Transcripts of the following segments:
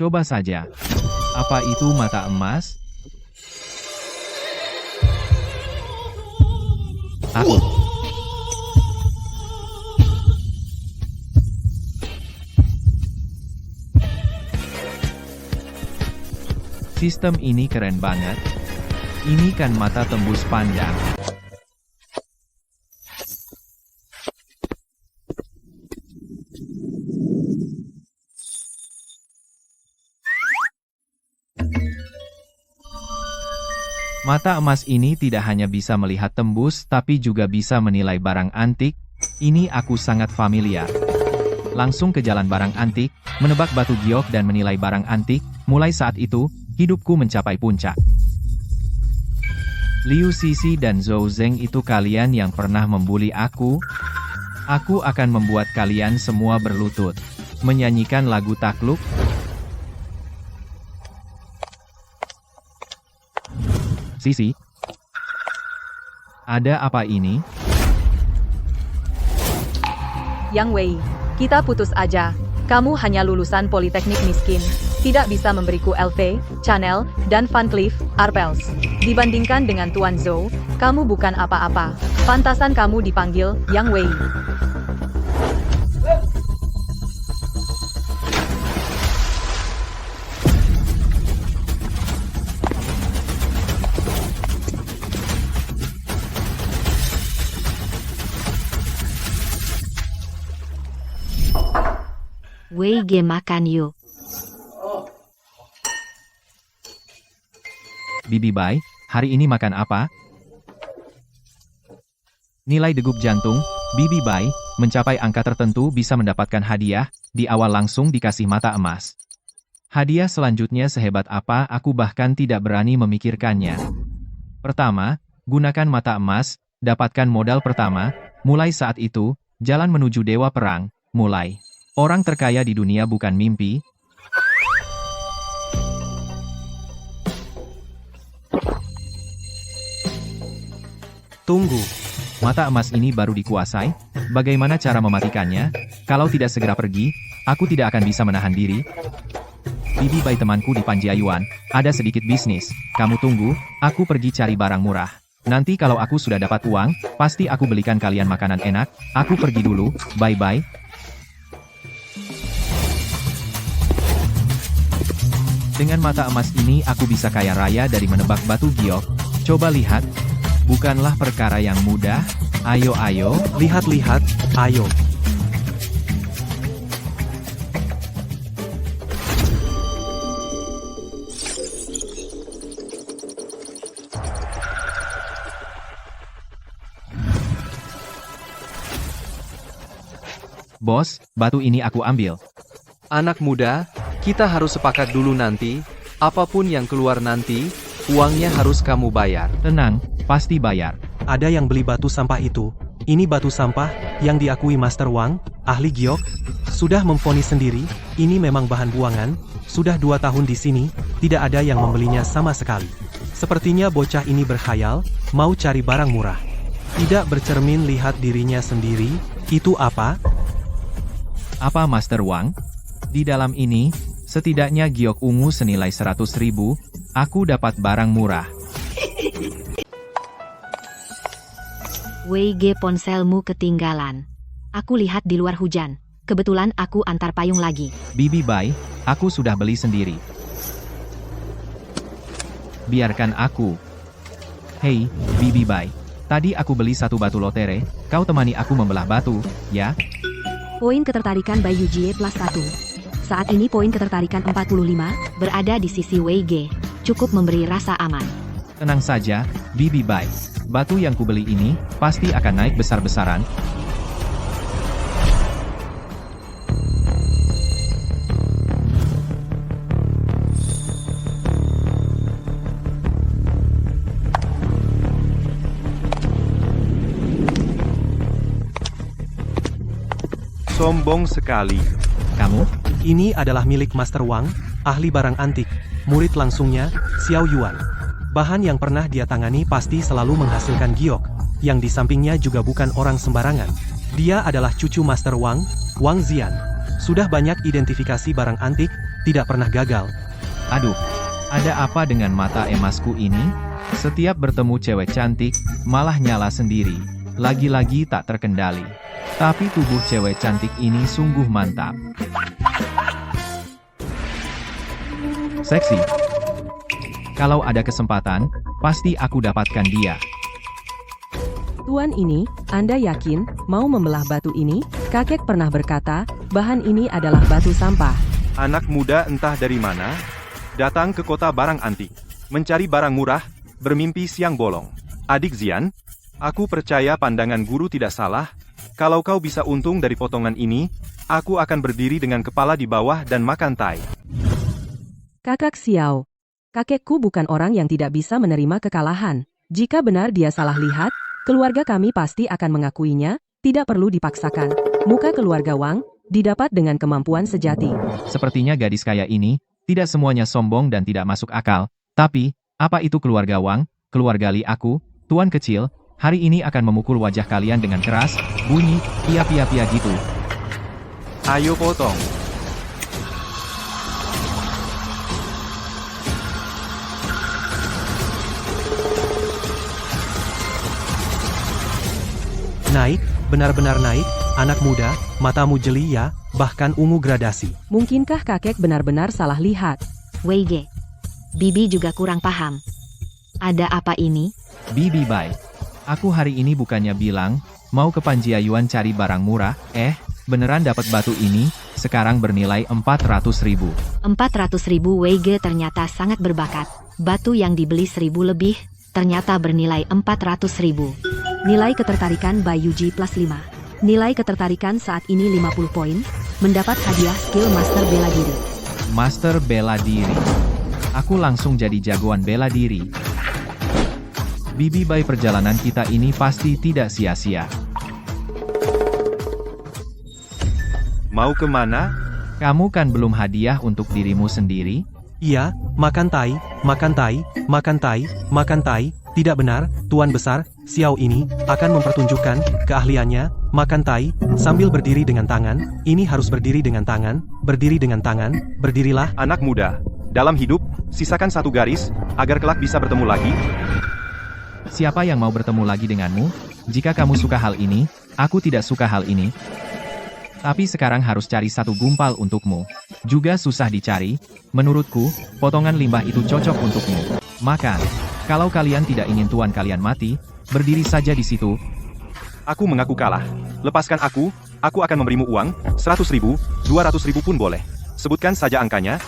Coba saja. Apa itu mata emas? Aku. Sistem ini keren banget. Ini kan mata tembus pandang. Mata emas ini tidak hanya bisa melihat tembus, tapi juga bisa menilai barang antik. Ini aku sangat familiar. Langsung ke jalan barang antik, menebak batu giok dan menilai barang antik. Mulai saat itu, hidupku mencapai puncak. Liu Sisi dan Zhou Zeng itu kalian yang pernah membuli aku. Aku akan membuat kalian semua berlutut. Menyanyikan lagu takluk. Sisi. Ada apa ini? Yang Wei, kita putus aja. Kamu hanya lulusan politeknik miskin. Tidak bisa memberiku LV, Chanel, dan Van Cleef Arpels. Dibandingkan dengan Tuan Zhou, kamu bukan apa-apa. Pantasan kamu dipanggil Yang Wei. Wei Ge makan yuk. Bibi Bai, hari ini makan apa? Nilai degup jantung, Bibi Bai, mencapai angka tertentu bisa mendapatkan hadiah, di awal langsung dikasih mata emas. Hadiah selanjutnya sehebat apa aku bahkan tidak berani memikirkannya. Pertama, gunakan mata emas, dapatkan modal pertama, mulai saat itu, jalan menuju Dewa Perang, mulai. Orang terkaya di dunia bukan mimpi. Tunggu. Mata emas ini baru dikuasai? Bagaimana cara mematikannya? Kalau tidak segera pergi, aku tidak akan bisa menahan diri. Bibi Bai temanku di Panjiayuan, ada sedikit bisnis. Kamu tunggu, aku pergi cari barang murah. Nanti kalau aku sudah dapat uang, pasti aku belikan kalian makanan enak. Aku pergi dulu, bye-bye. Dengan mata emas ini aku bisa kaya raya dari menebak batu giok. Coba lihat. Bukanlah perkara yang mudah. Ayo, Lihat-lihat, ayo. Bos, batu ini aku ambil. Anak muda, kita harus sepakat dulu nanti, apapun yang keluar nanti, uangnya harus kamu bayar. Tenang, pasti bayar. Ada yang beli batu sampah itu. Ini batu sampah, yang diakui Master Wang, ahli giok, sudah memvonis sendiri, ini memang bahan buangan, sudah 2 tahun di sini, tidak ada yang membelinya sama sekali. Sepertinya bocah ini berkhayal, mau cari barang murah. Tidak bercermin lihat dirinya sendiri, itu apa? Apa Master Wang? Di dalam ini, setidaknya giok ungu senilai 100.000, aku dapat barang murah. Wei Ge ponselmu ketinggalan. Aku lihat di luar hujan. Kebetulan aku antar payung lagi. Bibi Bai, aku sudah beli sendiri. Biarkan aku. Hei, Bibi Bai. Tadi aku beli 1 batu lotere, kau temani aku membelah batu, ya? Poin ketertarikan Bai Yujie plus 1. Saat ini poin ketertarikan 45, berada di sisi Wei Ge. Cukup memberi rasa aman. Tenang saja, Bibi Bai. Batu yang kubeli ini, pasti akan naik besar-besaran. Sombong sekali. Kamu? Ini adalah milik Master Wang, ahli barang antik. Murid langsungnya, Xiao Yuan. Bahan yang pernah dia tangani pasti selalu menghasilkan giok, yang di sampingnya juga bukan orang sembarangan. Dia adalah cucu Master Wang, Wang Zian. Sudah banyak identifikasi barang antik, tidak pernah gagal. Aduh, ada apa dengan mata emasku ini? Setiap bertemu cewek cantik, malah nyala sendiri. Lagi-lagi tak terkendali. Tapi tubuh cewek cantik ini sungguh mantap. Seksi. Kalau ada kesempatan, pasti aku dapatkan dia. Tuan ini, Anda yakin mau membelah batu ini? Kakek pernah berkata, bahan ini adalah batu sampah. Anak muda entah dari mana, datang ke kota barang antik, mencari barang murah, bermimpi siang bolong. Adik Zian, aku percaya pandangan guru tidak salah. Kalau kau bisa untung dari potongan ini, aku akan berdiri dengan kepala di bawah dan makan tai. Kakak Xiao, kakekku bukan orang yang tidak bisa menerima kekalahan. Jika benar dia salah lihat, keluarga kami pasti akan mengakuinya, tidak perlu dipaksakan. Muka keluarga Wang, didapat dengan kemampuan sejati. Sepertinya gadis kaya ini, tidak semuanya sombong dan tidak masuk akal. Tapi, apa itu keluarga Wang, keluarga Li aku, tuan kecil, hari ini akan memukul wajah kalian dengan keras, bunyi, pia-pia-pia gitu. Ayo potong. Naik, benar-benar naik, anak muda, matamu jeli ya, bahkan ungu gradasi. Mungkinkah kakek benar-benar salah lihat? Wei Ge. Bibi juga kurang paham. Ada apa ini? Bibi Bai. Aku hari ini bukannya bilang, mau ke Panjiayuan cari barang murah, beneran dapat batu ini, sekarang bernilai 400.000. 400.000 Wei Ge ternyata sangat berbakat. Batu yang dibeli 1.000 lebih, ternyata bernilai 400.000. Nilai ketertarikan by Yuji plus 5. Nilai ketertarikan saat ini 50 poin, mendapat hadiah skill Master Bela Diri. Master bela diri. Aku langsung jadi jagoan bela diri. Bibi Bai, perjalanan kita ini pasti tidak sia-sia. Mau kemana? Kamu kan belum hadiah untuk dirimu sendiri? Iya, makan tai, makan tai, makan tai, makan tai. Tidak benar, Tuan Besar, Xiao ini akan mempertunjukkan keahliannya, makan tai, sambil berdiri dengan tangan. Ini harus berdiri dengan tangan, berdiri dengan tangan, berdirilah. Anak muda, dalam hidup, sisakan satu garis, agar kelak bisa bertemu lagi. Siapa yang mau bertemu lagi denganmu? Jika kamu suka hal ini, aku tidak suka hal ini. Tapi sekarang harus cari satu gumpal untukmu. Juga susah dicari. Menurutku, potongan limbah itu cocok untukmu. Makan. Kalau kalian tidak ingin tuan kalian mati, berdiri saja di situ. Aku mengaku kalah. Lepaskan aku akan memberimu uang, 100.000, 200.000 pun boleh. Sebutkan saja angkanya.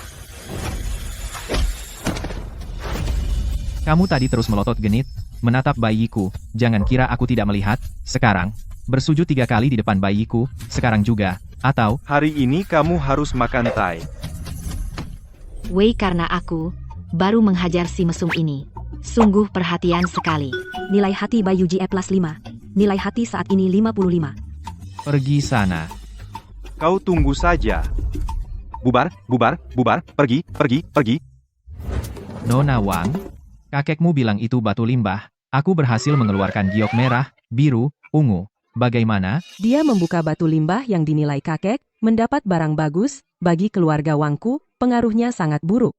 Kamu tadi terus melotot genit, menatap bayiku. Jangan kira aku tidak melihat. Sekarang, bersujud 3 kali di depan bayiku, sekarang juga. Atau, Hari ini kamu harus makan tai. Wei, karena aku baru menghajar si mesum ini. Sungguh perhatian sekali. Nilai hati by Yuji E plus 5. Nilai hati saat ini 55. pergi sana. Kau tunggu saja. Bubar, bubar, bubar, pergi, pergi, pergi. Nona Wang, kakekmu bilang itu batu limbah. Aku berhasil mengeluarkan giok merah, biru, ungu. Bagaimana? Dia membuka batu limbah yang dinilai kakek, mendapat barang bagus, bagi keluarga Wangku, pengaruhnya sangat buruk.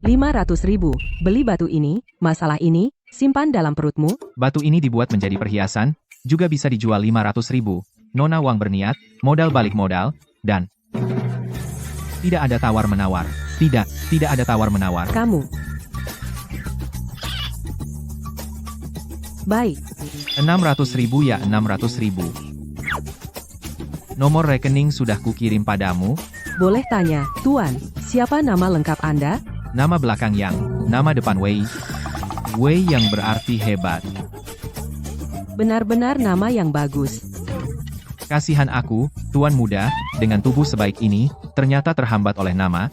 500.000, beli batu ini, masalah ini, simpan dalam perutmu. Batu ini dibuat menjadi perhiasan, juga bisa dijual 500.000. Nona Wang berniat, modal balik modal, dan tidak ada tawar-menawar. Tidak ada tawar-menawar. Kamu. Baik. 600.000 ya 600.000. Nomor rekening sudah kukirim padamu. Boleh tanya, Tuan, siapa nama lengkap Anda? Nama belakang Yang, nama depan Wei. Wei yang berarti hebat. Benar-benar nama yang bagus. Kasihan aku, tuan muda, dengan tubuh sebaik ini, ternyata terhambat oleh nama.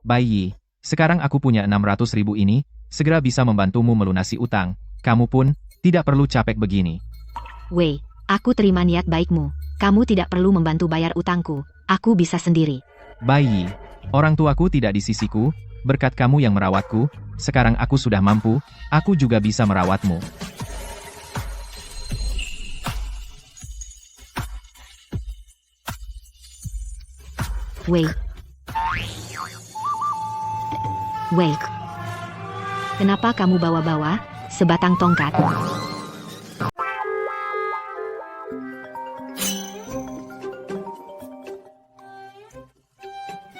Bayi, sekarang aku punya 600.000 ini, segera bisa membantumu melunasi utang. Kamu pun, tidak perlu capek begini. Wei, aku terima niat baikmu. Kamu tidak perlu membantu bayar utangku. Aku bisa sendiri. Bayi, orang tuaku tidak di sisiku, berkat kamu yang merawatku, sekarang aku sudah mampu, aku juga bisa merawatmu. Wei, Wei, kenapa kamu bawa-bawa sebatang tongkat?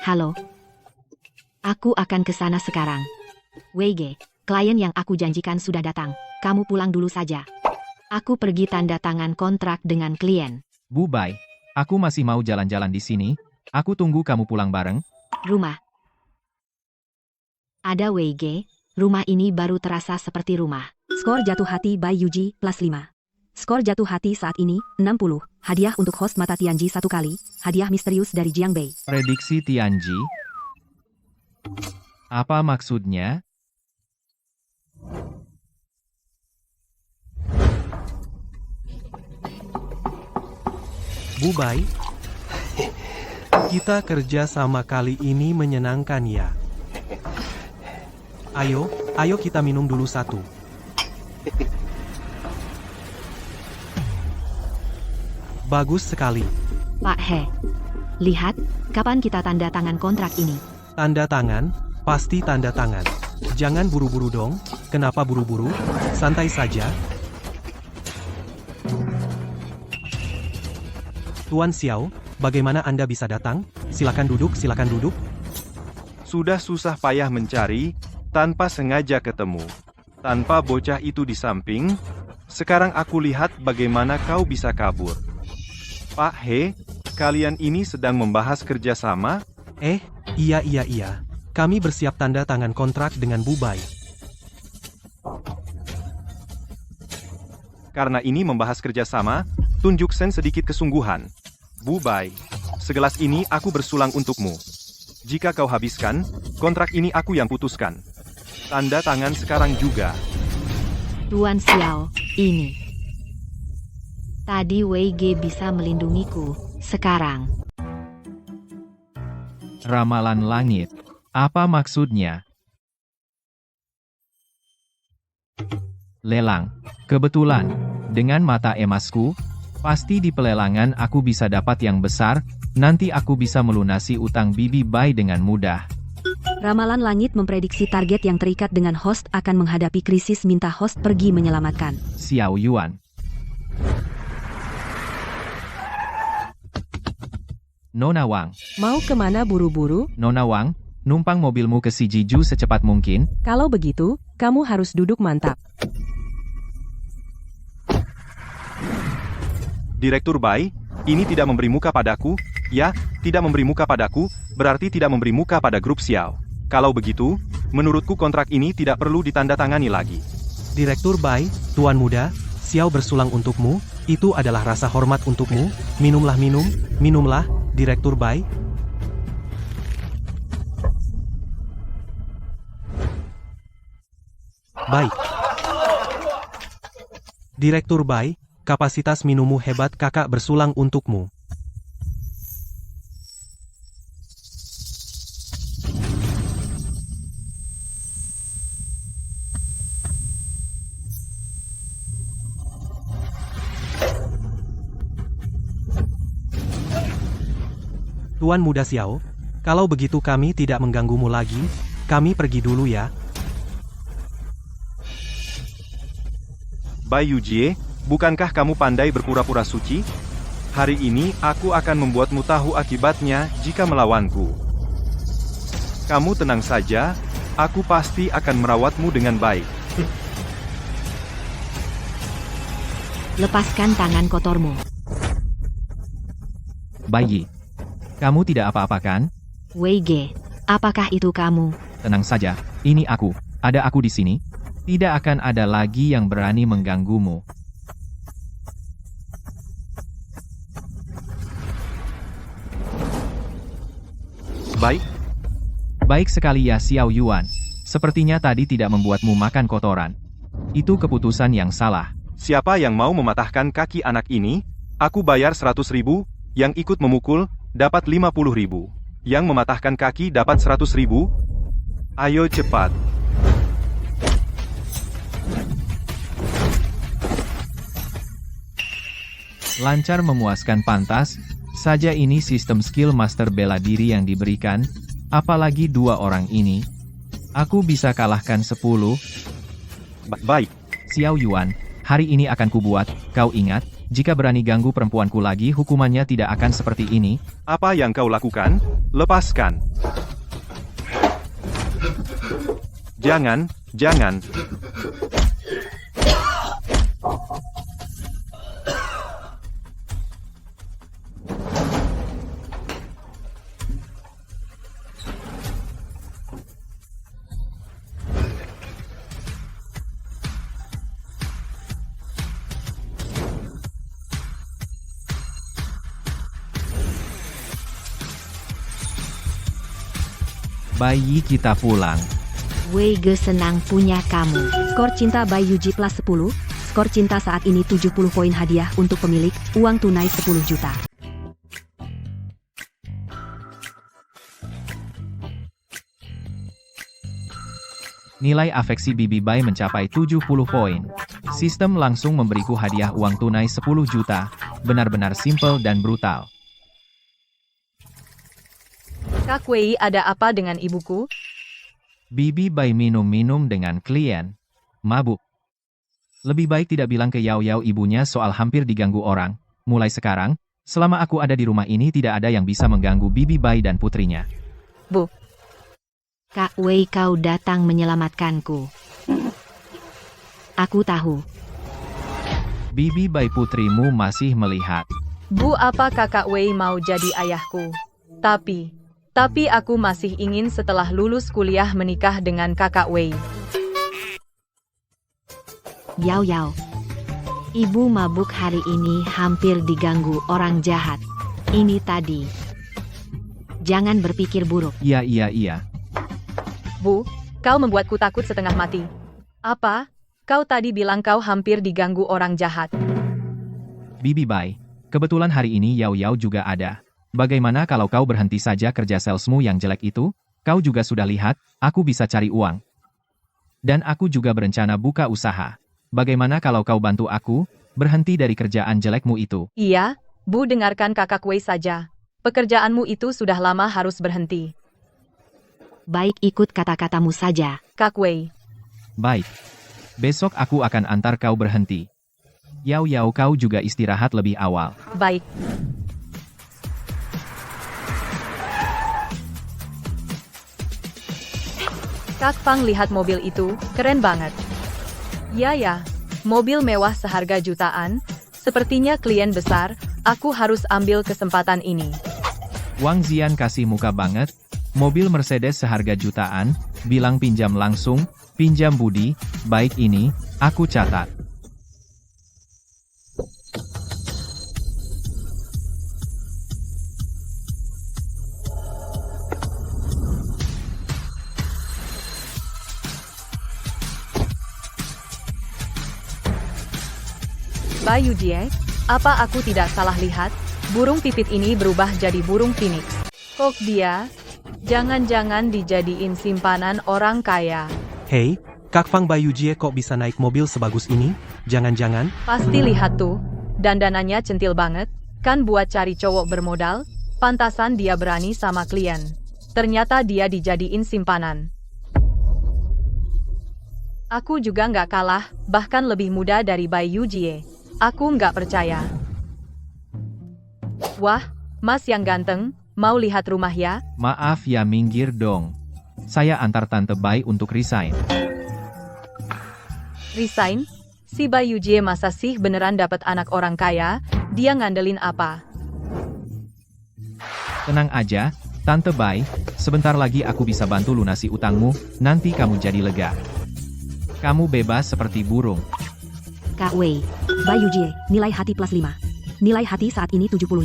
Halo. Aku akan ke sana sekarang. Wei, klien yang aku janjikan sudah datang. Kamu pulang dulu saja. Aku pergi tanda tangan kontrak dengan klien. Bu Bai, aku masih mau jalan-jalan di sini. Aku tunggu kamu pulang bareng. Rumah. Ada Wei, rumah ini baru terasa seperti rumah. Skor jatuh hati by Yuji plus 5. Skor jatuh hati saat ini 60. Hadiah untuk host mata Tianji 1 kali. Hadiah misterius dari Jiang Bei. Prediksi Tianji. Apa maksudnya? Bu Bai, kita kerja sama kali ini menyenangkan ya. Ayo kita minum dulu satu. Bagus sekali. Pak He, lihat, kapan kita tanda tangan kontrak ini? Tanda tangan, pasti tanda tangan. Jangan buru-buru dong. Kenapa buru-buru? Santai saja. Tuan Xiao, bagaimana Anda bisa datang? Silakan duduk, silakan duduk. Sudah susah payah mencari, tanpa sengaja ketemu. Tanpa bocah itu di samping, sekarang aku lihat bagaimana kau bisa kabur. Pak He, kalian ini sedang membahas kerjasama? Iya. Kami bersiap tanda tangan kontrak dengan Bu Bai. Karena ini membahas kerjasama, tunjukkan sedikit kesungguhan. Bu Bai, segelas ini aku bersulang untukmu. Jika kau habiskan, kontrak ini aku yang putuskan. Tanda tangan sekarang juga. Tuan Xiao, ini. Tadi Wei bisa melindungiku, sekarang. Ramalan langit. Apa maksudnya? Lelang. Kebetulan, dengan mata emasku, pasti di pelelangan aku bisa dapat yang besar, nanti aku bisa melunasi utang Bibi Bai dengan mudah. Ramalan langit memprediksi target yang terikat dengan host akan menghadapi krisis, minta host pergi menyelamatkan. Xiao Yuan. Nona Wang. Mau kemana buru-buru? Nona Wang, numpang mobilmu ke Sijiju secepat mungkin. Kalau begitu, kamu harus duduk mantap. Direktur Bai, ini tidak memberi muka padaku. Ya, tidak memberi muka padaku, berarti tidak memberi muka pada grup Xiao. Kalau begitu, menurutku kontrak ini tidak perlu ditandatangani lagi. Direktur Bai, Tuan Muda, Xiao bersulang untukmu, itu adalah rasa hormat untukmu. Minumlah, Direktur Bai. Baik. Direktur Bai, kapasitas minummu hebat, kakak bersulang untukmu. Tuan Muda Xiao, kalau begitu kami tidak mengganggumu lagi, kami pergi dulu ya. Bai Yujie, bukankah kamu pandai berpura-pura suci? Hari ini aku akan membuatmu tahu akibatnya jika melawanku. Kamu tenang saja, aku pasti akan merawatmu dengan baik. Lepaskan tangan kotormu. Bayi. Kamu tidak apa-apa kan? Wei, apakah itu kamu? Tenang saja, ini aku. Ada aku di sini. Tidak akan ada lagi yang berani mengganggumu. Baik. Baik sekali ya Xiao Yuan. Sepertinya tadi tidak membuatmu makan kotoran. Itu keputusan yang salah. Siapa yang mau mematahkan kaki anak ini? Aku bayar 100.000, yang ikut memukul, dapat 50.000. Yang mematahkan kaki dapat 100.000. Ayo cepat. Lancar, memuaskan, pantas saja ini sistem skill master bela diri yang diberikan. Apalagi dua orang ini. Aku bisa kalahkan 10. Baik. Xiao Yuan, hari ini akan kubuat, kau ingat, jika berani ganggu perempuanku lagi hukumannya tidak akan seperti ini. Apa yang kau lakukan? Lepaskan. Jangan, jangan. Bayi kita pulang. Weige senang punya kamu. Skor cinta by Yuji plus 10. Skor cinta saat ini 70 poin hadiah untuk pemilik, uang tunai 10 juta. Nilai afeksi Bibi Bai mencapai 70 poin. Sistem langsung memberiku hadiah uang tunai 10 juta. Benar-benar simpel dan brutal. Kak Wei, ada apa dengan ibuku? Bibi Bai minum-minum dengan klien. Mabuk. Lebih baik tidak bilang ke Yao Yao ibunya soal hampir diganggu orang. Mulai sekarang, selama aku ada di rumah ini tidak ada yang bisa mengganggu Bibi Bai dan putrinya. Bu, Kak Wei, kau datang menyelamatkanku. Aku tahu. Bibi Bai putrimu masih melihat. Bu, apa Kakak Wei mau jadi ayahku? Tapi aku masih ingin setelah lulus kuliah menikah dengan Kakak Wei. Yao Yao. Ibu mabuk hari ini hampir diganggu orang jahat. Ini tadi. Jangan berpikir buruk. Iya. Bu, kau membuatku takut setengah mati. Apa? Kau tadi bilang kau hampir diganggu orang jahat. Bibi Bai, kebetulan hari ini Yao Yao juga ada. Bagaimana kalau kau berhenti saja kerja salesmu yang jelek itu? Kau juga sudah lihat, aku bisa cari uang. Dan aku juga berencana buka usaha. Bagaimana kalau kau bantu aku, berhenti dari kerjaan jelekmu itu? Iya, Bu, dengarkan Kakak Wei saja. Pekerjaanmu itu sudah lama harus berhenti. Baik, ikut kata-katamu saja. Kak Wei, Baik. Besok aku akan antar kau berhenti. Yao Yao, kau juga istirahat lebih awal. baik. Kak Fang, lihat mobil itu, keren banget. Ya, mobil mewah seharga jutaan, sepertinya klien besar, aku harus ambil kesempatan ini. Wang Zian kasih muka banget. Mobil Mercedes seharga jutaan, bilang pinjam langsung, pinjam budi, baik ini, aku catat. Bai Yujie, apa aku tidak salah lihat? Burung pipit ini berubah jadi burung phoenix. Kok dia? Jangan-jangan dijadiin simpanan orang kaya. Hei, Kak Fang Baiyujie kok bisa naik mobil sebagus ini? Jangan-jangan? Pasti lihat tuh, dandanannya centil banget, kan buat cari cowok bermodal, pantasan dia berani sama klien. Ternyata dia dijadiin simpanan. Aku juga nggak kalah, bahkan lebih muda dari Bai Yujie. Aku nggak percaya. Wah, Mas yang ganteng, mau lihat rumah ya? Maaf ya, minggir dong. Saya antar Tante Bai untuk resign. Resign? Si Bai Yujie masa sih beneran dapat anak orang kaya? Dia ngandelin apa? Tenang aja, Tante Bai, sebentar lagi aku bisa bantu lunasi utangmu, nanti kamu jadi lega. Kamu bebas seperti burung. Kak Wei. Bai Yujie, nilai hati plus 5. Nilai hati saat ini 75.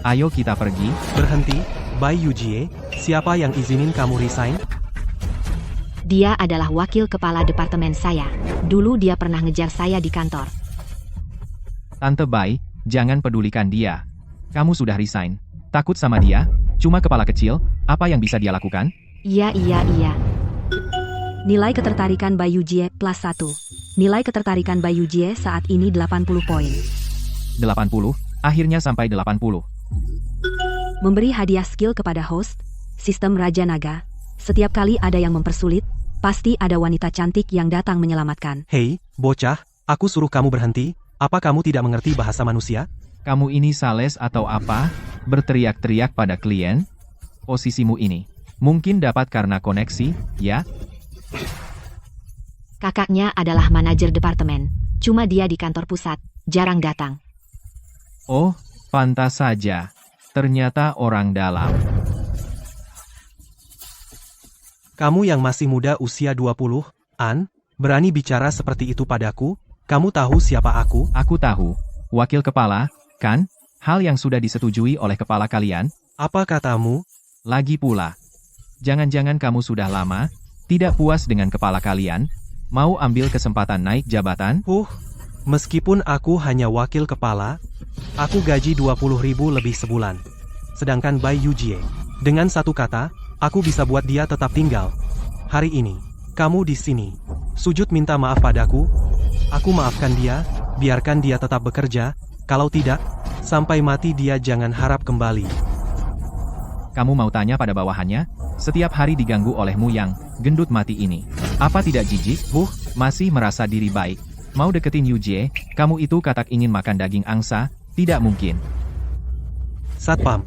Ayo kita pergi. Berhenti, Bai Yujie, siapa yang izinin kamu resign? Dia adalah wakil kepala departemen saya. Dulu dia pernah ngejar saya di kantor. Tante Bai, jangan pedulikan dia. Kamu sudah resign. Takut sama dia? Cuma kepala kecil, apa yang bisa dia lakukan? Iya. Nilai ketertarikan Bai Yujie plus 1. Nilai ketertarikan Bai Yujie saat ini 80 poin. 80, akhirnya sampai 80. Memberi hadiah skill kepada host. Sistem Raja Naga. Setiap kali ada yang mempersulit, pasti ada wanita cantik yang datang menyelamatkan. Hei, bocah, aku suruh kamu berhenti. Apa kamu tidak mengerti bahasa manusia? Kamu ini sales atau apa? Berteriak-teriak pada klien? Posisimu ini mungkin dapat karena koneksi, ya? Kakaknya adalah manajer departemen. Cuma dia di kantor pusat, jarang datang. Oh, pantas saja. Ternyata orang dalam. Kamu yang masih muda usia 20-an, berani bicara seperti itu padaku? Kamu tahu siapa aku? Aku tahu. Wakil kepala, kan? Hal yang sudah disetujui oleh kepala kalian. Apa katamu? Lagi pula. Jangan-jangan kamu sudah lama, tidak puas dengan kepala kalian, mau ambil kesempatan naik jabatan? Meskipun aku hanya wakil kepala, aku gaji 20.000 lebih sebulan. Sedangkan Bai Yujie, dengan satu kata, aku bisa buat dia tetap tinggal. Hari ini, kamu di sini. Sujud minta maaf padaku. Aku maafkan dia, biarkan dia tetap bekerja. Kalau tidak, sampai mati dia jangan harap kembali. Kamu mau tanya pada bawahannya? Setiap hari diganggu olehmu yang gendut mati ini. Apa tidak jijik? Masih merasa diri baik. Mau deketin Yujie, kamu itu katak ingin makan daging angsa? Tidak mungkin. Satpam.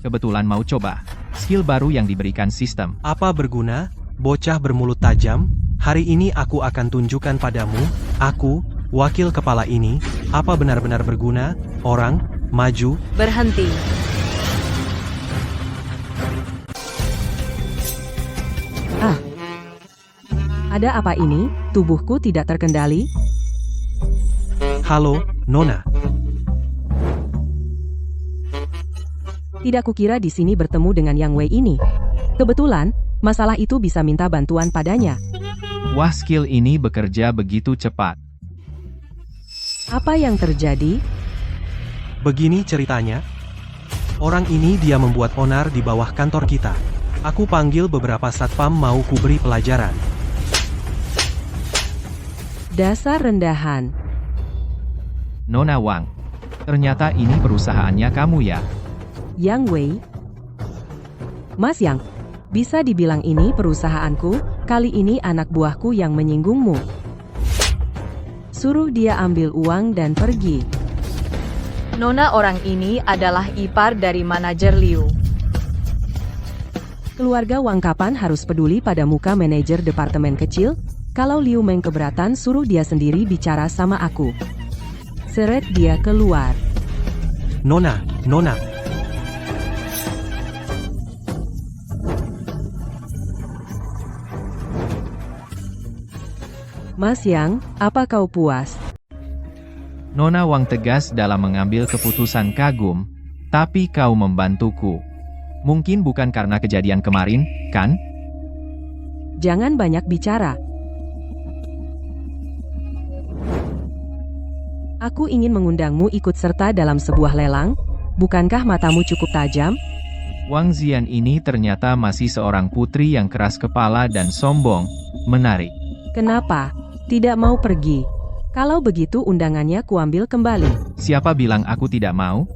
Kebetulan mau coba skill baru yang diberikan sistem. Apa berguna? Bocah bermulut tajam, hari ini aku akan tunjukkan padamu, aku, wakil kepala ini, apa benar-benar berguna, orang, maju. Berhenti. Ada apa ini? Tubuhku tidak terkendali? Halo, Nona. Tidak kukira di sini bertemu dengan Yang Wei ini. Kebetulan, masalah itu bisa minta bantuan padanya. Wah, skill ini bekerja begitu cepat. Apa yang terjadi? Begini ceritanya. Orang ini dia membuat onar di bawah kantor kita. Aku panggil beberapa satpam mau kuberi pelajaran. Dasar rendahan. Nona Wang. Ternyata ini perusahaannya kamu ya? Yang Wei. Mas Yang, bisa dibilang ini perusahaanku, kali ini anak buahku yang menyinggungmu. Suruh dia ambil uang dan pergi. Nona orang ini adalah ipar dari manajer Liu. Keluarga Wang kapan harus peduli pada muka manajer departemen kecil? Kalau Liu Meng keberatan suruh dia sendiri bicara sama aku. Seret dia keluar. Nona. Mas Yang, apa kau puas? Nona Wang tegas dalam mengambil keputusan kagum, tapi kau membantuku. Mungkin bukan karena kejadian kemarin, kan? Jangan banyak bicara. Aku ingin mengundangmu ikut serta dalam sebuah lelang. Bukankah matamu cukup tajam? Wang Zian ini ternyata masih seorang putri yang keras kepala dan sombong. Menarik. Kenapa? Tidak mau pergi. Kalau begitu undangannya kuambil kembali. Siapa bilang aku tidak mau?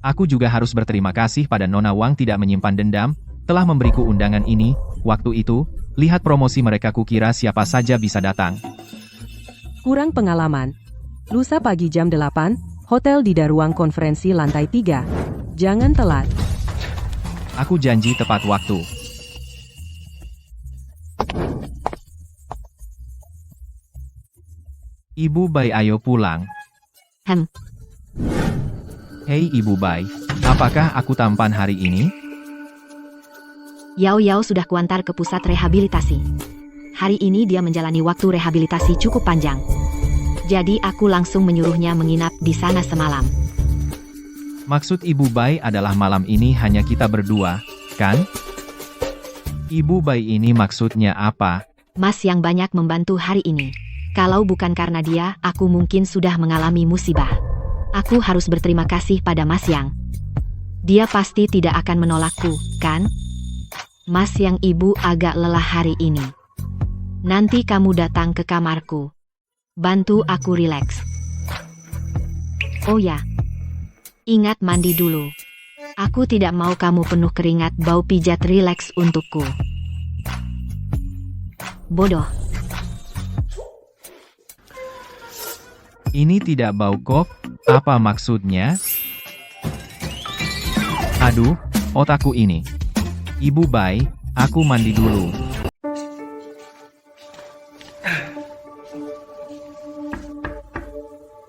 Aku juga harus berterima kasih pada Nona Wang tidak menyimpan dendam, telah memberiku undangan ini. Waktu itu, lihat promosi mereka kukira siapa saja bisa datang. Kurang pengalaman. Lusa pagi jam 8, hotel di ruang konferensi lantai 3. Jangan telat. Aku janji tepat waktu. Ibu Bai, ayo pulang. Hei Ibu Bai, apakah aku tampan hari ini? Yao Yao sudah kuantar ke pusat rehabilitasi. Hari ini dia menjalani waktu rehabilitasi cukup panjang. Jadi aku langsung menyuruhnya menginap di sana semalam. Maksud Ibu Bai adalah malam ini hanya kita berdua, kan? Ibu Bai ini maksudnya apa? Mas yang banyak membantu hari ini. Kalau bukan karena dia, aku mungkin sudah mengalami musibah. Aku harus berterima kasih pada Mas Yang. Dia pasti tidak akan menolakku, kan? Mas Yang, ibu agak lelah hari ini. Nanti kamu datang ke kamarku. Bantu aku rileks. Oh ya, Ingat mandi dulu. Aku tidak mau kamu penuh keringat bau pijat rileks untukku. Bodoh. Ini tidak bau kok, apa maksudnya? Aduh, otakku ini. Ibu Bai, aku mandi dulu.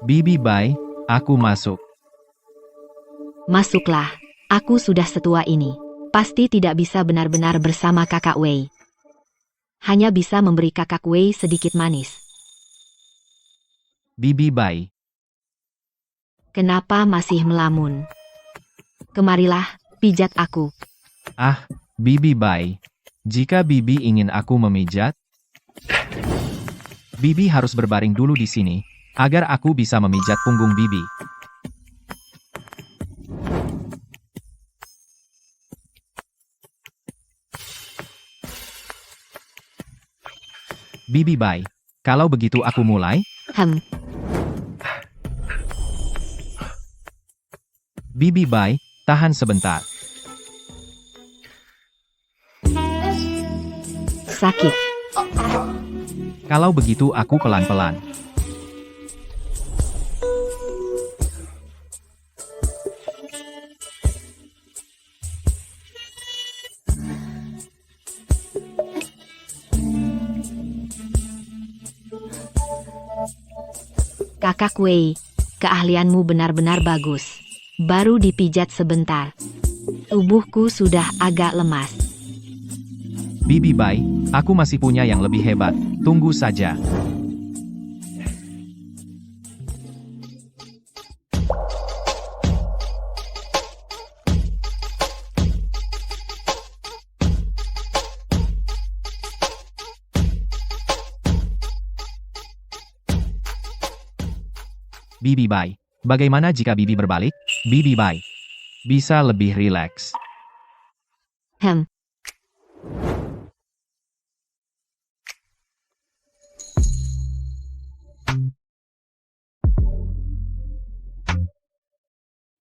Bibi Bai, aku masuk. Masuklah. Aku sudah setua ini. Pasti tidak bisa benar-benar bersama kakak Wei. Hanya bisa memberi kakak Wei sedikit manis. Bibi Bai, Kenapa masih melamun? Kemarilah, pijat aku. ah, Bibi Bai. Jika Bibi ingin aku memijat, Bibi harus berbaring dulu di sini, agar aku bisa memijat punggung Bibi. Bibi Bai, kalau begitu aku mulai. Bibi Bai, tahan sebentar. Sakit. Kalau begitu aku pelan-pelan. Kakak Wei, keahlianmu benar-benar bagus. Baru dipijat sebentar. Tubuhku sudah agak lemas. Bibi Bai, aku masih punya yang lebih hebat. Tunggu saja. Bibi Bai, bagaimana jika Bibi berbalik? Bibi Bai, bisa lebih rileks.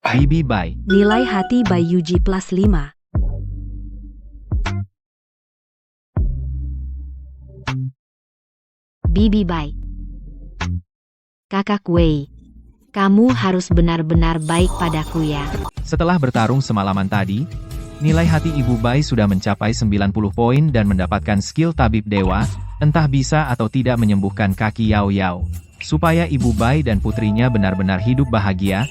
Bibi Bai, Nilai hati by Yuji plus 5. Bibi Bai. Kakak Wei, kamu harus benar-benar baik padaku ya. setelah bertarung semalaman tadi, nilai hati Ibu Bai sudah mencapai 90 poin dan mendapatkan skill tabib dewa, entah bisa atau tidak menyembuhkan kaki Yao Yao. Supaya Ibu Bai dan putrinya benar-benar hidup bahagia,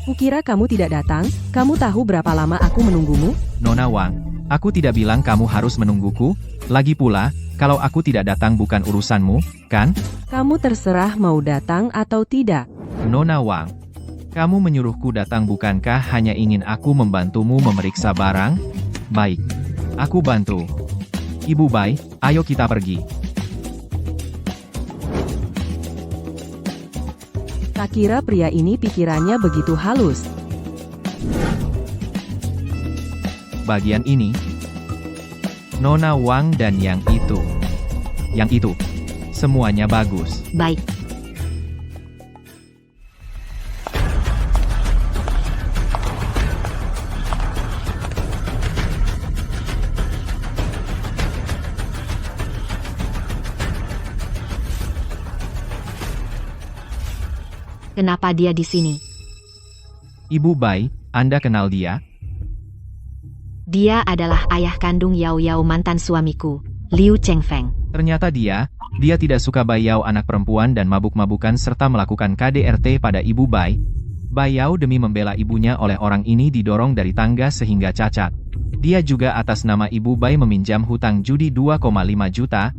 Kukira kamu tidak datang, kamu tahu berapa lama aku menunggumu? Nona Wang, aku tidak bilang kamu harus menungguku, lagi pula, kalau aku tidak datang bukan urusanmu, kan? Kamu terserah mau datang atau tidak. Nona Wang, kamu menyuruhku datang bukankah hanya ingin aku membantumu memeriksa barang? Baik, aku bantu. Ibu Bai, ayo kita pergi. Tak kira pria ini pikirannya begitu halus. Bagian ini, Nona Wang dan yang itu. Yang itu, semuanya bagus. Baik. Kenapa dia di sini? Ibu Bai, Anda kenal dia? Dia adalah ayah kandung Yao Yao mantan suamiku, Liu Chengfeng. Ternyata dia tidak suka Bai Yao anak perempuan dan mabuk-mabukan serta melakukan KDRT pada Ibu Bai. Bai Yao demi membela ibunya oleh orang ini didorong dari tangga sehingga cacat. Dia juga atas nama Ibu Bai meminjam hutang judi 2,5 juta.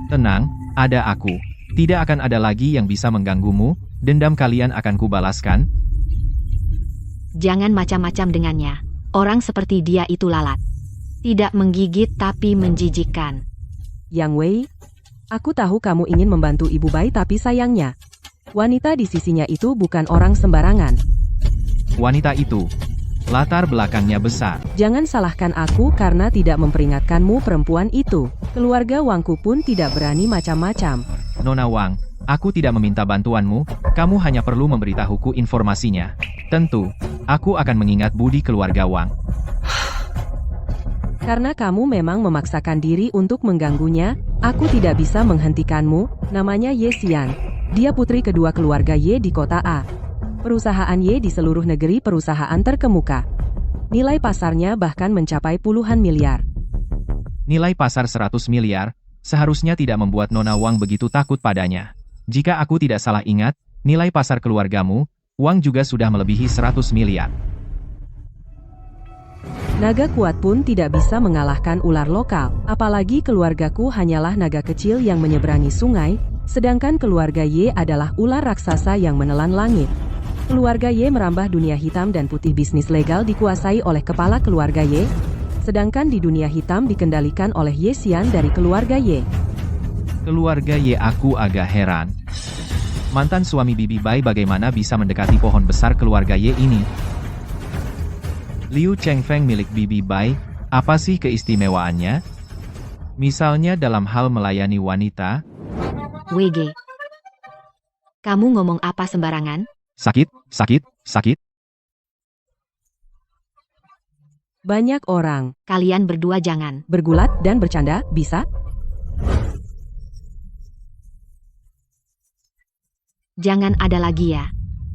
Tenang, ada aku. Tidak akan ada lagi yang bisa mengganggumu, dendam kalian akan kubalaskan. Jangan macam-macam dengannya. Orang seperti dia itu lalat. Tidak menggigit tapi menjijikkan. Yang Wei, aku tahu kamu ingin membantu Ibu Bai tapi sayangnya, wanita di sisinya itu bukan orang sembarangan. Wanita itu, latar belakangnya besar. Jangan salahkan aku karena tidak memperingatkanmu perempuan itu. Keluarga Wangku pun tidak berani macam-macam. Nona Wang, aku tidak meminta bantuanmu, kamu hanya perlu memberitahuku informasinya. Tentu, Aku akan mengingat budi keluarga Wang. Karena kamu memang memaksakan diri untuk mengganggunya, aku tidak bisa menghentikanmu. Namanya Ye Xian. Dia putri kedua keluarga Ye di kota A. Perusahaan Ye di seluruh negeri perusahaan terkemuka. Nilai pasarnya bahkan mencapai puluhan miliar. Nilai pasar 100 miliar, seharusnya tidak membuat Nona Wang begitu takut padanya. Jika aku tidak salah ingat, nilai pasar keluargamu, Wang juga sudah melebihi 100 miliar. Naga kuat pun tidak bisa mengalahkan ular lokal, apalagi keluargaku hanyalah naga kecil yang menyeberangi sungai, sedangkan keluarga Ye adalah ular raksasa yang menelan langit. Keluarga Ye merambah dunia hitam dan putih, bisnis legal dikuasai oleh kepala keluarga Ye, sedangkan di dunia hitam dikendalikan oleh Ye Xian dari keluarga Ye. Keluarga Ye, aku agak heran. Mantan suami Bibi Bai bagaimana bisa mendekati pohon besar keluarga Ye ini? Liu Chengfeng milik Bibi Bai, apa sih keistimewaannya? Misalnya dalam hal melayani wanita? WG. Kamu ngomong apa sembarangan? Sakit, sakit, sakit. Banyak orang Kalian berdua jangan. bergulat dan bercanda, bisa? Jangan ada lagi ya.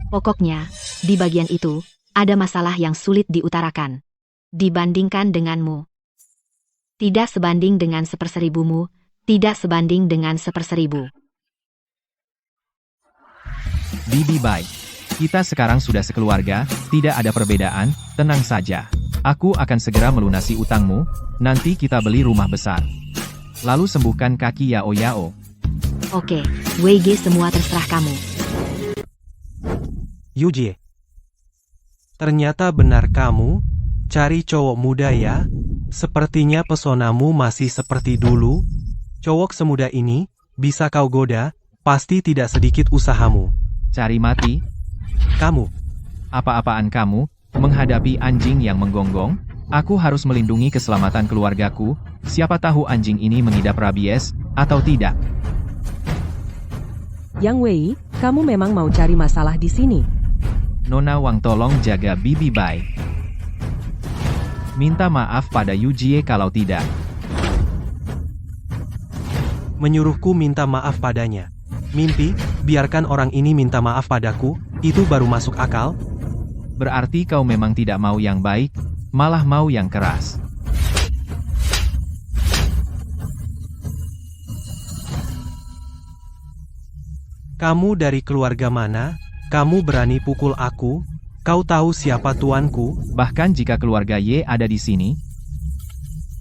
Pokoknya, di bagian itu, ada masalah yang sulit diutarakan. Dibandingkan denganmu. Tidak sebanding dengan seperseribumu, tidak sebanding dengan seperseribu. Bibi Bai, kita sekarang sudah sekeluarga, tidak ada perbedaan, tenang saja. Aku akan segera melunasi utangmu, nanti kita beli rumah besar. Lalu sembuhkan kaki Yao Yao. Oke, WG semua terserah kamu. Yujie. Ternyata benar kamu, cari cowok muda ya? Sepertinya pesonamu masih seperti dulu. Cowok semuda ini, bisa kau goda, pasti tidak sedikit usahamu. Cari mati? Kamu, Apa-apaan kamu, menghadapi anjing yang menggonggong? Aku harus melindungi keselamatan keluargaku, siapa tahu anjing ini mengidap rabies, atau tidak. Yang Wei, kamu memang mau cari masalah di sini. Nona Wang, tolong jaga Bibi Bai. Minta maaf pada Yujie kalau tidak. menyuruhku minta maaf padanya. Mimpi, biarkan orang ini minta maaf padaku, itu baru masuk akal. Berarti kau memang tidak mau yang baik, malah mau yang keras. Kamu dari keluarga mana? Kamu berani pukul aku? Kau tahu siapa tuanku? Bahkan jika keluarga Y ada di sini,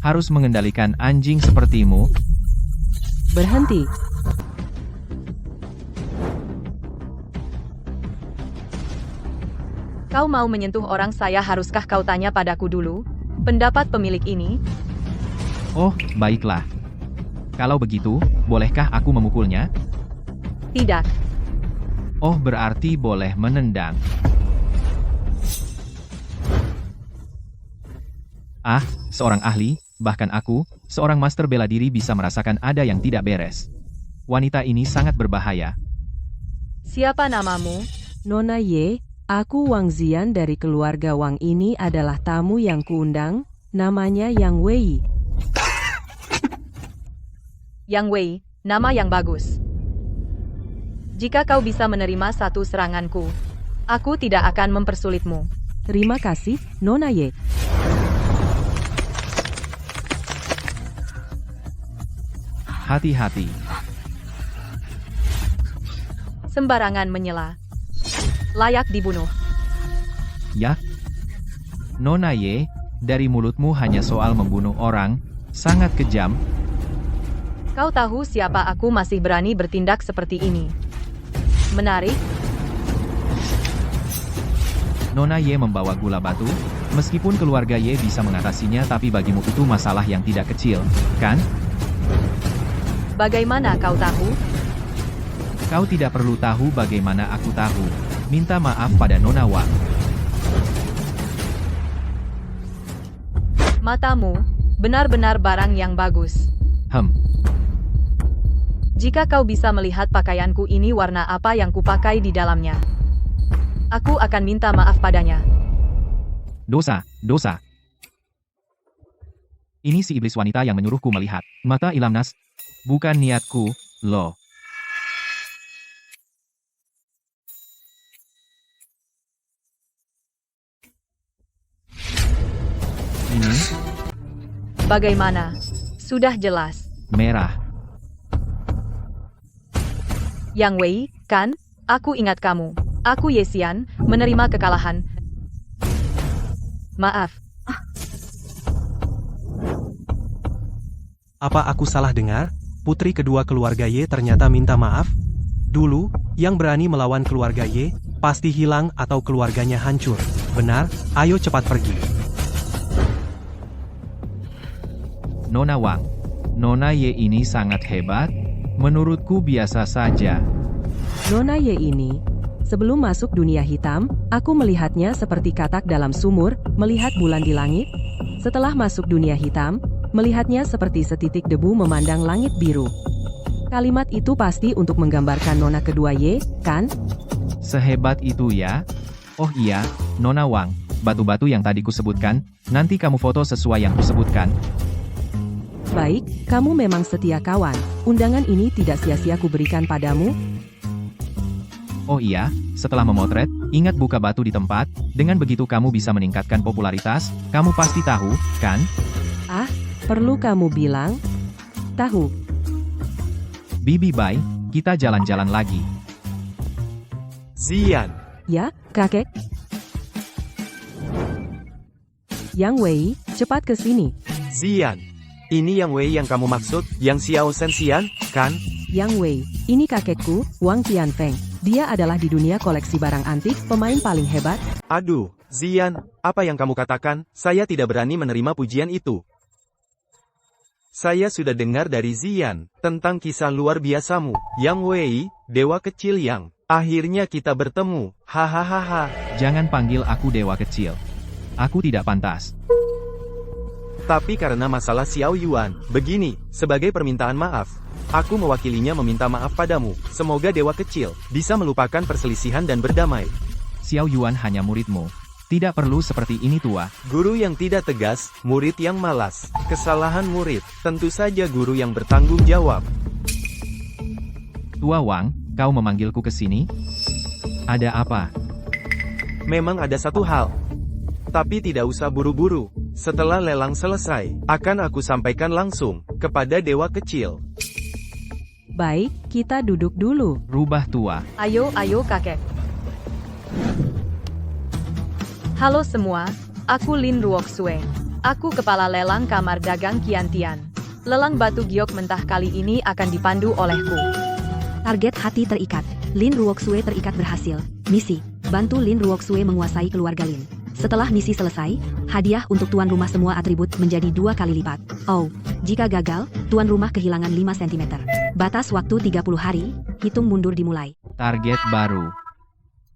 harus mengendalikan anjing sepertimu. Berhenti. Kau mau menyentuh orang saya, haruskah kau tanya padaku dulu? Pendapat pemilik ini? Oh, baiklah. Kalau begitu, bolehkah aku memukulnya? Tidak. Oh, berarti boleh menendang. Ah, seorang ahli, bahkan aku, seorang master bela diri bisa merasakan ada yang tidak beres. Wanita ini sangat berbahaya. Siapa namamu? Nona Ye, aku Wang Zian dari keluarga Wang. Ini adalah tamu yang kuundang, namanya Yang Wei. Yang Wei, nama yang bagus. Jika kau bisa menerima satu seranganku, aku tidak akan mempersulitmu. Terima kasih, Nona Ye. Hati-hati. Sembarangan menyela. Layak dibunuh. Ya? Nona Ye, dari mulutmu hanya soal membunuh orang, sangat kejam. Kau tahu siapa aku, masih berani bertindak seperti ini. Menarik. Nona Ye membawa gula batu, meskipun keluarga Ye bisa mengatasinya, tapi bagimu itu masalah yang tidak kecil, kan? Bagaimana kau tahu? Kau tidak perlu tahu bagaimana aku tahu. Minta maaf pada Nona Wang. Matamu, benar-benar barang yang bagus. Jika kau bisa melihat pakaianku ini, warna apa yang kupakai di dalamnya, aku akan minta maaf padanya. Dosa, dosa. Ini si iblis wanita yang menyuruhku melihat. Mata Ilamnas. Bukan niatku, loh. Ini, Bagaimana? Sudah jelas. merah. Yang Wei, kan? Aku ingat kamu. Aku Yesian, menerima kekalahan. Maaf. Apa aku salah dengar? Putri kedua keluarga Ye ternyata minta maaf? Dulu, yang berani melawan keluarga Ye, pasti hilang atau keluarganya hancur. Benar? Ayo cepat pergi. Nona Wang. Nona Ye ini sangat hebat? Menurutku biasa saja. Nona Ye ini, sebelum masuk dunia hitam, aku melihatnya seperti katak dalam sumur, melihat bulan di langit. Setelah masuk dunia hitam, melihatnya seperti setitik debu memandang langit biru. Kalimat itu pasti untuk menggambarkan Nona kedua Ye, kan? Sehebat itu ya? Oh iya, Nona Wang, batu-batu yang tadi kusebutkan, nanti kamu foto sesuai yang kusebutkan. Baik, kamu memang setia kawan. Undangan ini tidak sia-sia kuberikan padamu. Oh iya, setelah memotret, ingat buka batu di tempat, dengan begitu kamu bisa meningkatkan popularitas, kamu pasti tahu, kan? Ah, perlu kamu bilang? Tahu. Bibi Bai, kita jalan-jalan lagi. Zian, Ya, kakek. Yang Wei, cepat ke sini. Zian. Ini Yang Wei yang kamu maksud, yang Xiao Sensian, kan? Yang Wei, ini kakekku, Wang Tianfeng. Dia adalah di dunia koleksi barang antik, pemain paling hebat. Aduh, Zian, apa yang kamu katakan? Saya tidak berani menerima pujian itu. Saya sudah dengar dari Zian, tentang kisah luar biasamu, Yang Wei, dewa kecil yang, akhirnya kita bertemu, hahaha. Jangan panggil aku dewa kecil. Aku tidak pantas. Tapi karena masalah Xiao Yuan, begini, sebagai permintaan maaf, aku mewakilinya meminta maaf padamu, semoga dewa kecil, bisa melupakan perselisihan dan berdamai. Xiao Yuan hanya muridmu. Tidak perlu seperti ini tua. Guru yang tidak tegas, murid yang malas. Kesalahan murid, tentu saja guru yang bertanggung jawab. Tua Wang, kau memanggilku ke sini? Ada apa? Memang ada satu hal. Tapi tidak usah buru-buru. Setelah lelang selesai, akan aku sampaikan langsung kepada dewa kecil. Baik, kita duduk dulu. Rubah tua. Ayo, ayo kakek. Halo semua, aku Lin Ruoxue. Aku kepala lelang kamar dagang Kiantian. Lelang batu giok mentah kali ini akan dipandu olehku. Target hati terikat. Lin Ruoxue terikat berhasil. Misi, bantu Lin Ruoxue menguasai keluarga Lin. Setelah misi selesai, hadiah untuk tuan rumah semua atribut menjadi 2 kali lipat. Oh, jika gagal, tuan rumah kehilangan 5 cm. Batas waktu 30 hari, hitung mundur dimulai. Target baru.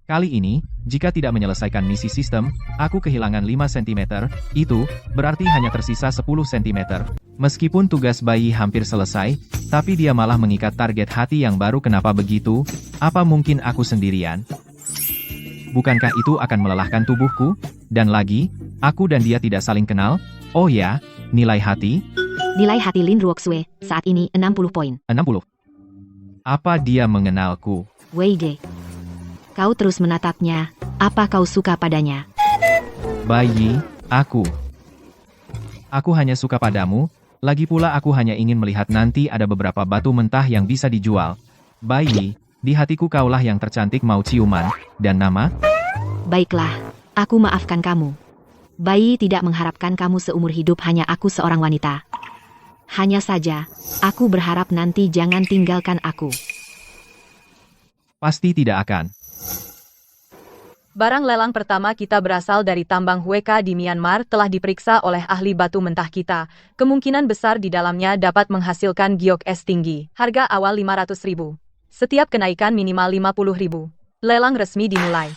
Kali ini, jika tidak menyelesaikan misi sistem, aku kehilangan 5 cm, itu berarti hanya tersisa 10 cm. Meskipun tugas bayi hampir selesai, tapi dia malah mengikat target hati yang baru. Kenapa begitu? Apa mungkin aku sendirian? Bukankah itu akan melelahkan tubuhku? Dan lagi, aku dan dia tidak saling kenal? Oh ya, nilai hati? Nilai hati Lin Ruoxue saat ini 60 poin. 60. Apa dia mengenalku? Wei Ge. Kau terus menatapnya. Apa kau suka padanya? Bayi, aku. Aku hanya suka padamu, lagi pula aku hanya ingin melihat nanti ada beberapa batu mentah yang bisa dijual. Bayi, di hatiku kaulah yang tercantik mau ciuman, dan nama? Baiklah, aku maafkan kamu. Bayi tidak mengharapkan kamu seumur hidup, hanya aku seorang wanita. Hanya saja, aku berharap nanti jangan tinggalkan aku. Pasti tidak akan. Barang lelang pertama kita berasal dari tambang Hueka di Myanmar telah diperiksa oleh ahli batu mentah kita. Kemungkinan besar di dalamnya dapat menghasilkan giok es tinggi. Harga awal 500.000. Setiap kenaikan minimal 50.000. Lelang resmi dimulai.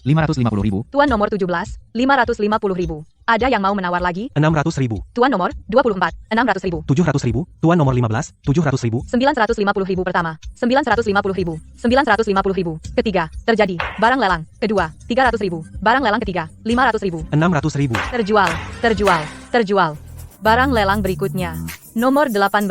550.000. Tuan nomor 17, 550.000. Ada yang mau menawar lagi? 600.000. Tuan nomor 24, 600.000. 700.000. Tuan nomor 15, 700.000. 950.000 pertama, 950.000, 950.000. Ketiga, terjadi. Barang lelang. Kedua, 300.000. Barang lelang ketiga, 500.000. 600.000. Terjual, terjual, terjual. Barang lelang berikutnya. Nomor 18.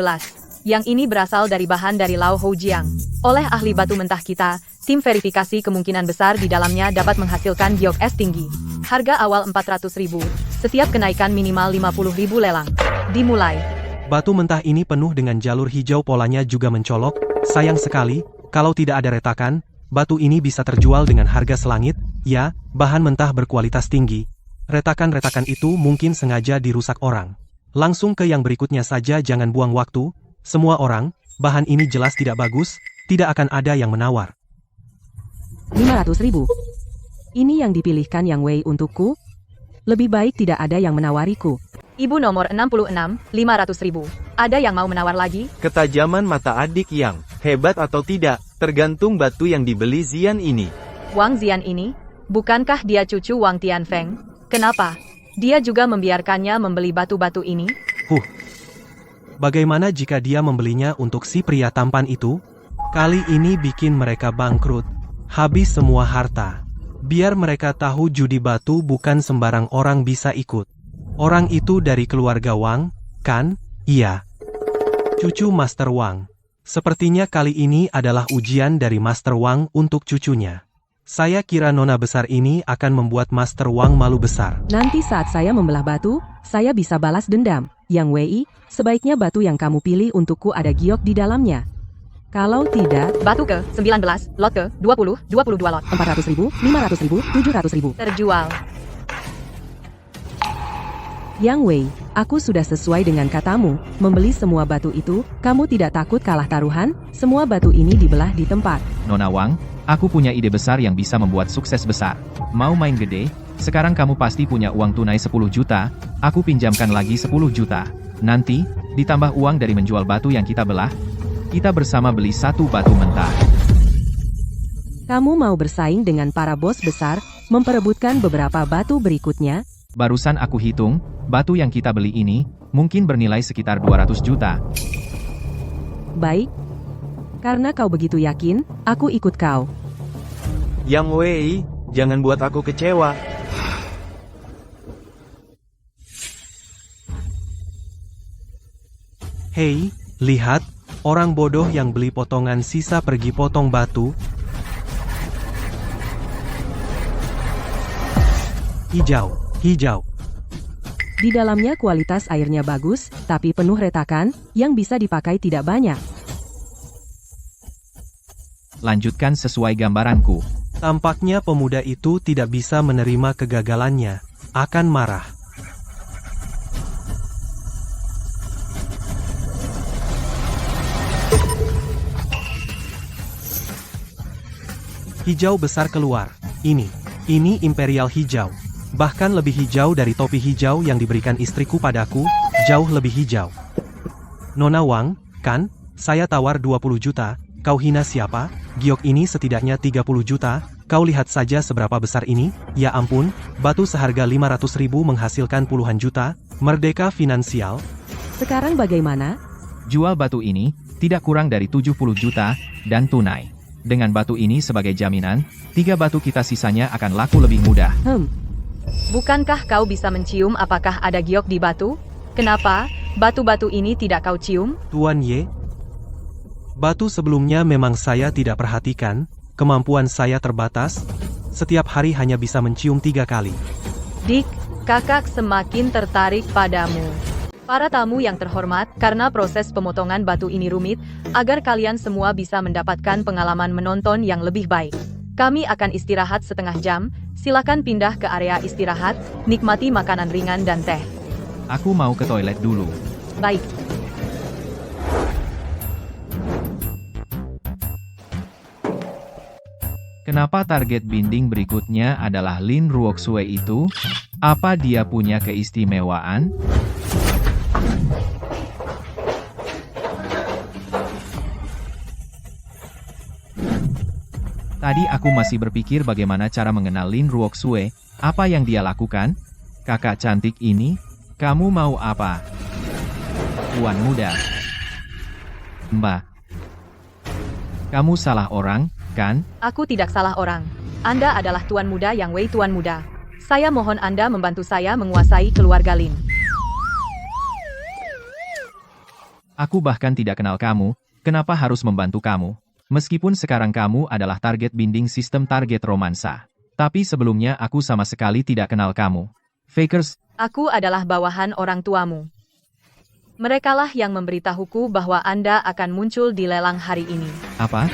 Yang ini berasal dari bahan dari Lao Houjiang. Oleh ahli batu mentah kita, tim verifikasi kemungkinan besar di dalamnya dapat menghasilkan giok es tinggi. Harga awal 400.000. Setiap kenaikan minimal 50.000 lelang. Dimulai. Batu mentah ini penuh dengan jalur hijau, polanya juga mencolok. Sayang sekali, kalau tidak ada retakan, batu ini bisa terjual dengan harga selangit. Ya, bahan mentah berkualitas tinggi. Retakan-retakan itu mungkin sengaja dirusak orang. Langsung ke yang berikutnya saja, jangan buang waktu. Semua orang, bahan ini jelas tidak bagus, tidak akan ada yang menawar. 500.000. Ini yang dipilihkan Yang Wei untukku? Lebih baik tidak ada yang menawariku. Ibu nomor 66, 500.000. Ada yang mau menawar lagi? Ketajaman mata adik Yang, hebat atau tidak, tergantung batu yang dibeli Zian ini. Wang Zian ini? Bukankah dia cucu Wang Tianfeng? Kenapa? Dia juga membiarkannya membeli batu-batu ini? Bagaimana jika dia membelinya untuk si pria tampan itu? Kali ini bikin mereka bangkrut. Habis semua harta. Biar mereka tahu judi batu bukan sembarang orang bisa ikut. Orang itu dari keluarga Wang, kan? Iya. Cucu Master Wang. Sepertinya kali ini adalah ujian dari Master Wang untuk cucunya. Saya kira nona besar ini akan membuat Master Wang malu besar. Nanti saat saya membelah batu, saya bisa balas dendam. Yang Wei, sebaiknya batu yang kamu pilih untukku ada giok di dalamnya. Kalau tidak, Batu ke 19, lot ke 20, 22 lot. 400.000, 500.000, 700.000. Terjual. Yang Wei, aku sudah sesuai dengan katamu, membeli semua batu itu. Kamu tidak takut kalah taruhan? Semua batu ini dibelah di tempat. Nona Wang, aku punya ide besar yang bisa membuat sukses besar. Mau main gede? Sekarang kamu pasti punya uang tunai 10 juta, aku pinjamkan lagi 10 juta. Nanti, ditambah uang dari menjual batu yang kita belah, kita bersama beli satu batu mentah. Kamu mau bersaing dengan para bos besar, memperebutkan beberapa batu berikutnya? Barusan aku hitung, batu yang kita beli ini, mungkin bernilai sekitar 200 juta. Baik. Karena kau begitu yakin, aku ikut kau. Yang Wei, jangan buat aku kecewa. Hei, lihat, orang bodoh yang beli potongan sisa pergi potong batu. Hijau, hijau. Di dalamnya kualitas airnya bagus, tapi penuh retakan, yang bisa dipakai tidak banyak. Lanjutkan sesuai gambaranku. Tampaknya pemuda itu tidak bisa menerima kegagalannya, akan marah. Hijau besar keluar. Ini imperial hijau. Bahkan lebih hijau dari topi hijau yang diberikan istriku padaku, jauh lebih hijau. Nona Wang, kan? Saya tawar 20 juta, kau hina siapa? Giok ini setidaknya 30 juta, kau lihat saja seberapa besar ini, ya ampun, batu seharga 500.000 menghasilkan puluhan juta, merdeka finansial. Sekarang bagaimana? Jual batu ini, tidak kurang dari 70 juta, dan tunai. Dengan batu ini sebagai jaminan, 3 batu kita sisanya akan laku lebih mudah. Bukankah kau bisa mencium apakah ada giok di batu? Kenapa batu-batu ini tidak kau cium? Tuan Ye, batu sebelumnya memang saya tidak perhatikan, kemampuan saya terbatas, setiap hari hanya bisa mencium 3 kali. Dik, kakak semakin tertarik padamu. Para tamu yang terhormat, karena proses pemotongan batu ini rumit, agar kalian semua bisa mendapatkan pengalaman menonton yang lebih baik. Kami akan istirahat setengah jam, silakan pindah ke area istirahat, nikmati makanan ringan dan teh. Aku mau ke toilet dulu. Baik. Kenapa target binding berikutnya adalah Lin Ruoxue itu? Apa dia punya keistimewaan? Tadi aku masih berpikir bagaimana cara mengenal Lin Ruoxue, apa yang dia lakukan? Kakak cantik ini, kamu mau apa? Tuan muda. Mbak. Kamu salah orang, kan? Aku tidak salah orang. Anda adalah Tuan Muda Yang Wei Tuan Muda. Saya mohon Anda membantu saya menguasai keluarga Lin. Aku bahkan tidak kenal kamu, kenapa harus membantu kamu? Meskipun sekarang kamu adalah target binding sistem target romansa. Tapi sebelumnya aku sama sekali tidak kenal kamu. Fakers, Aku adalah bawahan orang tuamu. Merekalah yang memberitahuku bahwa Anda akan muncul di lelang hari ini. apa?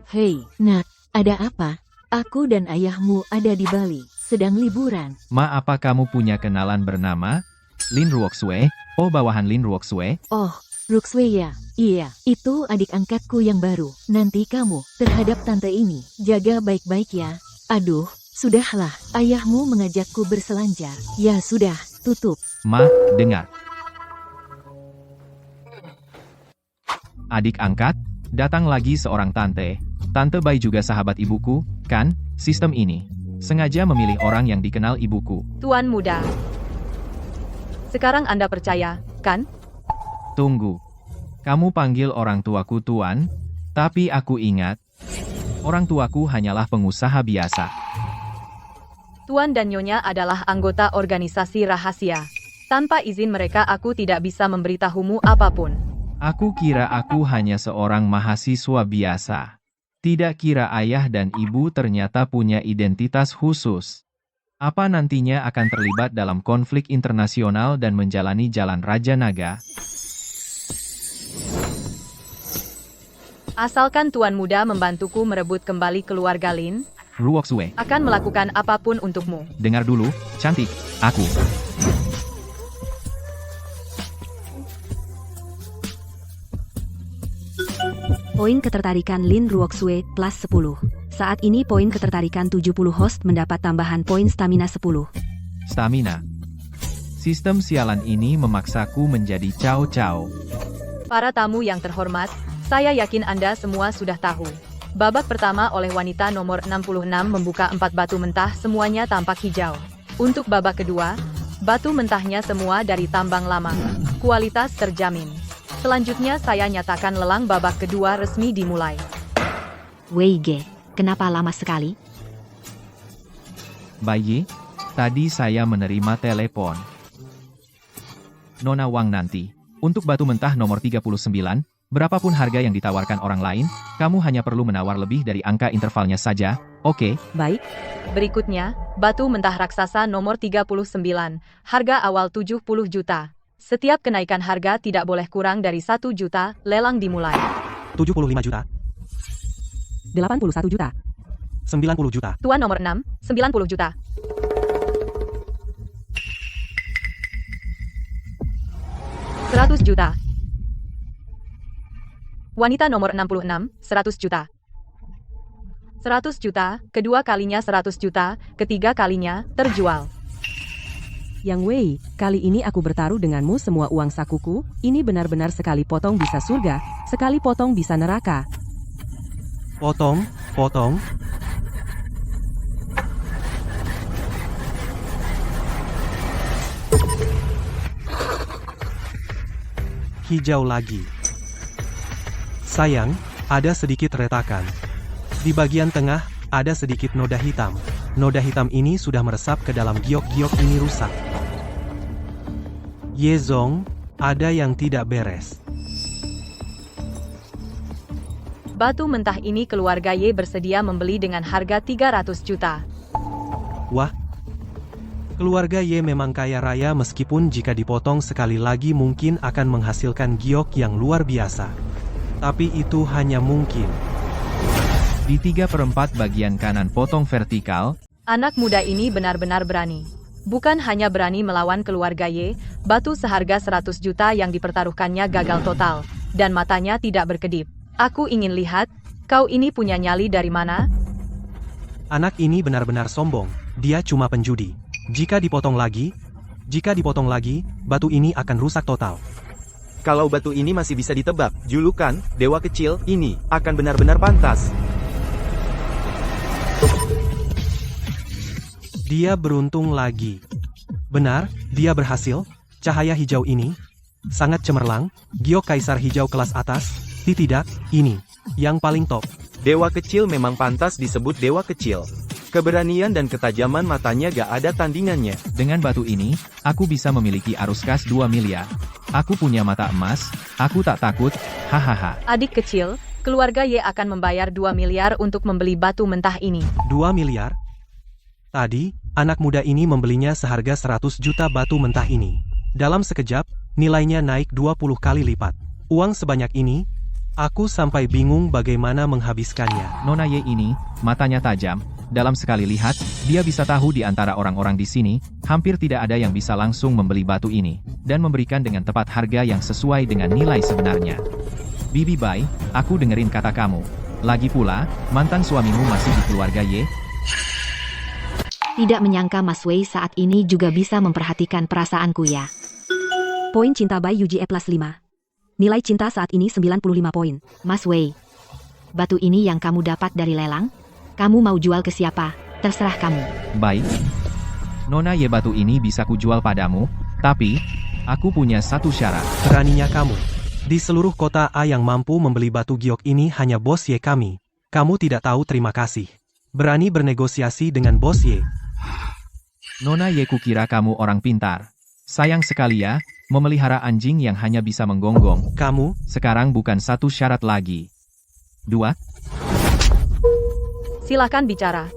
Hei, nak, ada apa? Aku dan ayahmu ada di Bali, sedang liburan. Ma, apa kamu punya kenalan bernama Lin Ruoxue? Oh, bawahan Lin Ruoxue? Oh, Ruxue ya? Iya, itu adik angkatku yang baru. Nanti kamu, terhadap tante ini, jaga baik-baik ya. Aduh, sudahlah, ayahmu mengajakku berselancar. Ya sudah, tutup. Ma, dengar. Adik angkat, datang lagi seorang tante. Tante Bai juga sahabat ibuku, kan? Sistem ini sengaja memilih orang yang dikenal ibuku. Tuan Muda. Sekarang Anda percaya, kan? Tunggu. Kamu panggil orang tuaku tuan, tapi aku ingat, orang tuaku hanyalah pengusaha biasa. Tuan dan Nyonya adalah anggota organisasi rahasia. Tanpa izin mereka aku tidak bisa memberitahumu apapun. Aku kira aku hanya seorang mahasiswa biasa. Tidak kira ayah dan ibu ternyata punya identitas khusus. Apa nantinya akan terlibat dalam konflik internasional dan menjalani jalan Raja Naga? Asalkan Tuan Muda membantuku merebut kembali keluarga Lin, Ruoxue, akan melakukan apapun untukmu. dengar dulu, cantik, aku. Poin ketertarikan Lin Ruoxue plus 10. Saat ini poin ketertarikan 70 host mendapat tambahan poin stamina 10. Stamina. Sistem sialan ini memaksaku menjadi Cao. Para tamu yang terhormat, saya yakin Anda semua sudah tahu. Babak pertama oleh wanita nomor 66 membuka 4 batu mentah semuanya tampak hijau. Untuk babak kedua, batu mentahnya semua dari tambang lama. Kualitas terjamin. Selanjutnya saya nyatakan lelang babak kedua resmi dimulai. Weige, kenapa lama sekali? Bayi, tadi saya menerima telepon. Nona Wang nanti, untuk batu mentah nomor 39, berapapun harga yang ditawarkan orang lain, kamu hanya perlu menawar lebih dari angka intervalnya saja, oke? Baik, Berikutnya, batu mentah raksasa nomor 39, harga awal 70 juta. Setiap kenaikan harga tidak boleh kurang dari 1 juta, lelang dimulai. 75 juta, 81 juta, 90 juta, Tuan nomor 6, 90 juta. $100 juta. Wanita nomor 66, 100 juta. 100 juta, kedua kalinya 100 juta, ketiga kalinya, terjual. Yang Wei, kali ini aku bertaruh denganmu semua uang sakuku, ini benar-benar sekali potong bisa surga, sekali potong bisa neraka. potong, hijau lagi. Sayang, ada sedikit retakan. Di bagian tengah, ada sedikit noda hitam. Noda hitam ini sudah meresap ke dalam giok-giok ini rusak. Yezong, ada yang tidak beres. Batu mentah ini keluarga Ye bersedia membeli dengan harga 300 juta. Wah, keluarga Ye memang kaya raya meskipun jika dipotong sekali lagi mungkin akan menghasilkan giok yang luar biasa. Tapi itu hanya mungkin. Di 3/4 bagian kanan potong vertikal, Anak muda ini benar-benar berani. Bukan hanya berani melawan keluarga Ye, batu seharga 100 juta yang dipertaruhkannya gagal total, dan matanya tidak berkedip. Aku ingin lihat, kau ini punya nyali dari mana? Anak ini benar-benar sombong, dia cuma penjudi. Jika dipotong lagi, batu ini akan rusak total. Kalau batu ini masih bisa ditebak, julukan Dewa Kecil ini akan benar-benar pantas. Dia beruntung lagi. Benar, dia berhasil. Cahaya hijau ini sangat cemerlang. Giok Kaisar Hijau kelas atas. Tidak, ini yang paling top. Dewa Kecil memang pantas disebut Dewa Kecil. Keberanian dan ketajaman matanya gak ada tandingannya. Dengan batu ini, aku bisa memiliki arus kas 2 miliar. Aku punya mata emas, aku tak takut, hahaha. Adik kecil, keluarga Y akan membayar 2 miliar untuk membeli batu mentah ini. 2 miliar? Tadi, anak muda ini membelinya seharga 100 juta batu mentah ini. Dalam sekejap, nilainya naik 20 kali lipat. Uang sebanyak ini, aku sampai bingung bagaimana menghabiskannya. Nona Y ini, matanya tajam. Dalam sekali lihat, dia bisa tahu di antara orang-orang di sini, hampir tidak ada yang bisa langsung membeli batu ini, dan memberikan dengan tepat harga yang sesuai dengan nilai sebenarnya. Bibi Bai, aku dengerin kata kamu. Lagi pula, mantan suamimu masih di keluarga Y. Tidak menyangka Mas Wei saat ini juga bisa memperhatikan perasaanku ya. Poin cinta by UGE plus 5. Nilai cinta saat ini 95 poin. Mas Wei, batu ini yang kamu dapat dari lelang? Kamu mau jual ke siapa? Terserah kamu. Baik. Nona Y, batu ini bisa kujual padamu, tapi, aku punya satu syarat. Beraninya kamu. Di seluruh kota A yang mampu membeli batu giok ini hanya bos Y kami. Kamu tidak tahu terima kasih. Berani bernegosiasi dengan bos Y. Nona Y, kukira kamu orang pintar. Sayang sekali ya, memelihara anjing yang hanya bisa menggonggong. Kamu, Sekarang bukan satu syarat lagi. 2. Silakan bicara.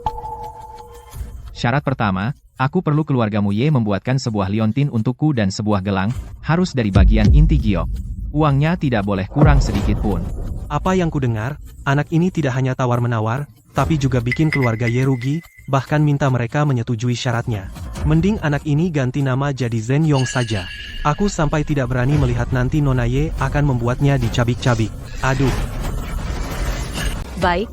Syarat pertama, aku perlu keluargamu Y membuatkan sebuah liontin untukku dan sebuah gelang, harus dari bagian inti giok. Uangnya tidak boleh kurang sedikit pun. apa yang kudengar, anak ini tidak hanya tawar-menawar, tapi juga bikin keluarga Y rugi, bahkan minta mereka menyetujui syaratnya. Mending anak ini ganti nama jadi Zhen Yong saja. Aku sampai tidak berani melihat nanti Nona Y akan membuatnya dicabik-cabik. Aduh. Baik,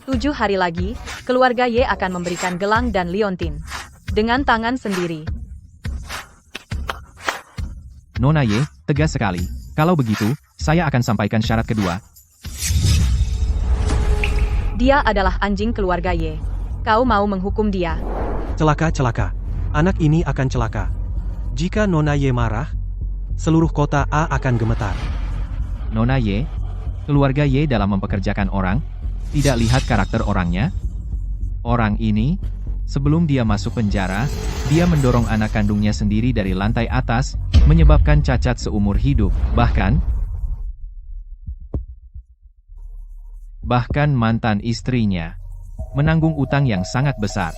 7 hari lagi, keluarga Y akan memberikan gelang dan liontin. Dengan tangan sendiri. Nona Y, tegas sekali. Kalau begitu, saya akan sampaikan syarat kedua. Dia adalah anjing keluarga Y. Kau mau menghukum dia? Celaka. Anak ini akan celaka. Jika Nona Y marah, seluruh kota A akan gemetar. Nona Y, keluarga Y dalam mempekerjakan orang, tidak lihat karakter orangnya. Orang ini, sebelum dia masuk penjara, dia mendorong anak kandungnya sendiri dari lantai atas, menyebabkan cacat seumur hidup, bahkan mantan istrinya menanggung utang yang sangat besar.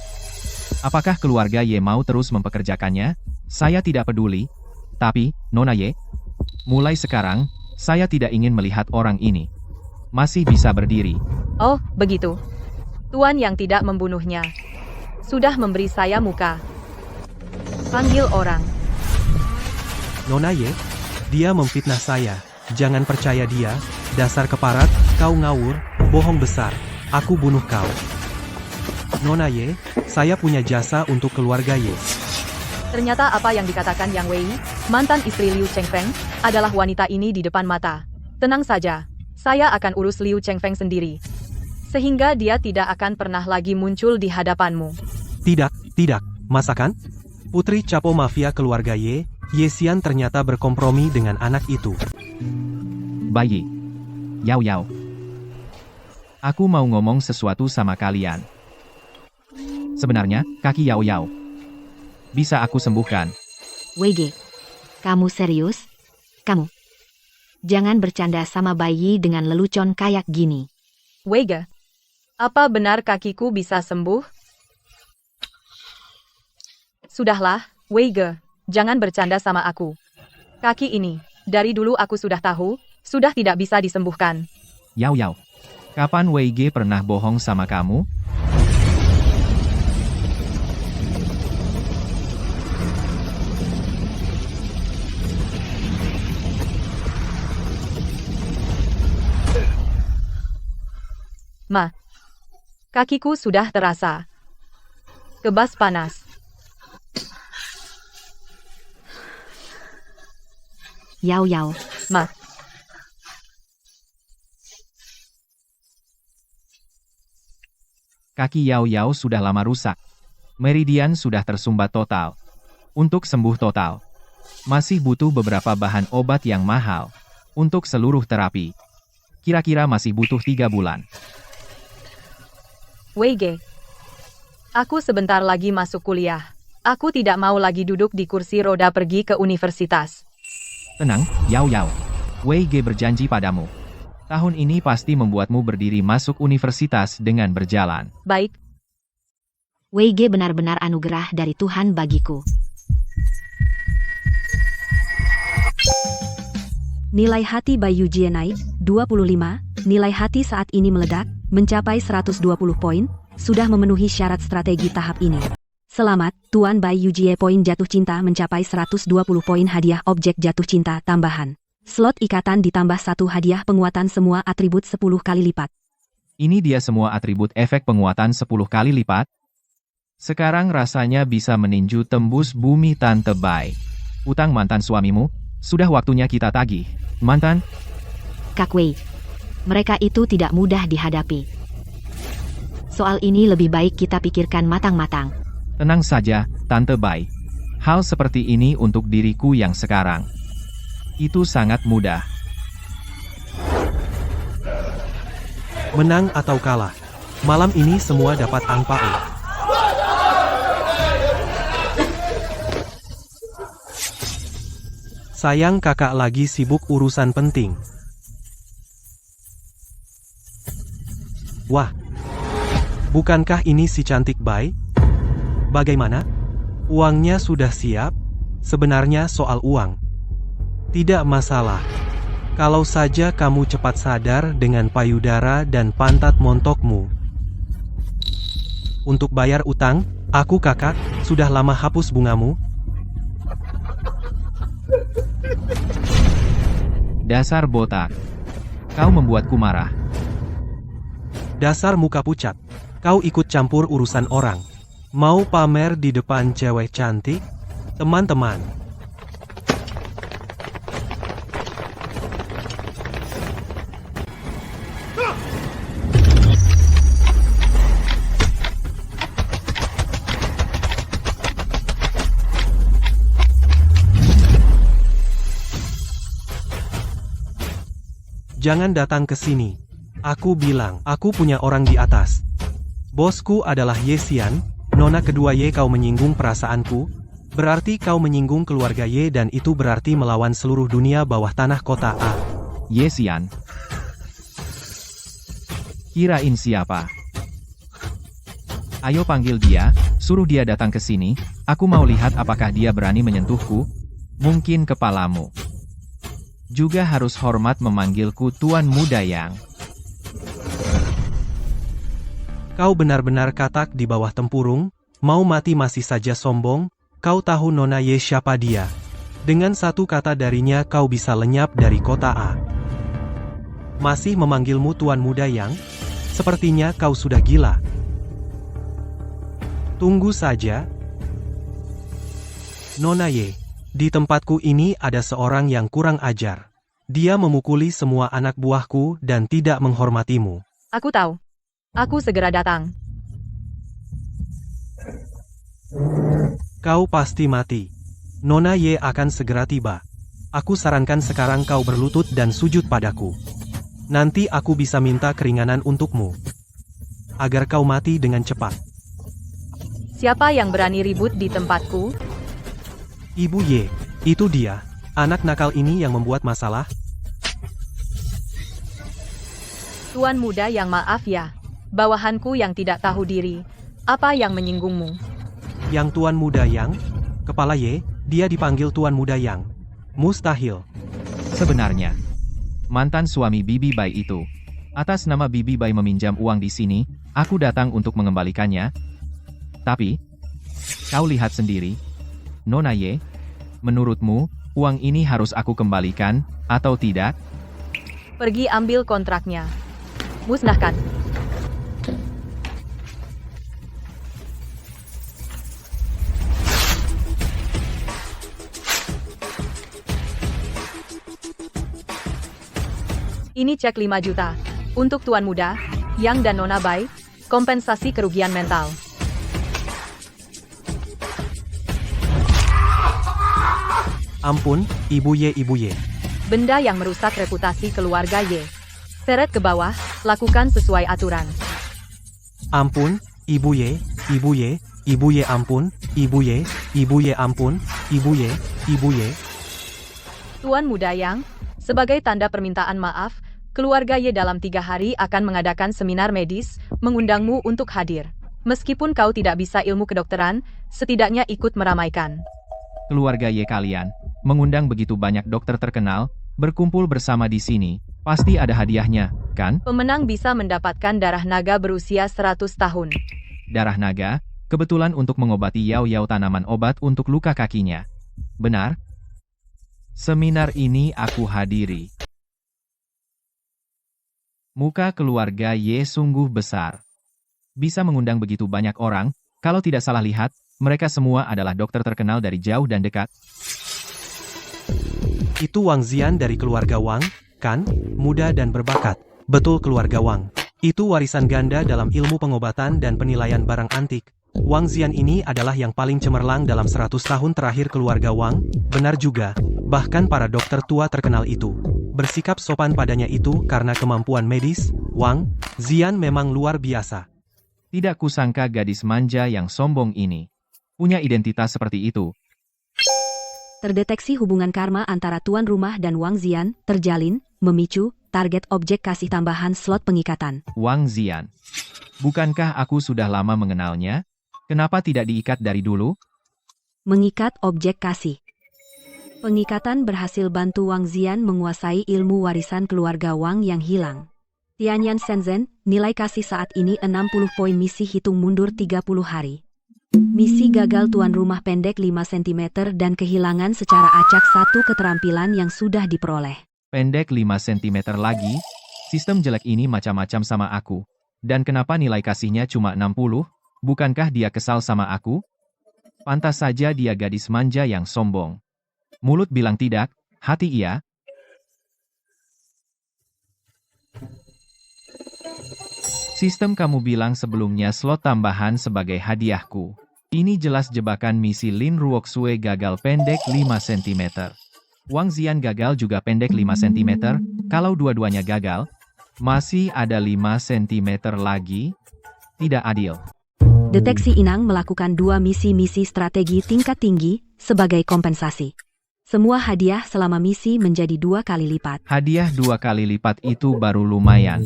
Apakah keluarga Y mau terus mempekerjakannya? Saya tidak peduli. Tapi, Nona Y, mulai sekarang, saya tidak ingin melihat orang ini masih bisa berdiri. Oh, begitu. Tuan yang tidak membunuhnya sudah memberi saya muka. Panggil orang. Nona Y, dia memfitnah saya. Jangan percaya dia, dasar keparat, kau ngawur, bohong besar. Aku bunuh kau. Nona Y, saya punya jasa untuk keluarga Y. Ternyata apa yang dikatakan Yang Wei, mantan istri Liu Chengfeng, adalah wanita ini di depan mata. Tenang saja, saya akan urus Liu Chengfeng sendiri. Sehingga dia tidak akan pernah lagi muncul di hadapanmu. Tidak, masakan? Putri Capo Mafia keluarga Y, Ye Xian ternyata berkompromi dengan anak itu. Bayi. Yao. Aku mau ngomong sesuatu sama kalian. Sebenarnya, kaki Yao. Bisa aku sembuhkan. WG, kamu serius? Kamu. Jangan bercanda sama bayi dengan lelucon kayak gini. Weige, apa benar kakiku bisa sembuh? Sudahlah, Weige, jangan bercanda sama aku. Kaki ini, dari dulu aku sudah tahu, sudah tidak bisa disembuhkan. Yao. Kapan WG pernah bohong sama kamu? Kakiku sudah terasa kebas panas. Yao, Ma. Kaki Yao Yao sudah lama rusak. Meridian sudah tersumbat total. Untuk sembuh total, masih butuh beberapa bahan obat yang mahal. Untuk seluruh terapi, kira-kira masih butuh 3 bulan. Wei Ge. Aku sebentar lagi masuk kuliah. Aku tidak mau lagi duduk di kursi roda pergi ke universitas. Tenang, Yao Yao. Wei Ge berjanji padamu. Tahun ini pasti membuatmu berdiri masuk universitas dengan berjalan. Baik, Wei Ge benar-benar anugerah dari Tuhan bagiku. Nilai hati Bai Yujie naik, 25, nilai hati saat ini meledak, mencapai 120 poin, sudah memenuhi syarat strategi tahap ini. Selamat, Tuan Bai Yujie, poin jatuh cinta mencapai 120 poin, hadiah objek jatuh cinta tambahan. Slot ikatan ditambah 1 hadiah penguatan semua atribut 10 kali lipat. Ini dia semua atribut efek penguatan 10 kali lipat. Sekarang rasanya bisa meninju tembus bumi Tante Bai. Utang mantan suamimu, sudah waktunya kita tagih. Mantan, Kak Wei, mereka itu tidak mudah dihadapi. Soal ini lebih baik kita pikirkan matang-matang. tenang saja, Tante Bai. Hal seperti ini untuk diriku yang sekarang. Itu sangat mudah. Menang atau kalah, malam ini semua dapat angpao. Sayang kakak lagi sibuk urusan penting. Wah, bukankah ini si cantik Bai? Bagaimana? Uangnya sudah siap? Sebenarnya soal uang, tidak masalah. Kalau saja kamu cepat sadar dengan payudara dan pantat montokmu. Untuk bayar utang, aku kakak, sudah lama hapus bungamu. Dasar botak. Kau membuatku marah. Dasar muka pucat. Kau ikut campur urusan orang. Mau pamer di depan cewek cantik? Teman-teman. Jangan datang ke sini. Aku bilang, aku punya orang di atas. Bosku adalah Ye Xian. Nona kedua Ye, kau menyinggung perasaanku. Berarti kau menyinggung keluarga Ye dan itu berarti melawan seluruh dunia bawah tanah kota A. Ye Xian. Kirain siapa? Ayo panggil dia, suruh dia datang ke sini. Aku mau lihat apakah dia berani menyentuhku. Mungkin kepalamu. Juga harus hormat memanggilku Tuan Muda Yang. Kau benar-benar katak di bawah tempurung, mau mati masih saja sombong. Kau tahu Nona Ye siapa dia? Dengan satu kata darinya kau bisa lenyap dari kota A. Masih memanggilmu Tuan Muda Yang? Sepertinya kau sudah gila. Tunggu saja. Nona Ye, di tempatku ini ada seorang yang kurang ajar. Dia memukuli semua anak buahku dan tidak menghormatimu. aku tahu. Aku segera datang. Kau pasti mati. Nona Ye akan segera tiba. Aku sarankan sekarang kau berlutut dan sujud padaku. Nanti aku bisa minta keringanan untukmu. Agar kau mati dengan cepat. Siapa yang berani ribut di tempatku? Ibu Ye, itu dia. Anak nakal ini yang membuat masalah. Tuan muda yang maaf ya. Bawahanku yang tidak tahu diri. Apa yang menyinggungmu? Yang Tuan Muda Yang, Kepala Ye, dia dipanggil Tuan Muda Yang. Mustahil. Sebenarnya, mantan suami Bibi Bai itu. Atas nama Bibi Bai meminjam uang di sini, aku datang untuk mengembalikannya. Tapi, kau lihat sendiri. Nona Ye, menurutmu, uang ini harus aku kembalikan, atau tidak? Pergi ambil kontraknya. Musnahkan. Ini cek 5 juta. Untuk Tuan Muda, Yang dan Nona Bai, kompensasi kerugian mental. Ampun, Ibu Ye. Benda yang merusak reputasi keluarga Ye. Seret ke bawah, lakukan sesuai aturan. Ampun, Ibu Ye, ampun, Ibu Ye, ampun, Ibu Ye. Tuan Muda Yang, sebagai tanda permintaan maaf, keluarga Ye dalam 3 hari akan mengadakan seminar medis, mengundangmu untuk hadir. Meskipun kau tidak bisa ilmu kedokteran, setidaknya ikut meramaikan. Keluarga Ye kalian, mengundang begitu banyak dokter terkenal, berkumpul bersama di sini, pasti ada hadiahnya, kan? Pemenang bisa mendapatkan darah naga berusia 100 tahun. Darah naga, kebetulan untuk mengobati Yao tanaman obat untuk luka kakinya. Benar? Seminar ini aku hadiri. Muka keluarga Ye sungguh besar. Bisa mengundang begitu banyak orang, kalau tidak salah lihat, mereka semua adalah dokter terkenal dari jauh dan dekat. Itu Wang Zian dari keluarga Wang, kan? Muda dan berbakat. Betul keluarga Wang. Itu warisan ganda dalam ilmu pengobatan dan penilaian barang antik. Wang Zian ini adalah yang paling cemerlang dalam 100 tahun terakhir keluarga Wang, benar juga. Bahkan para dokter tua terkenal itu bersikap sopan padanya itu karena kemampuan medis. Wang Zian memang luar biasa. Tidak kusangka gadis manja yang sombong ini punya identitas seperti itu. Terdeteksi hubungan karma antara tuan rumah dan Wang Zian, terjalin, memicu, target objek kasih tambahan slot pengikatan. Wang Zian. Bukankah aku sudah lama mengenalnya? Kenapa tidak diikat dari dulu? Mengikat objek kasih. Pengikatan berhasil bantu Wang Zian menguasai ilmu warisan keluarga Wang yang hilang. Tianyan Shenzhen, nilai kasih saat ini 60 poin misi hitung mundur 30 hari. Misi gagal tuan rumah pendek 5 cm dan kehilangan secara acak 1 keterampilan yang sudah diperoleh. Pendek 5 cm lagi? Sistem jelek ini macam-macam sama aku. Dan kenapa nilai kasihnya cuma 60? Bukankah dia kesal sama aku? Pantas saja dia gadis manja yang sombong. Mulut bilang tidak, hati iya. Sistem kamu bilang sebelumnya slot tambahan sebagai hadiahku. Ini jelas jebakan misi Lin Ruoxue gagal pendek 5 cm. Wang Zian gagal juga pendek 5 cm, kalau dua-duanya gagal, masih ada 5 cm lagi. Tidak adil. Deteksi Inang melakukan 2 misi-misi strategi tingkat tinggi sebagai kompensasi. Semua hadiah selama misi menjadi 2 kali lipat. Hadiah 2 kali lipat itu baru lumayan.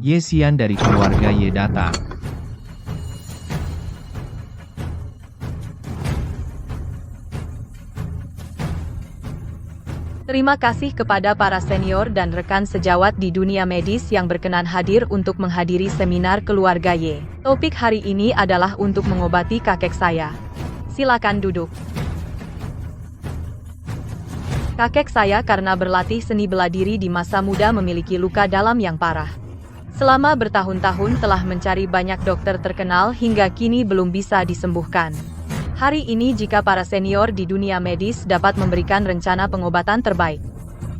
Ye Xian dari keluarga Ye datang. Terima kasih kepada para senior dan rekan sejawat di dunia medis yang berkenan hadir untuk menghadiri seminar keluarga Ye. Topik hari ini adalah untuk mengobati kakek saya. Silakan duduk. Kakek saya karena berlatih seni bela diri di masa muda memiliki luka dalam yang parah. Selama bertahun-tahun telah mencari banyak dokter terkenal hingga kini belum bisa disembuhkan. Hari ini jika para senior di dunia medis dapat memberikan rencana pengobatan terbaik.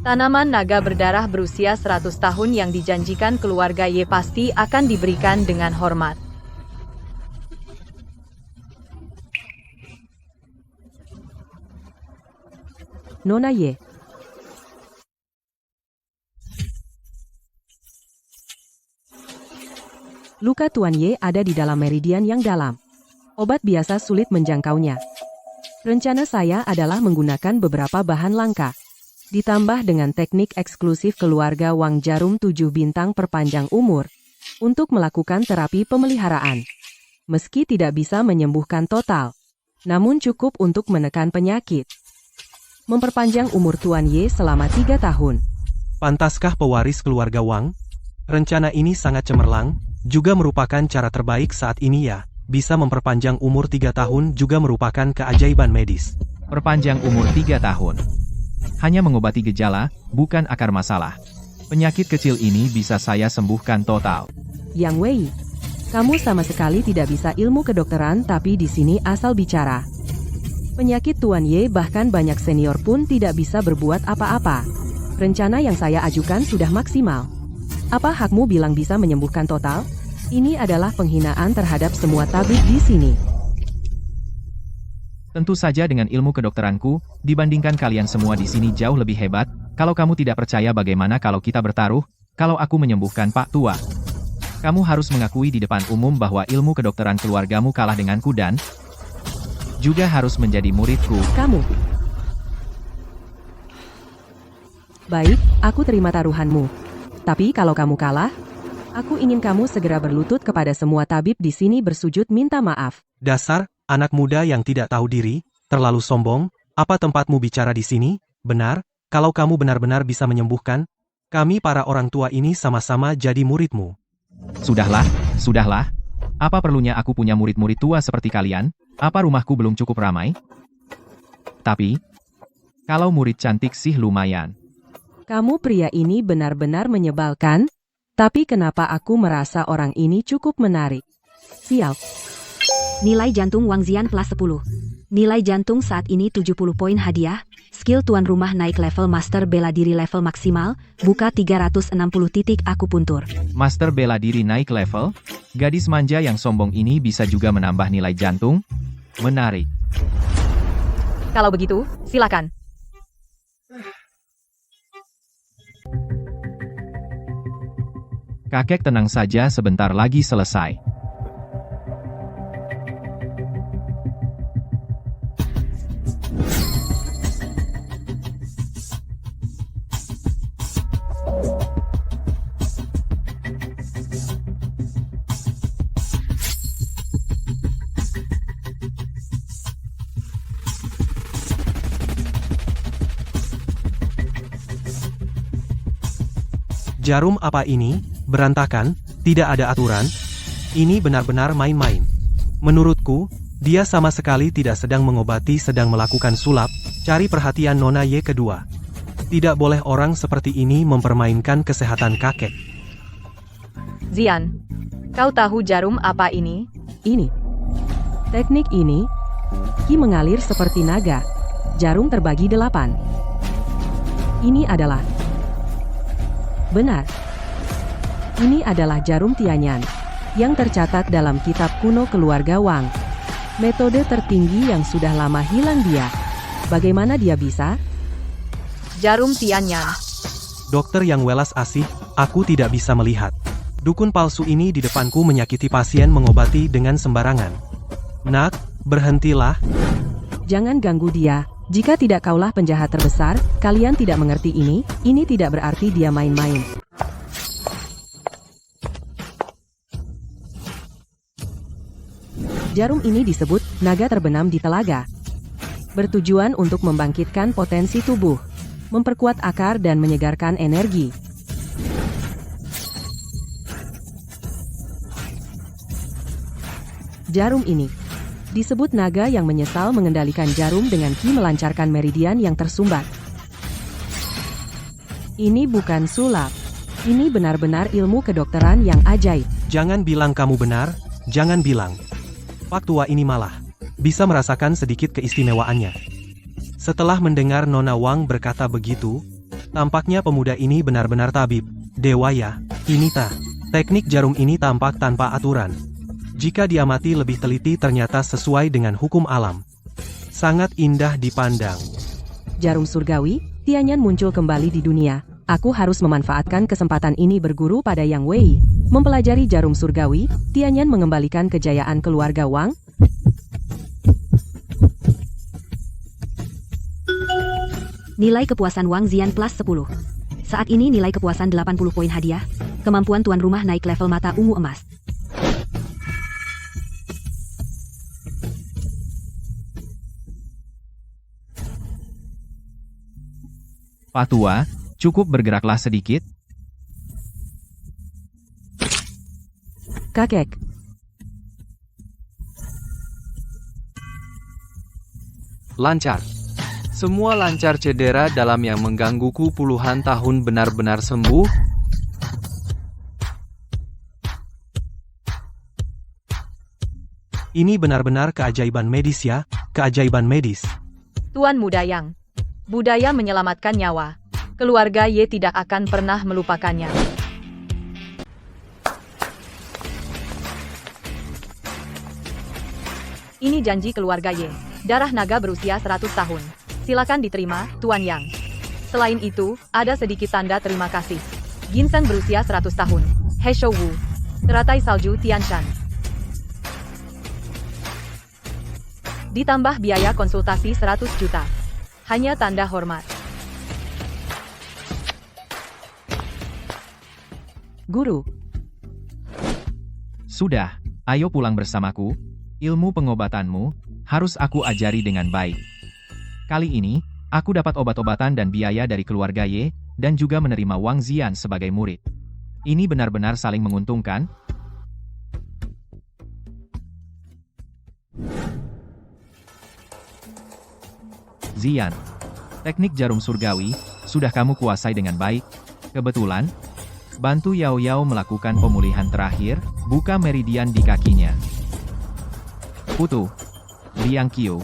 Tanaman naga berdarah berusia 100 tahun yang dijanjikan keluarga Ye pasti akan diberikan dengan hormat. Nona Ye. Luka Tuan Ye ada di dalam meridian yang dalam. Obat biasa sulit menjangkaunya. Rencana saya adalah menggunakan beberapa bahan langka. Ditambah dengan teknik eksklusif keluarga Wang Jarum 7 bintang perpanjang umur. Untuk melakukan terapi pemeliharaan. Meski tidak bisa menyembuhkan total. Namun cukup untuk menekan penyakit. Memperpanjang umur Tuan Ye selama 3 tahun. Pantaskah pewaris keluarga Wang? Rencana ini sangat cemerlang, juga merupakan cara terbaik saat ini ya. Bisa memperpanjang umur 3 tahun juga merupakan keajaiban medis. Perpanjang umur 3 tahun. Hanya mengobati gejala, bukan akar masalah. Penyakit kecil ini bisa saya sembuhkan total. Yang Wei, kamu sama sekali tidak bisa ilmu kedokteran tapi di sini asal bicara. Penyakit Tuan Ye bahkan banyak senior pun tidak bisa berbuat apa-apa. Rencana yang saya ajukan sudah maksimal. Apa hakmu bilang bisa menyembuhkan total? Ini adalah penghinaan terhadap semua tabib di sini. Tentu saja dengan ilmu kedokteranku, dibandingkan kalian semua di sini jauh lebih hebat. Kalau kamu tidak percaya bagaimana kalau kita bertaruh, kalau aku menyembuhkan Pak Tua. Kamu harus mengakui di depan umum bahwa ilmu kedokteran keluargamu kalah denganku dan juga harus menjadi muridku. Kamu. Baik, aku terima taruhanmu. Tapi kalau kamu kalah, aku ingin kamu segera berlutut kepada semua tabib di sini bersujud minta maaf. Dasar, anak muda yang tidak tahu diri, terlalu sombong, apa tempatmu bicara di sini? Benar, kalau kamu benar-benar bisa menyembuhkan, kami para orang tua ini sama-sama jadi muridmu. Sudahlah, sudahlah. Apa perlunya aku punya murid-murid tua seperti kalian? Apa rumahku belum cukup ramai? Tapi, kalau murid cantik sih lumayan. Kamu pria ini benar-benar menyebalkan, tapi kenapa aku merasa orang ini cukup menarik? Sial. Nilai jantung Wang Zian plus 10. Nilai jantung saat ini 70 poin hadiah. Skill tuan rumah naik level master bela diri level maksimal. Buka 360 titik akupuntur. Master bela diri naik level? Gadis manja yang sombong ini bisa juga menambah nilai jantung? Menarik. Kalau begitu, silakan. Kakek tenang saja, sebentar lagi selesai. Jarum apa ini? Berantakan, tidak ada aturan. Ini benar-benar main-main. Menurutku, dia sama sekali tidak sedang mengobati, sedang melakukan sulap. Cari perhatian Nona Y kedua. Tidak boleh orang seperti ini mempermainkan kesehatan kakek. Zian, kau tahu jarum apa ini? Ini. Teknik ini, Ki mengalir seperti naga. Jarum terbagi 8. Ini adalah benar. Ini adalah jarum Tianyan yang tercatat dalam kitab kuno keluarga Wang. Metode tertinggi yang sudah lama hilang dia. Bagaimana dia bisa? Jarum Tianyan. Dokter yang welas asih, aku tidak bisa melihat. Dukun palsu ini di depanku menyakiti pasien mengobati dengan sembarangan. Nak, berhentilah. Jangan ganggu dia. Jika tidak kaulah penjahat terbesar, kalian tidak mengerti ini tidak berarti dia main-main. Jarum ini disebut naga terbenam di telaga. Bertujuan untuk membangkitkan potensi tubuh, memperkuat akar dan menyegarkan energi. Jarum ini disebut naga yang menyesal mengendalikan jarum dengan Ki melancarkan meridian yang tersumbat. Ini bukan sulap. Ini benar-benar ilmu kedokteran yang ajaib. Jangan bilang kamu benar, jangan bilang. Pak tua ini malah bisa merasakan sedikit keistimewaannya. Setelah mendengar Nona Wang berkata begitu, tampaknya pemuda ini benar-benar tabib. Dewaya, ini teknik jarum ini tampak tanpa aturan. Jika diamati lebih teliti ternyata sesuai dengan hukum alam. Sangat indah dipandang. Jarum surgawi, Tianyan muncul kembali di dunia. Aku harus memanfaatkan kesempatan ini berguru pada Yang Wei. Mempelajari jarum surgawi, Tianyan mengembalikan kejayaan keluarga Wang. Nilai kepuasan Wang Zian plus 10. Saat ini nilai kepuasan 80 poin hadiah. Kemampuan tuan rumah naik level mata ungu emas. Pak Tua, cukup bergeraklah sedikit. Kakek. Lancar. Semua lancar, cedera dalam yang menggangguku puluhan tahun benar-benar sembuh. Ini benar-benar keajaiban medis ya, keajaiban medis. Tuan Muda Yang. Budaya menyelamatkan nyawa. Keluarga Ye tidak akan pernah melupakannya. Ini janji keluarga Ye. Darah naga berusia 100 tahun. Silakan diterima, Tuan Yang. Selain itu, ada sedikit tanda terima kasih. Ginseng berusia 100 tahun. He Shou Wu. Teratai salju Tianshan. Ditambah biaya konsultasi 100 juta. Hanya tanda hormat. Guru, Sudah, ayo pulang bersamaku. Ilmu pengobatanmu harus aku ajari dengan baik. Kali ini, aku dapat obat-obatan dan biaya dari keluarga Ye, dan juga menerima Wang Zian sebagai murid. Ini benar-benar saling menguntungkan. Zian, teknik jarum surgawi sudah kamu kuasai dengan baik. Kebetulan, bantu Yao Yao melakukan pemulihan terakhir, buka meridian di kakinya. Putu, Liang Qiu.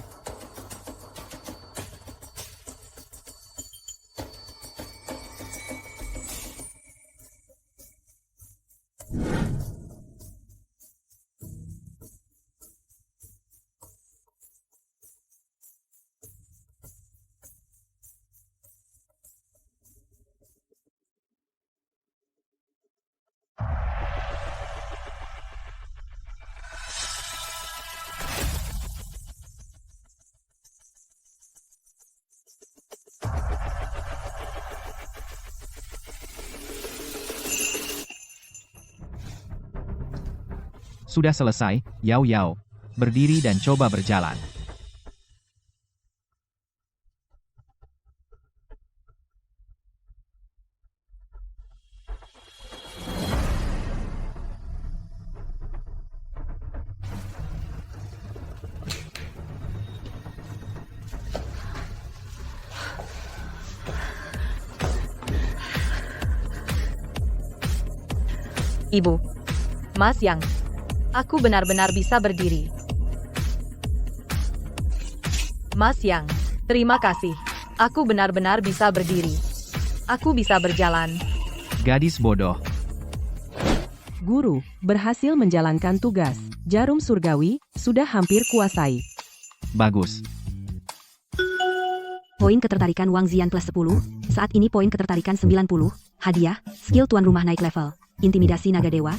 Sudah selesai, Yao Yao. Berdiri dan coba berjalan. Ibu. Mas Yang. Aku benar-benar bisa berdiri. Mas Yang. Terima kasih. Aku benar-benar bisa berdiri. Aku bisa berjalan. Gadis bodoh. Guru, berhasil menjalankan tugas. Jarum surgawi sudah hampir kuasai. Bagus. Poin ketertarikan Wang Zian plus 10. Saat ini poin ketertarikan 90. Hadiah, skill tuan rumah naik level. Intimidasi naga dewa.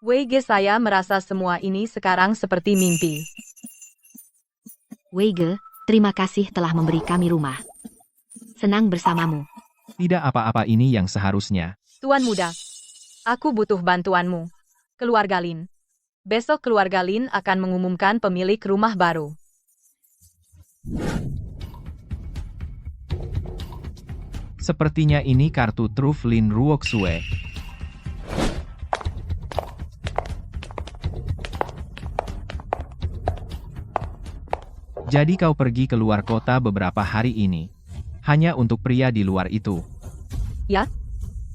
WG saya merasa semua ini sekarang seperti mimpi. Weige, terima kasih telah memberi kami rumah. Senang bersamamu. Tidak apa-apa, ini yang seharusnya. Tuan muda, aku butuh bantuanmu. Keluarga Lin. Besok keluarga Lin akan mengumumkan pemilik rumah baru. Sepertinya ini kartu truf Lin Ruoxue. Jadi kau pergi keluar kota beberapa hari ini. Hanya untuk pria di luar itu. Ya?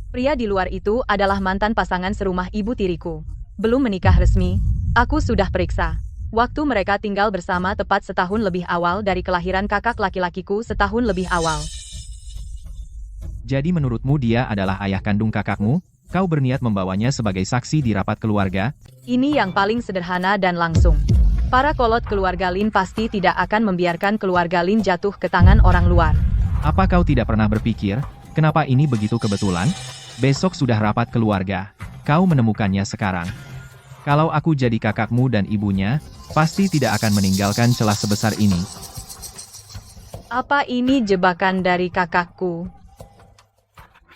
Pria di luar itu adalah mantan pasangan serumah ibu tiriku. Belum menikah resmi, aku sudah periksa. Waktu mereka tinggal bersama tepat setahun lebih awal dari kelahiran kakak laki-lakiku setahun lebih awal. Jadi menurutmu dia adalah ayah kandung kakakmu? Kau berniat membawanya sebagai saksi di rapat keluarga? Ini yang paling sederhana dan langsung. Para kolot keluarga Lin pasti tidak akan membiarkan keluarga Lin jatuh ke tangan orang luar. Apa kau tidak pernah berpikir, kenapa ini begitu kebetulan? Besok sudah rapat keluarga. Kau menemukannya sekarang. Kalau aku jadi kakakmu dan ibunya, pasti tidak akan meninggalkan celah sebesar ini. Apa ini jebakan dari kakakku?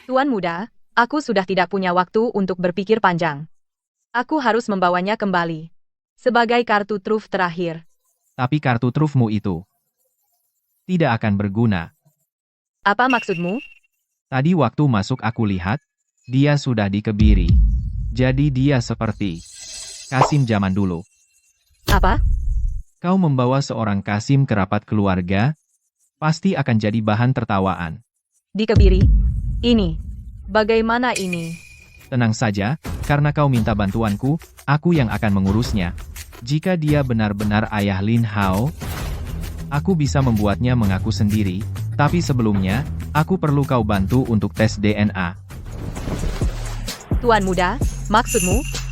Tuan muda, aku sudah tidak punya waktu untuk berpikir panjang. Aku harus membawanya kembali. Sebagai kartu truf terakhir. Tapi kartu trufmu itu tidak akan berguna. Apa maksudmu? Tadi waktu masuk aku lihat, dia sudah dikebiri. Jadi dia seperti Kasim zaman dulu. Apa? Kau membawa seorang Kasim ke rapat keluarga, pasti akan jadi bahan tertawaan. Dikebiri? Ini. Bagaimana ini? Tenang saja, karena kau minta bantuanku, aku yang akan mengurusnya. Jika dia benar-benar ayah Lin Hao, aku bisa membuatnya mengaku sendiri, tapi sebelumnya, aku perlu kau bantu untuk tes DNA. Tuan muda, maksudmu?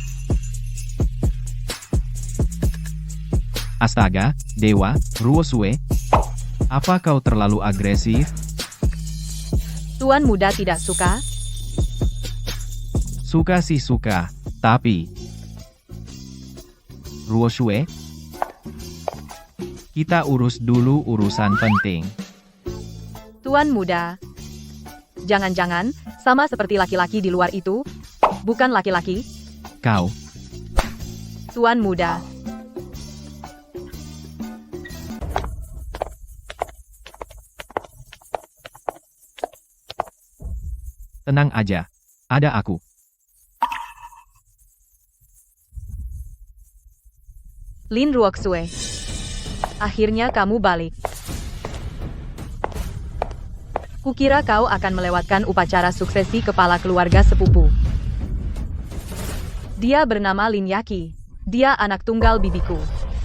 Astaga, Dewa, Ruosue. Apa kau terlalu agresif? Tuan muda tidak suka? Suka sih suka, tapi... Ruosue? Kita urus dulu urusan penting. Tuan muda. Jangan-jangan, sama seperti laki-laki di luar itu? Bukan laki-laki? Kau, Tuan muda. tenang aja. Ada aku. Lin Ruoxue. Akhirnya kamu balik. Kukira kau akan melewatkan upacara suksesi kepala keluarga sepupu. Dia bernama Lin Yaqi. Dia anak tunggal bibiku.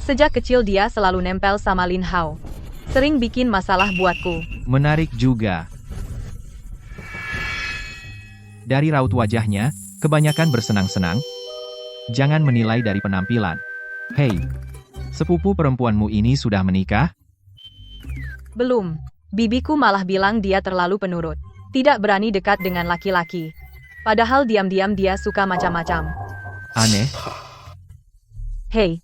Sejak kecil dia selalu nempel sama Lin Hao. Sering bikin masalah buatku. Menarik juga. Dari raut wajahnya, kebanyakan bersenang-senang. Jangan menilai dari penampilan. Hei, sepupu perempuanmu ini sudah menikah? Belum. Bibiku malah bilang dia terlalu penurut. Tidak berani dekat dengan laki-laki. Padahal diam-diam dia suka macam-macam. Aneh. Hei,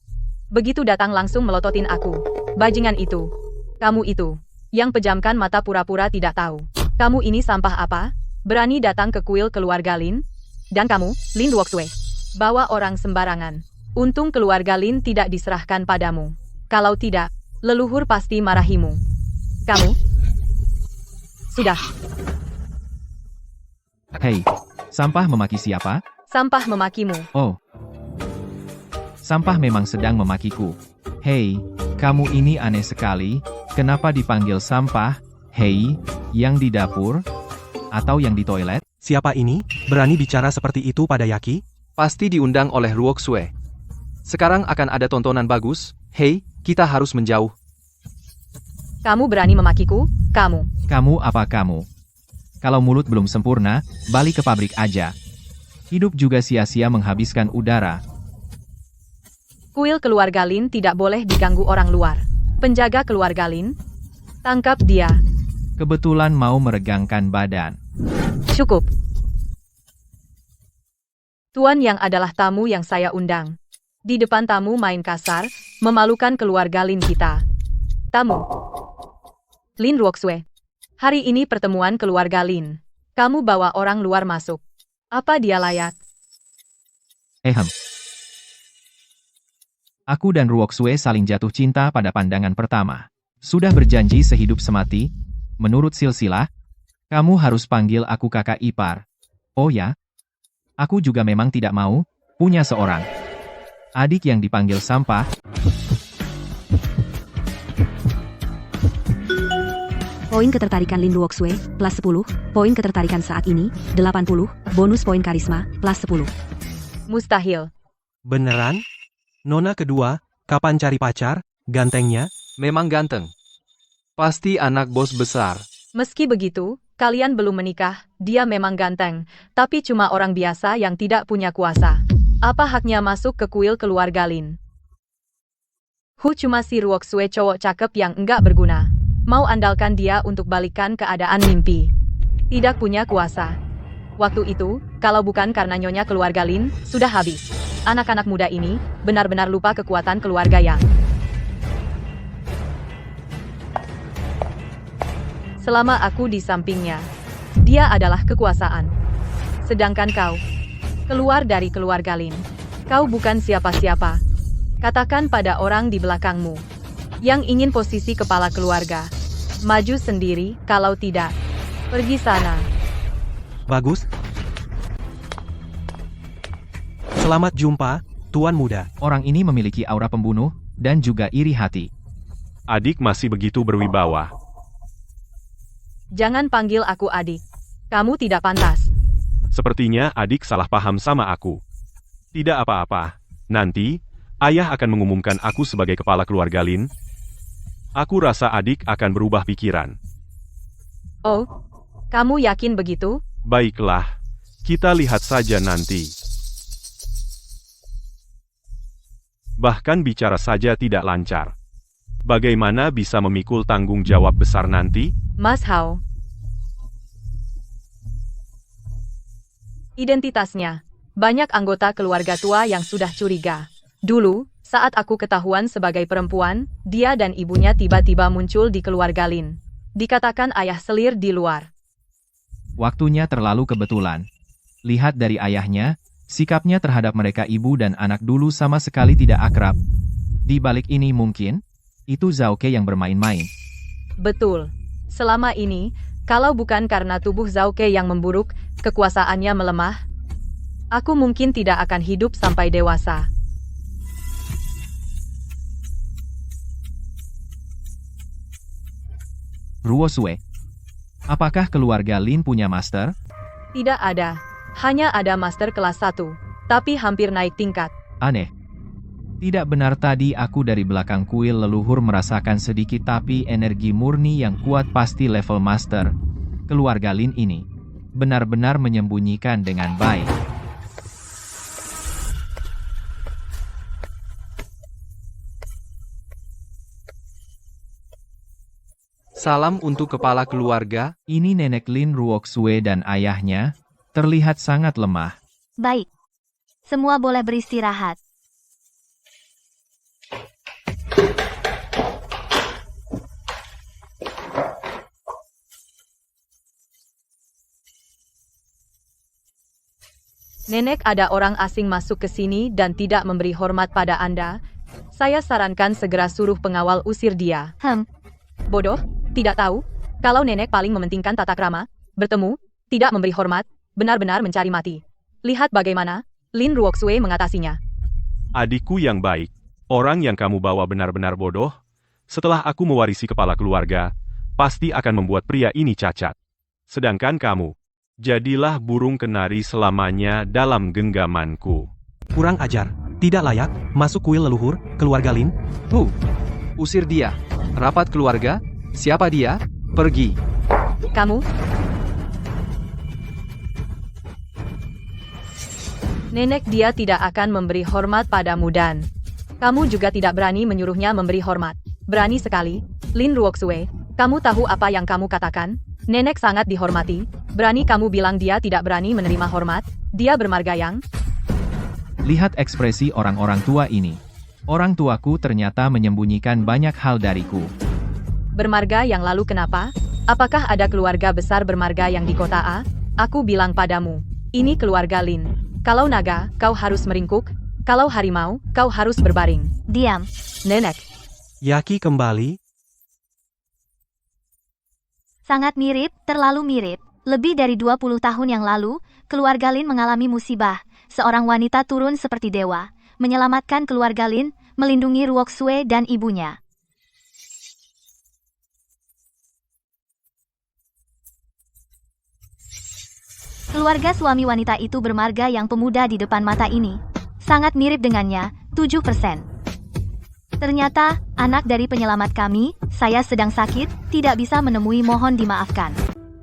begitu datang langsung melototin aku. Bajingan itu. Kamu itu. Yang pejamkan mata pura-pura tidak tahu. Kamu ini sampah apa? Berani datang ke kuil keluarga Lin? Dan kamu, Lin Ruoxue. Bawa orang sembarangan. Untung keluarga Lin tidak diserahkan padamu. Kalau tidak, leluhur pasti marahimu. Kamu? Sudah. Hei, sampah memaki siapa? Sampah memakimu. Oh. Sampah memang sedang memakiku. Hei, kamu ini aneh sekali. Kenapa dipanggil sampah? Hei, yang di dapur? Atau yang di toilet? Siapa ini? Berani bicara seperti itu pada Yaqi? Pasti diundang oleh Ruoxue. Sekarang akan ada tontonan bagus. Hei, kita harus menjauh. Kamu berani memakiku? Kamu. Kamu apa kamu? Kalau mulut belum sempurna, balik ke pabrik aja. Hidup juga sia-sia menghabiskan udara. Kuil keluarga Lin tidak boleh diganggu orang luar. Penjaga keluarga Lin, tangkap dia. Kebetulan mau meregangkan badan. Cukup. Tuan yang adalah tamu yang saya undang. Di depan tamu main kasar, memalukan keluarga Lin kita. Tamu. Lin Ruoxue. Hari ini pertemuan keluarga Lin. Kamu bawa orang luar masuk. Apa dia layak? Aku dan Ruoxue saling jatuh cinta pada pandangan pertama. Sudah berjanji sehidup semati. Menurut silsilah, kamu harus panggil aku kakak ipar. Oh ya? Aku juga memang tidak mau punya seorang adik yang dipanggil sampah. Poin ketertarikan Lin Ruoxue, plus 10. Poin ketertarikan saat ini, 80. Bonus poin karisma, plus 10. Mustahil. Beneran? Nona kedua, kapan cari pacar? Gantengnya? Memang ganteng. Pasti anak bos besar. Meski begitu, kalian belum menikah, dia memang ganteng, tapi cuma orang biasa yang tidak punya kuasa. Apa haknya masuk ke kuil keluarga Lin? Cuma si Ruoxue cowok cakep yang enggak berguna. Mau andalkan dia untuk balikan keadaan mimpi. Tidak punya kuasa. Waktu itu, kalau bukan karena nyonya keluarga Lin, sudah habis. Anak-anak muda ini, benar-benar lupa kekuatan keluarga yang... Selama aku di sampingnya, dia adalah kekuasaan. Sedangkan kau, keluar dari keluarga Lin. Kau bukan siapa-siapa. Katakan pada orang di belakangmu, yang ingin posisi kepala keluarga. Maju sendiri, kalau tidak, pergi sana. Bagus. Selamat jumpa, Tuan Muda. Orang ini memiliki aura pembunuh, dan juga iri hati. Adik masih begitu berwibawa. Jangan panggil aku adik. Kamu tidak pantas. Sepertinya adik salah paham sama aku. Tidak apa-apa. Nanti, ayah akan mengumumkan aku sebagai kepala keluarga Lin. Aku rasa adik akan berubah pikiran. Oh, kamu yakin begitu? Baiklah, kita lihat saja nanti. Bahkan bicara saja tidak lancar. Bagaimana bisa memikul tanggung jawab besar nanti? Mas Hao. Identitasnya. Banyak anggota keluarga tua yang sudah curiga. Dulu, saat aku ketahuan sebagai perempuan, dia dan ibunya tiba-tiba muncul di keluarga Lin. Dikatakan ayah selir di luar. Waktunya terlalu kebetulan. Lihat dari ayahnya, sikapnya terhadap mereka ibu dan anak dulu sama sekali tidak akrab. Di balik ini mungkin, itu Zhao Ke yang bermain-main. Betul. Selama ini, kalau bukan karena tubuh Zhao Ke yang memburuk, kekuasaannya melemah, aku mungkin tidak akan hidup sampai dewasa. Ruo Sue. Apakah keluarga Lin punya master? Tidak ada. Hanya ada master kelas 1, tapi hampir naik tingkat. Aneh. Tidak benar tadi aku dari belakang kuil leluhur merasakan sedikit tapi energi murni yang kuat pasti level master. Keluarga Lin ini benar-benar menyembunyikan dengan baik. Salam untuk kepala keluarga. Ini nenek Lin Ruoxue dan ayahnya, terlihat sangat lemah. Baik. Semua boleh beristirahat. Nenek, ada orang asing masuk ke sini dan tidak memberi hormat pada Anda. Saya sarankan segera suruh pengawal usir dia. Bodoh, tidak tahu. Kalau nenek paling mementingkan tata krama, bertemu, tidak memberi hormat, benar-benar mencari mati. Lihat bagaimana Lin Ruoxue mengatasinya. Adikku yang baik, orang yang kamu bawa benar-benar bodoh. Setelah aku mewarisi kepala keluarga, pasti akan membuat pria ini cacat. Sedangkan kamu, jadilah burung kenari selamanya dalam genggamanku. Kurang ajar, tidak layak, masuk kuil leluhur, keluarga Lin. Usir dia. Rapat keluarga? Siapa dia? Pergi. Kamu? Nenek, dia tidak akan memberi hormat padamu dan kamu juga tidak berani menyuruhnya memberi hormat. Berani sekali. Lin Ruoxue, kamu tahu apa yang kamu katakan? Nenek sangat dihormati. Berani kamu bilang dia tidak berani menerima hormat? Dia bermarga yang... Lihat ekspresi orang-orang tua ini. Orang tuaku ternyata menyembunyikan banyak hal dariku. Bermarga yang lalu kenapa? Apakah ada keluarga besar bermarga yang di kota A? Aku bilang padamu, ini keluarga Lin. Kalau naga, kau harus meringkuk. Kalau harimau, kau harus berbaring. Diam. Nenek. Yaki kembali. Sangat mirip, terlalu mirip. Lebih dari 20 tahun yang lalu, keluarga Lin mengalami musibah. Seorang wanita turun seperti dewa, menyelamatkan keluarga Lin, melindungi Ruoxue dan ibunya. Keluarga suami wanita itu bermarga yang pemuda di depan mata ini. Sangat mirip dengannya, 7%. Ternyata, anak dari penyelamat kami, saya sedang sakit, tidak bisa menemui, mohon dimaafkan.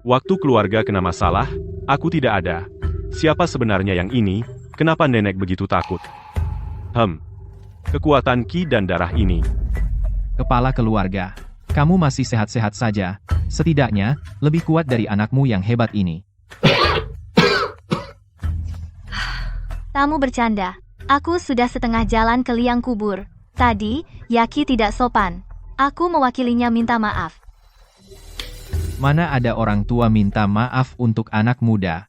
Waktu keluarga kena masalah, aku tidak ada. Siapa sebenarnya yang ini? Kenapa nenek begitu takut? Kekuatan ki dan darah ini. Kepala keluarga, kamu masih sehat-sehat saja. Setidaknya, lebih kuat dari anakmu yang hebat ini. Tamu bercanda. Aku sudah setengah jalan ke liang kubur. Tadi, Yaki tidak sopan. Aku mewakilinya minta maaf. Mana ada orang tua minta maaf untuk anak muda?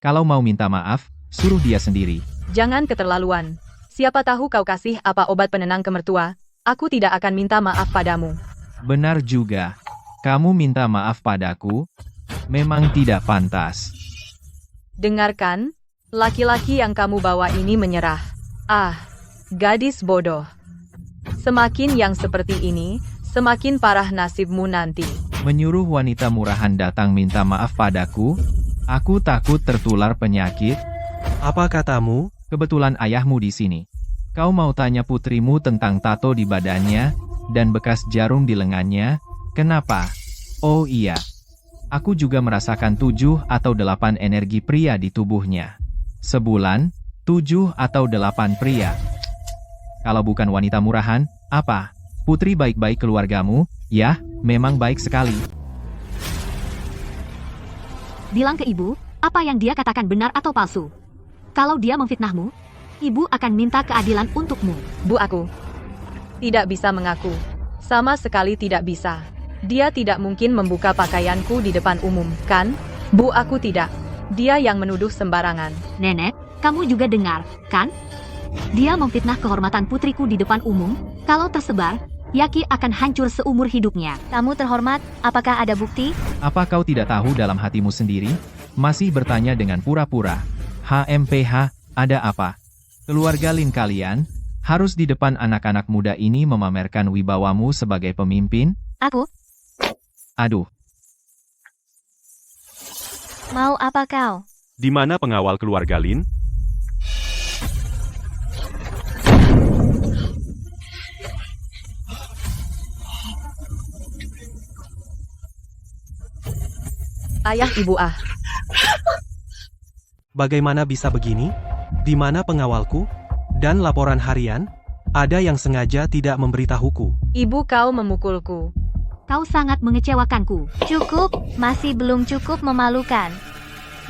Kalau mau minta maaf, suruh dia sendiri. Jangan keterlaluan. Siapa tahu kau kasih apa obat penenang ke mertua, aku tidak akan minta maaf padamu. Benar juga. Kamu minta maaf padaku? Memang tidak pantas. Dengarkan, laki-laki yang kamu bawa ini menyerah. Gadis bodoh. Semakin yang seperti ini, semakin parah nasibmu nanti. Menyuruh wanita murahan datang minta maaf padaku? Aku takut tertular penyakit. Apa katamu? Kebetulan ayahmu di sini. Kau mau tanya putrimu tentang tato di badannya, dan bekas jarum di lengannya? Kenapa? Oh iya. Aku juga merasakan 7 atau 8 energi pria di tubuhnya. Sebulan, 7 atau 8 pria. Kalau bukan wanita murahan, apa? Putri baik-baik keluargamu? Ya, memang baik sekali. Bilang ke ibu, apa yang dia katakan benar atau palsu. Kalau dia memfitnahmu, ibu akan minta keadilan untukmu. Bu, aku tidak bisa mengaku. Sama sekali tidak bisa. Dia tidak mungkin membuka pakaianku di depan umum, kan? Bu, aku tidak. Dia yang menuduh sembarangan. Nenek, kamu juga dengar, kan? Dia memfitnah kehormatan putriku di depan umum. Kalau tersebar, Yaki akan hancur seumur hidupnya. Tamu terhormat, apakah ada bukti? Apa kau tidak tahu dalam hatimu sendiri? Masih bertanya dengan pura-pura. HMPH, ada apa? Keluarga Lin kalian, harus di depan anak-anak muda ini memamerkan wibawamu sebagai pemimpin? Aku? Aduh, Mau apa kau? Di mana pengawal keluarga Lin? Ayah, ibu, Bagaimana bisa begini? Di mana pengawalku? Dan laporan harian? Ada yang sengaja tidak memberitahuku. Ibu, kau memukulku. Kau sangat mengecewakanku. Cukup, masih belum cukup memalukan.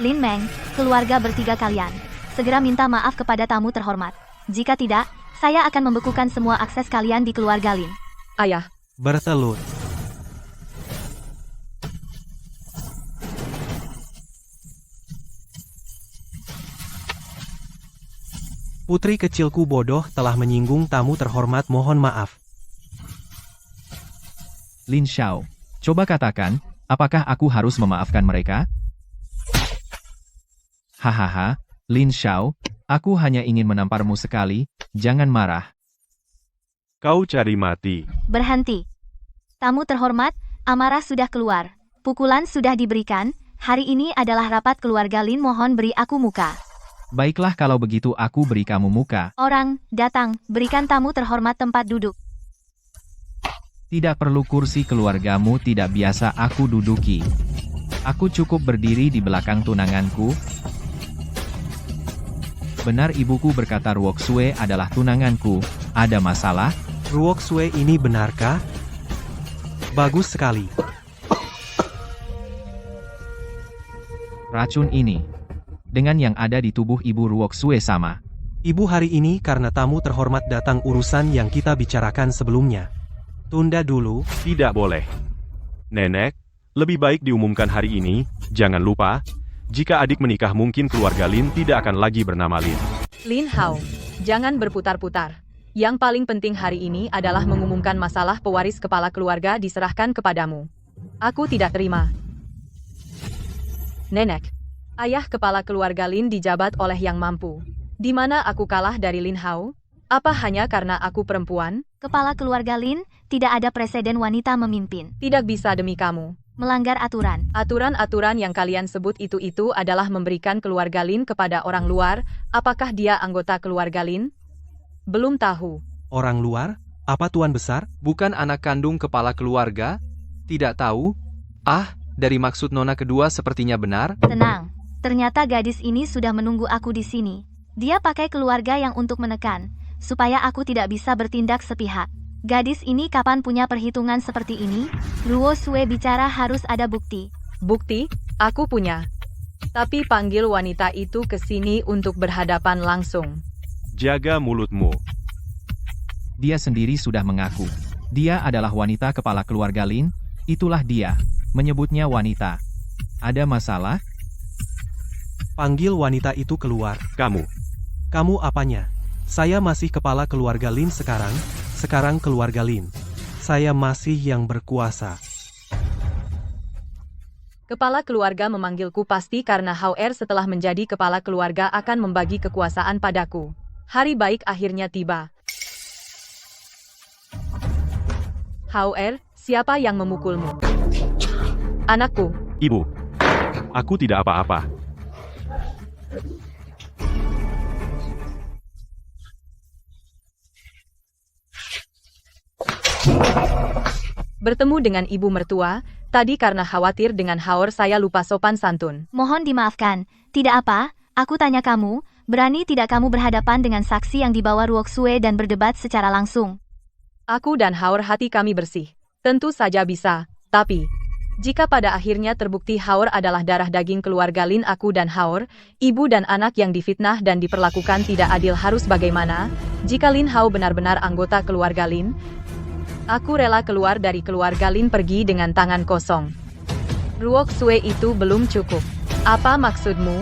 Lin Meng, keluarga bertiga kalian, segera minta maaf kepada tamu terhormat. Jika tidak, saya akan membekukan semua akses kalian di keluarga Lin. Ayah, Bertelut. Putri kecilku bodoh telah menyinggung tamu terhormat, mohon maaf. Lin Xiao, coba katakan, apakah aku harus memaafkan mereka? Hahaha, Lin Xiao, aku hanya ingin menamparmu sekali, jangan marah. Kau cari mati. Berhenti. Tamu terhormat, amarah sudah keluar. Pukulan sudah diberikan. Hari ini adalah rapat keluarga Lin, mohon beri aku muka. Baiklah kalau begitu aku beri kamu muka. Orang, datang, berikan tamu terhormat tempat duduk. Tidak perlu kursi keluargamu tidak biasa aku duduki. Aku cukup berdiri di belakang tunanganku. Benar ibuku berkata Ruoxue adalah tunanganku, ada masalah? Ruoxue ini benarkah? Bagus sekali. Racun ini, dengan yang ada di tubuh ibu Ruoxue sama. Ibu hari ini karena tamu terhormat datang urusan yang kita bicarakan sebelumnya. Tunda dulu. Tidak boleh. Nenek, lebih baik diumumkan hari ini, jangan lupa, jika adik menikah mungkin keluarga Lin tidak akan lagi bernama Lin. Lin Hao, jangan berputar-putar. Yang paling penting hari ini adalah mengumumkan masalah pewaris kepala keluarga diserahkan kepadamu. Aku tidak terima. Nenek, ayah kepala keluarga Lin dijabat oleh yang mampu. Di mana aku kalah dari Lin Hao? Apa hanya karena aku perempuan? Kepala keluarga Lin, tidak ada presiden wanita memimpin. Tidak bisa demi kamu. Melanggar aturan. Aturan-aturan yang kalian sebut itu adalah memberikan keluarga Lin kepada orang luar. Apakah dia anggota keluarga Lin? Belum tahu. Orang luar? Apa tuan besar? Bukan anak kandung kepala keluarga? Tidak tahu? Ah, dari maksud nona kedua sepertinya benar. Tenang. Ternyata gadis ini sudah menunggu aku di sini. Dia pakai keluarga yang untuk menekan, supaya aku tidak bisa bertindak sepihak. Gadis ini kapan punya perhitungan seperti ini? Ruoxue bicara harus ada bukti. Bukti? Aku punya. Tapi panggil wanita itu ke sini untuk berhadapan langsung. Jaga mulutmu. Dia sendiri sudah mengaku. Dia adalah wanita kepala keluarga Lin, itulah dia. Menyebutnya wanita. Ada masalah? Panggil wanita itu keluar. Kamu. Kamu apanya? Saya masih kepala keluarga Lin sekarang keluarga Lin. Saya masih yang berkuasa. Kepala keluarga memanggilku pasti karena Hao Er setelah menjadi kepala keluarga akan membagi kekuasaan padaku. Hari baik akhirnya tiba. Hao Er, siapa yang memukulmu? Anakku. Ibu. Aku tidak apa-apa. Bertemu dengan ibu mertua, tadi karena khawatir dengan haor saya lupa sopan santun. Mohon dimaafkan. Tidak apa, aku tanya kamu, berani tidak kamu berhadapan dengan saksi yang dibawa Ruoksue dan berdebat secara langsung? Aku dan haor hati kami bersih. Tentu saja bisa, tapi jika pada akhirnya terbukti haor adalah darah daging keluarga Lin, aku dan haor, ibu dan anak yang difitnah dan diperlakukan tidak adil, harus bagaimana? Jika Lin Hao benar-benar anggota keluarga Lin, aku rela keluar dari keluarga Lin pergi dengan tangan kosong. Ruoksue itu belum cukup. Apa maksudmu?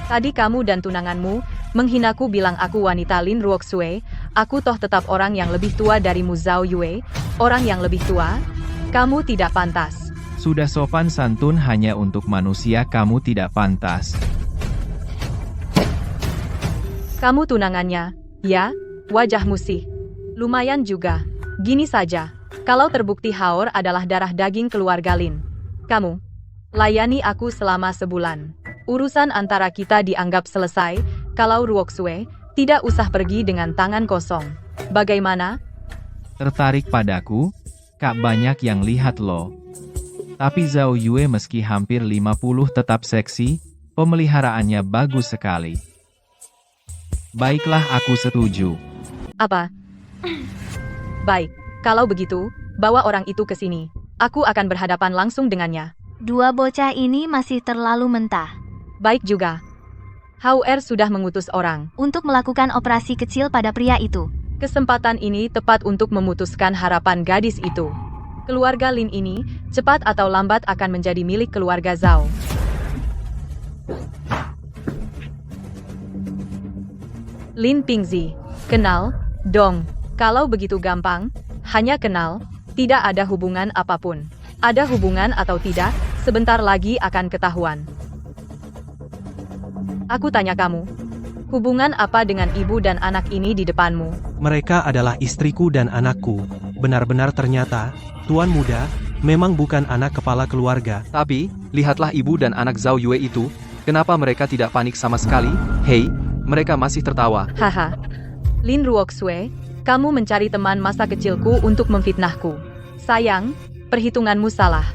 Tadi kamu dan tunanganmu menghinaku bilang aku wanita Lin Ruoksue. Aku toh tetap orang yang lebih tua darimu, Zhao Yue. Orang yang lebih tua? Kamu tidak pantas. Sudah sopan santun hanya untuk manusia, kamu tidak pantas. Kamu tunangannya, ya? Wajahmu sih lumayan juga. Gini saja, kalau terbukti haor adalah darah daging keluarga Lin, kamu layani aku selama sebulan. Urusan antara kita dianggap selesai. Kalau Ruoksue, tidak usah pergi dengan tangan kosong. Bagaimana? Tertarik padaku? Kak, banyak yang lihat loh. Tapi Zhao Yue meski hampir 50 tetap seksi, pemeliharaannya bagus sekali. Baiklah, aku setuju. Apa? Baik, kalau begitu, bawa orang itu ke sini. Aku akan berhadapan langsung dengannya. Dua bocah ini masih terlalu mentah. Baik juga. Hauer sudah mengutus orang Untuk melakukan operasi kecil pada pria itu. Kesempatan ini tepat untuk memutuskan harapan gadis itu. Keluarga Lin ini, cepat atau lambat akan menjadi milik keluarga Zhao. Lin Pingzi. Kenal? Dong. Kalau begitu gampang, hanya kenal, tidak ada hubungan apapun. Ada hubungan atau tidak, sebentar lagi akan ketahuan. Aku tanya kamu, hubungan apa dengan ibu dan anak ini di depanmu? Mereka adalah istriku dan anakku. Benar-benar ternyata, Tuan Muda, memang bukan anak kepala keluarga. Tapi, lihatlah ibu dan anak Zhao Yue itu, kenapa mereka tidak panik sama sekali? Hei, mereka masih tertawa. Haha. Lin Ruoksue, kamu mencari teman masa kecilku untuk memfitnahku. Sayang, perhitunganmu salah.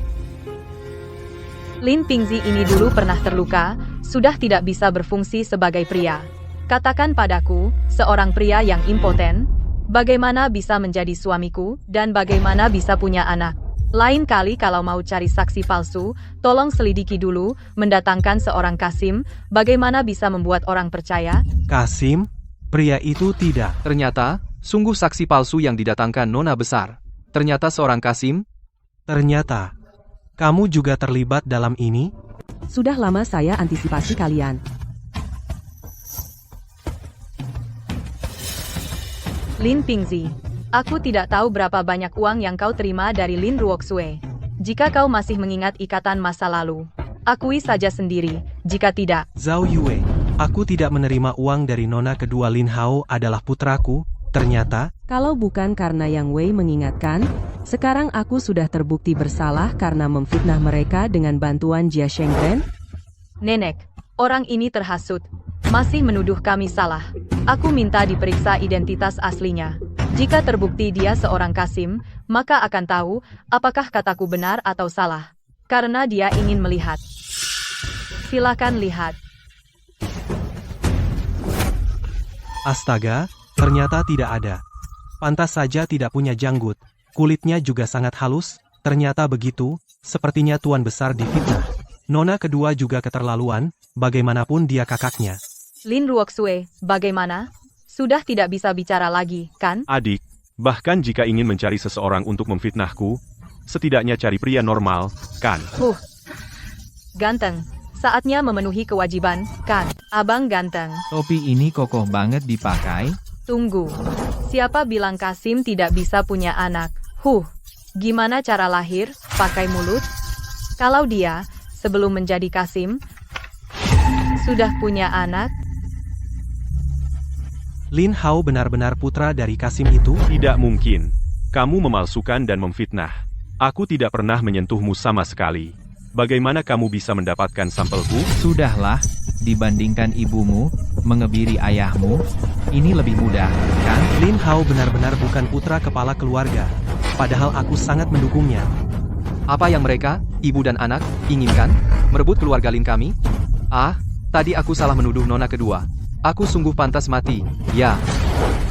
Lin Pingzi ini dulu pernah terluka, sudah tidak bisa berfungsi sebagai pria. Katakan padaku, seorang pria yang impoten, bagaimana bisa menjadi suamiku, dan bagaimana bisa punya anak? Lain kali kalau mau cari saksi palsu, tolong selidiki dulu, mendatangkan seorang Kasim, bagaimana bisa membuat orang percaya? Kasim? Pria itu tidak. Ternyata, sungguh saksi palsu yang didatangkan Nona besar. Ternyata seorang Kasim. Ternyata, kamu juga terlibat dalam ini? Sudah lama saya antisipasi kalian. Lin Pingzi, aku tidak tahu berapa banyak uang yang kau terima dari Lin Ruoksue. Jika kau masih mengingat ikatan masa lalu, akui saja sendiri, jika tidak. Zhao Yue, aku tidak menerima uang dari nona kedua Lin Hao adalah putraku, ternyata. Kalau bukan karena Yang Wei mengingatkan, sekarang aku sudah terbukti bersalah karena memfitnah mereka dengan bantuan Jia Shengren. Nenek, orang ini terhasut, masih menuduh kami salah. Aku minta diperiksa identitas aslinya. Jika terbukti dia seorang Kasim, maka akan tahu apakah kataku benar atau salah. Karena dia ingin melihat. Silakan lihat. Astaga, ternyata tidak ada. Pantas saja tidak punya janggut. Kulitnya juga sangat halus, ternyata begitu, sepertinya tuan besar difitnah. Nona kedua juga keterlaluan, bagaimanapun dia kakaknya. Lin Ruoksue, bagaimana? Sudah tidak bisa bicara lagi, kan? Adik, bahkan jika ingin mencari seseorang untuk memfitnahku, setidaknya cari pria normal, kan? Ganteng. Saatnya memenuhi kewajiban, kan? Abang ganteng. Topi ini kokoh banget dipakai. Tunggu. Siapa bilang Kasim tidak bisa punya anak? Gimana cara lahir? Pakai mulut? Kalau dia, sebelum menjadi Kasim, sudah punya anak? Lin Hao benar-benar putra dari Kasim itu? Tidak mungkin. Kamu memalsukan dan memfitnah. Aku tidak pernah menyentuhmu sama sekali. Bagaimana kamu bisa mendapatkan sampelku? Sudahlah, dibandingkan ibumu, mengebiri ayahmu, ini lebih mudah, kan? Lin Hao benar-benar bukan putra kepala keluarga. Padahal aku sangat mendukungnya. Apa yang mereka, ibu dan anak, inginkan? Merebut keluarga Lin kami? Ah, tadi aku salah menuduh nona kedua. Aku sungguh pantas mati, ya.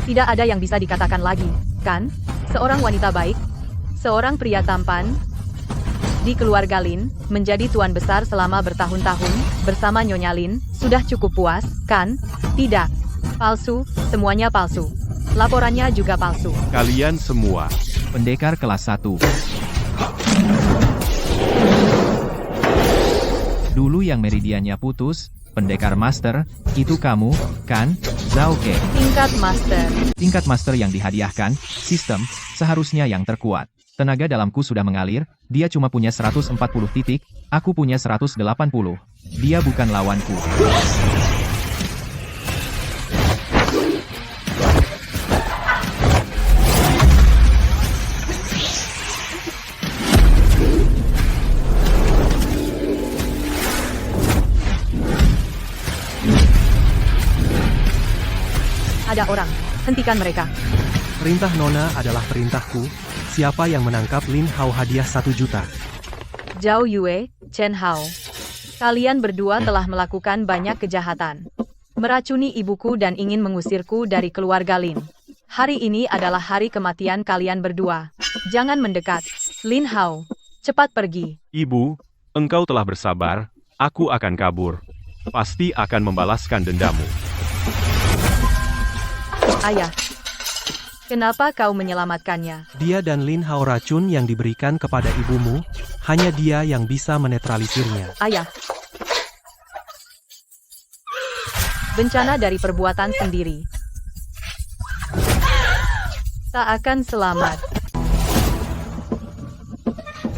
Tidak ada yang bisa dikatakan lagi, kan? Seorang wanita baik, seorang pria tampan, di keluarga Lin, menjadi tuan besar selama bertahun-tahun, bersama Nyonya Lin, sudah cukup puas, kan? Tidak. Palsu, semuanya palsu. Laporannya juga palsu. Kalian semua. Pendekar kelas 1. Dulu yang meridiannya putus, pendekar master, itu kamu, kan, Zhao Ke? Tingkat master. Tingkat master yang dihadiahkan, sistem, seharusnya yang terkuat. Tenaga dalamku sudah mengalir, dia cuma punya 140 titik, aku punya 180. Dia bukan lawanku. Ada orang. Hentikan mereka. Perintah Nona adalah perintahku. Siapa yang menangkap Lin Hao hadiah 1 juta. Zhao Yue, Chen Hao. Kalian berdua telah melakukan banyak kejahatan. Meracuni ibuku dan ingin mengusirku dari keluarga Lin. Hari ini adalah hari kematian kalian berdua. Jangan mendekat. Lin Hao, cepat pergi. Ibu, engkau telah bersabar, aku akan kabur. Pasti akan membalaskan dendamu. Ayah, kenapa kau menyelamatkannya? Dia dan Lin Hao racun yang diberikan kepada ibumu, hanya dia yang bisa menetralisirnya. Ayah. Bencana dari perbuatan sendiri. Tak akan selamat.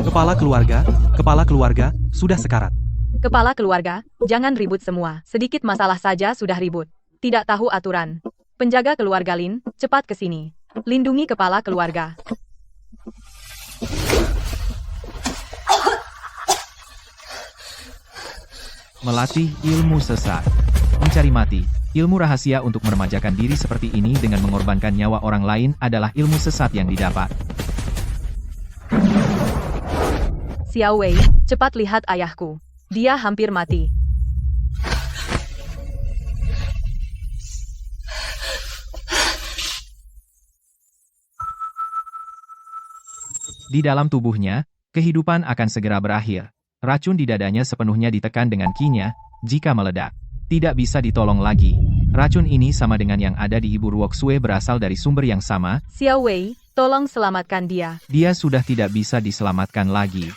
Kepala keluarga, sudah sekarat. Kepala keluarga, jangan ribut semua. Sedikit masalah saja sudah ribut. Tidak tahu aturan. Penjaga keluarga Lin, cepat ke sini. Lindungi kepala keluarga. Melatih ilmu sesat. Mencari mati. Ilmu rahasia untuk meremajakan diri seperti ini dengan mengorbankan nyawa orang lain adalah ilmu sesat yang didapat. Xiao Wei, cepat lihat ayahku. Dia hampir mati. Di dalam tubuhnya, kehidupan akan segera berakhir. Racun di dadanya sepenuhnya ditekan dengan kinya, jika meledak, tidak bisa ditolong lagi. Racun ini sama dengan yang ada di Ibu Ruoxue berasal dari sumber yang sama. Xiao Wei, tolong selamatkan dia. Dia sudah tidak bisa diselamatkan lagi.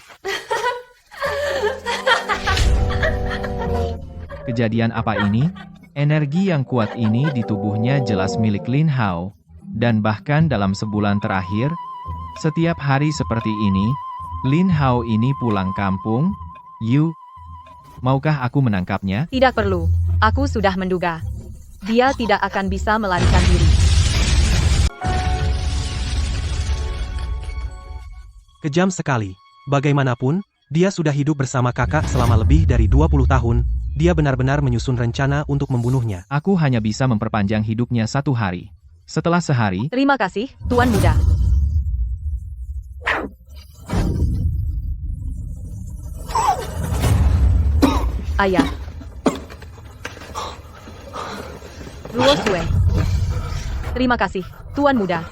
Kejadian apa ini? Energi yang kuat ini di tubuhnya jelas milik Lin Hao. Dan bahkan dalam sebulan terakhir, setiap hari seperti ini, Lin Hao ini pulang kampung. Maukah aku menangkapnya? Tidak perlu. Aku sudah menduga. Dia tidak akan bisa melarikan diri. Kejam sekali. Bagaimanapun, dia sudah hidup bersama kakak selama lebih dari 20 tahun. Dia benar-benar menyusun rencana untuk membunuhnya. Aku hanya bisa memperpanjang hidupnya 1 hari. Setelah sehari, Terima kasih, Tuan Muda. Ayah. Ruosue. Terima kasih, Tuan Muda.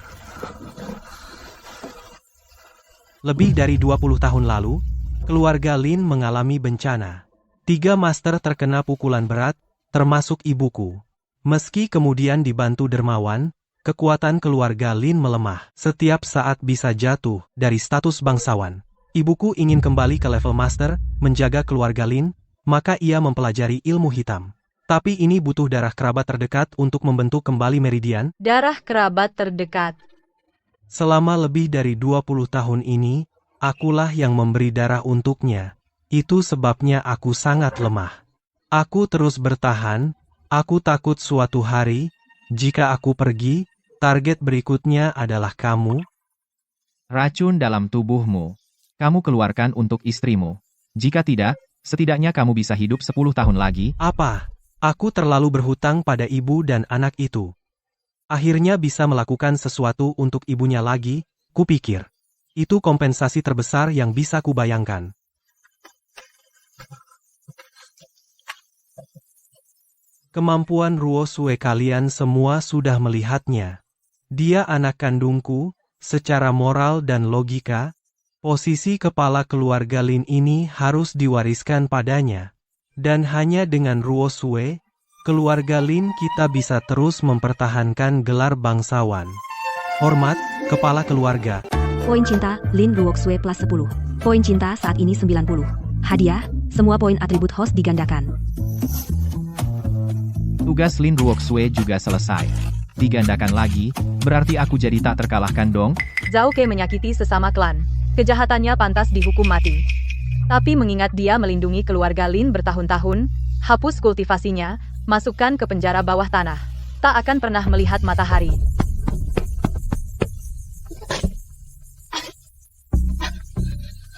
Lebih dari 20 tahun lalu, keluarga Lin mengalami bencana. 3 master terkena pukulan berat, termasuk ibuku. Meski kemudian dibantu dermawan, kekuatan keluarga Lin melemah. Setiap saat bisa jatuh dari status bangsawan. Ibuku ingin kembali ke level master, menjaga keluarga Lin, maka ia mempelajari ilmu hitam. Tapi ini butuh darah kerabat terdekat untuk membentuk kembali meridian. Darah kerabat terdekat. Selama lebih dari 20 tahun ini, akulah yang memberi darah untuknya. Itu sebabnya aku sangat lemah. Aku terus bertahan, aku takut suatu hari, jika aku pergi, target berikutnya adalah kamu. racun dalam tubuhmu. Kamu keluarkan untuk istrimu. Jika tidak, setidaknya kamu bisa hidup 10 tahun lagi. Apa? Aku terlalu berhutang pada ibu dan anak itu. Akhirnya bisa melakukan sesuatu untuk ibunya lagi, kupikir. Itu kompensasi terbesar yang bisa kubayangkan. Kemampuan Ruo Sue kalian semua sudah melihatnya. Dia anak kandungku, secara moral dan logika, posisi kepala keluarga Lin ini harus diwariskan padanya. Dan hanya dengan Ruo Sue, keluarga Lin kita bisa terus mempertahankan gelar bangsawan. Hormat, kepala keluarga. Poin cinta, Lin Ruoxue plus 10. Poin cinta saat ini 90. Hadiah, semua poin atribut host digandakan. Tugas Lin Ruoxue juga selesai. Digandakan lagi, berarti aku jadi tak terkalahkan dong? Zhao Ke menyakiti sesama klan. Kejahatannya pantas dihukum mati. Tapi mengingat dia melindungi keluarga Lin bertahun-tahun, hapus kultivasinya, masukkan ke penjara bawah tanah. Tak akan pernah melihat matahari.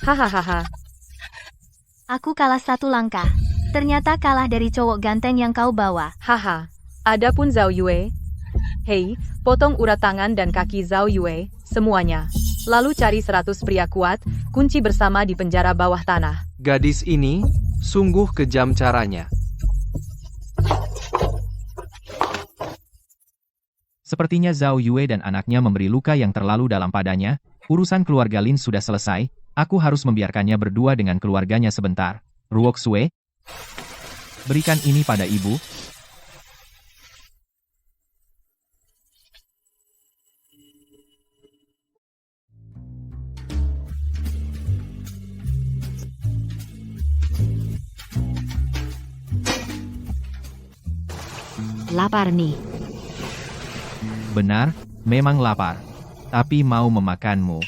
Hahaha. Aku kalah 1 langkah. Ternyata kalah dari cowok ganteng yang kau bawa. Haha. Adapun Zhao Yue. Hei, potong urat tangan dan kaki Zhao Yue, semuanya. Lalu cari 100 pria kuat, kunci bersama di penjara bawah tanah. Gadis ini, sungguh kejam caranya. Sepertinya Zhao Yue dan anaknya memberi luka yang terlalu dalam padanya. Urusan keluarga Lin sudah selesai, aku harus membiarkannya berdua dengan keluarganya sebentar. Ruoxue, berikan ini pada ibu. Lapar nih. Benar, memang lapar. Tapi mau memakanmu.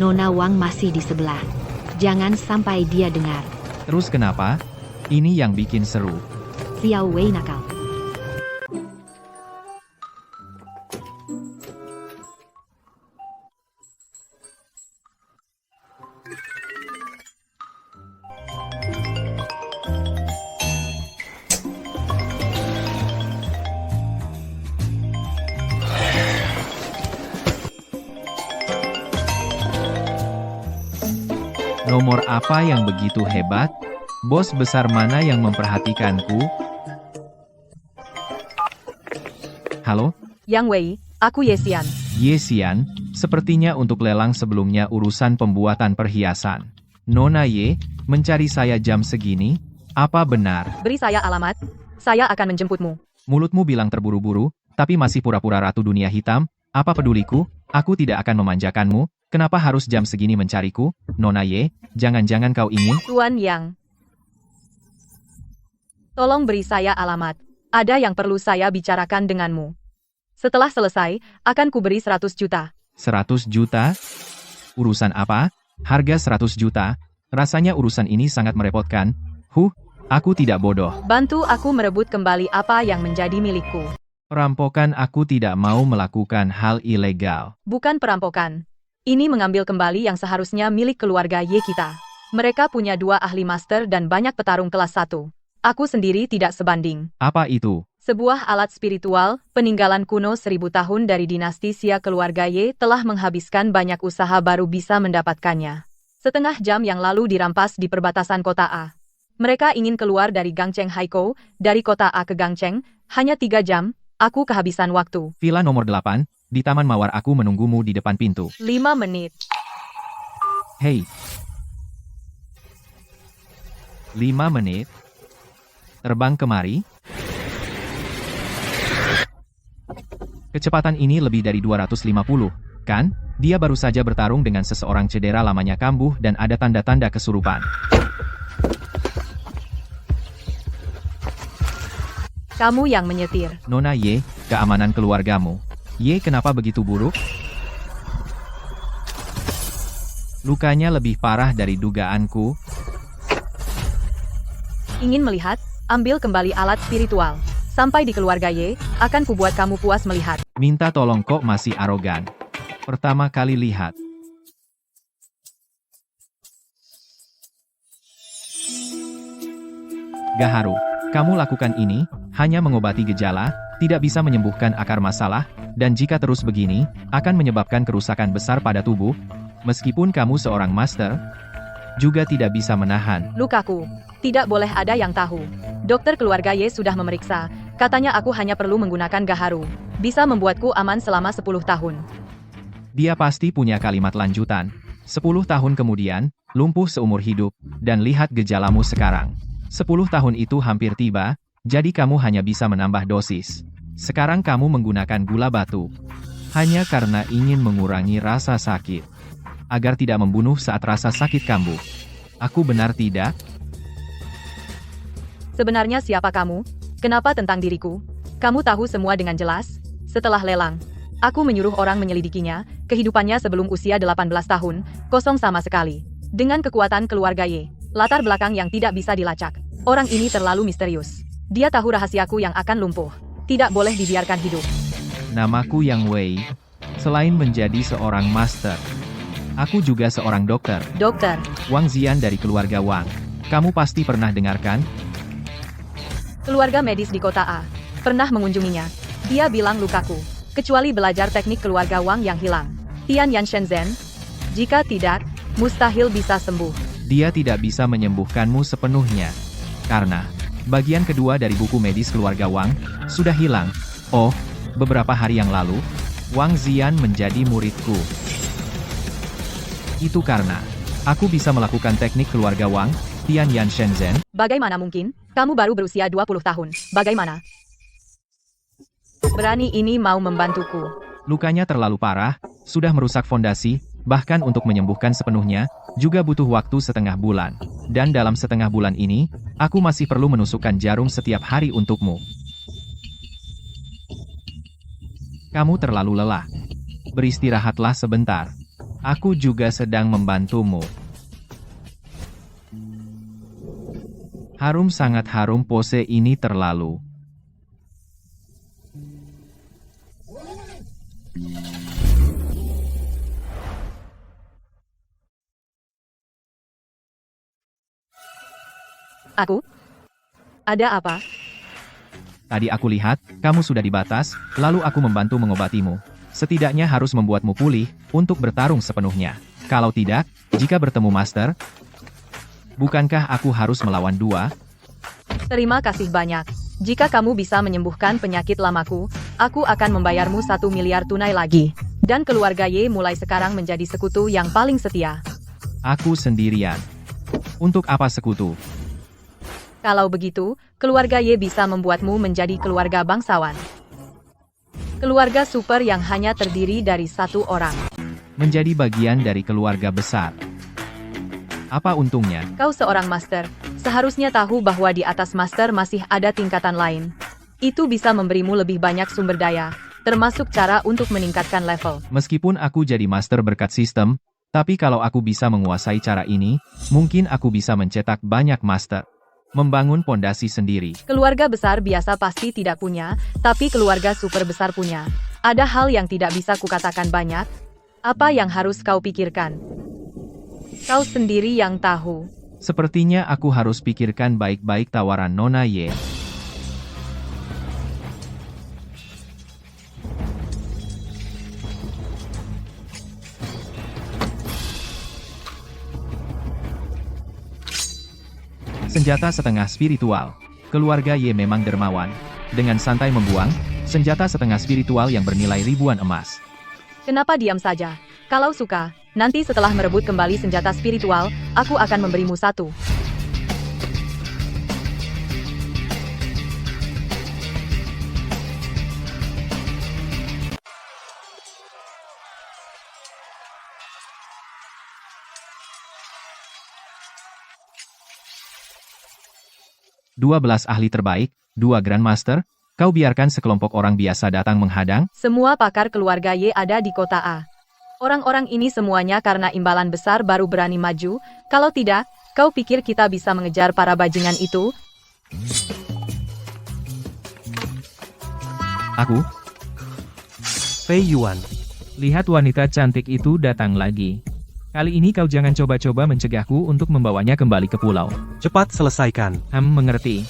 Nona Wang masih di sebelah. Jangan sampai dia dengar. Terus kenapa? Ini yang bikin seru. Xiao Wei nakal. Nomor apa yang begitu hebat? Bos besar mana yang memperhatikanku? Halo? Yang Wei, aku Yesian. Yesian, sepertinya untuk lelang sebelumnya urusan pembuatan perhiasan. Nona Ye, mencari saya jam segini? Apa benar? Beri saya alamat, saya akan menjemputmu. Mulutmu bilang terburu-buru, tapi masih pura-pura ratu dunia hitam? Apa peduliku? Aku tidak akan memanjakanmu. Kenapa harus jam segini mencariku? Nona Ye, jangan-jangan kau ingin? Tuan Yang. Tolong beri saya alamat. Ada yang perlu saya bicarakan denganmu. Setelah selesai, akan kuberi 100 juta. 100 juta? Urusan apa? Harga 100 juta? Rasanya urusan ini sangat merepotkan. Aku tidak bodoh. Bantu aku merebut kembali apa yang menjadi milikku. Perampokan, aku tidak mau melakukan hal ilegal. Bukan perampokan. Ini mengambil kembali yang seharusnya milik keluarga Ye kita. Mereka punya 2 ahli master dan banyak petarung kelas 1. Aku sendiri tidak sebanding. Apa itu? Sebuah alat spiritual, peninggalan kuno 1000 tahun dari dinasti Xia keluarga Ye telah menghabiskan banyak usaha baru bisa mendapatkannya. Setengah jam yang lalu dirampas di perbatasan kota A. Mereka ingin keluar dari Gangcheng Haikou, dari kota A ke Gangcheng, hanya 3 jam, aku kehabisan waktu. Villa nomor 8. Di Taman Mawar aku menunggumu di depan pintu. 5 menit. Hei. 5 menit? Terbang kemari? Kecepatan ini lebih dari 250, kan? Dia baru saja bertarung dengan seseorang cedera lamanya kambuh dan ada tanda-tanda kesurupan. Kamu yang menyetir. Nona Ye, keamanan keluargamu. Ye, kenapa begitu buruk? Lukanya lebih parah dari dugaanku. Ingin melihat? Ambil kembali alat spiritual. Sampai di keluarga Ye, akan kubuat kamu puas melihat. Minta tolong kok masih arogan. Pertama kali lihat. Gaharu, kamu lakukan ini, hanya mengobati gejala, tidak bisa menyembuhkan akar masalah, dan jika terus begini, akan menyebabkan kerusakan besar pada tubuh. Meskipun kamu seorang master, juga tidak bisa menahan. Lukaku. Tidak boleh ada yang tahu. Dokter keluarga Ye sudah memeriksa. Katanya aku hanya perlu menggunakan Gaharu. Bisa membuatku aman selama 10 tahun. Dia pasti punya kalimat lanjutan. 10 tahun kemudian, lumpuh seumur hidup, dan lihat gejalamu sekarang. 10 tahun itu hampir tiba, jadi kamu hanya bisa menambah dosis. Sekarang kamu menggunakan gula batu. Hanya karena ingin mengurangi rasa sakit. Agar tidak membunuh saat rasa sakit kambuh. Aku benar tidak? Sebenarnya siapa kamu? Kenapa tentang diriku? Kamu tahu semua dengan jelas? Setelah lelang, aku menyuruh orang menyelidikinya, kehidupannya sebelum usia 18 tahun, kosong sama sekali. Dengan kekuatan keluarga Ye, latar belakang yang tidak bisa dilacak. Orang ini terlalu misterius. Dia tahu rahasiaku yang akan lumpuh. Tidak boleh dibiarkan hidup. Namaku Yang Wei. Selain menjadi seorang master, aku juga seorang dokter. Dokter, Wang Zian dari keluarga Wang. Kamu pasti pernah dengarkan? keluarga medis di kota A. Pernah mengunjunginya. Dia bilang Lukaku. Kecuali belajar teknik keluarga Wang yang hilang. Tian Yan Shenzhen? Jika tidak, mustahil bisa sembuh. Dia tidak bisa menyembuhkanmu sepenuhnya. Karena, bagian kedua dari buku medis keluarga Wang, sudah hilang. Oh, beberapa hari yang lalu, Wang Zian menjadi muridku. Itu karena, aku bisa melakukan teknik keluarga Wang, Tian Yan Shenzhen. Bagaimana mungkin? Kamu baru berusia 20 tahun. Bagaimana? Berani ini mau membantuku. Lukanya terlalu parah, sudah merusak fondasi, bahkan untuk menyembuhkan sepenuhnya, juga butuh waktu setengah bulan. Dan dalam setengah bulan ini, aku masih perlu menusukkan jarum setiap hari untukmu. Kamu terlalu lelah. Beristirahatlah sebentar. Aku juga sedang membantumu. Harum, sangat harum, pose ini terlalu. Aku? Ada apa? Tadi aku lihat, kamu sudah di batas, lalu aku membantu mengobatimu. Setidaknya harus membuatmu pulih, untuk bertarung sepenuhnya. Kalau tidak, jika bertemu Master, bukankah aku harus melawan dua? Terima kasih banyak. Jika kamu bisa menyembuhkan penyakit lamaku, aku akan membayarmu 1 miliar tunai lagi. Dan keluarga Ye mulai sekarang menjadi sekutu yang paling setia. Aku sendirian. Untuk apa sekutu? Kalau begitu, keluarga Ye bisa membuatmu menjadi keluarga bangsawan. Keluarga super yang hanya terdiri dari satu orang. Menjadi bagian dari keluarga besar. Apa untungnya? Kau seorang master, seharusnya tahu bahwa di atas master masih ada tingkatan lain. Itu bisa memberimu lebih banyak sumber daya, termasuk cara untuk meningkatkan level. Meskipun aku jadi master berkat sistem, tapi kalau aku bisa menguasai cara ini, mungkin aku bisa mencetak banyak master. Membangun pondasi sendiri. Keluarga besar biasa pasti tidak punya, tapi keluarga super besar punya. Ada hal yang tidak bisa kukatakan banyak. Apa yang harus kau pikirkan? Kau sendiri yang tahu. Sepertinya aku harus pikirkan baik-baik tawaran Nona Ye. Senjata setengah spiritual. Keluarga Ye memang dermawan. Dengan santai membuang, senjata setengah spiritual yang bernilai ribuan emas. Kenapa diam saja? Kalau suka, nanti setelah merebut kembali senjata spiritual, aku akan memberimu satu. Dua belas ahli terbaik, 2 Grandmaster, kau biarkan sekelompok orang biasa datang menghadang? Semua pakar keluarga Ye ada di kota A. Orang-orang ini semuanya karena imbalan besar baru berani maju, kalau tidak, kau pikir kita bisa mengejar para bajingan itu? Aku? Fei Yuan. Lihat wanita cantik itu datang lagi. Kali ini kau jangan coba-coba mencegahku untuk membawanya kembali ke pulau. Cepat selesaikan. Mengerti.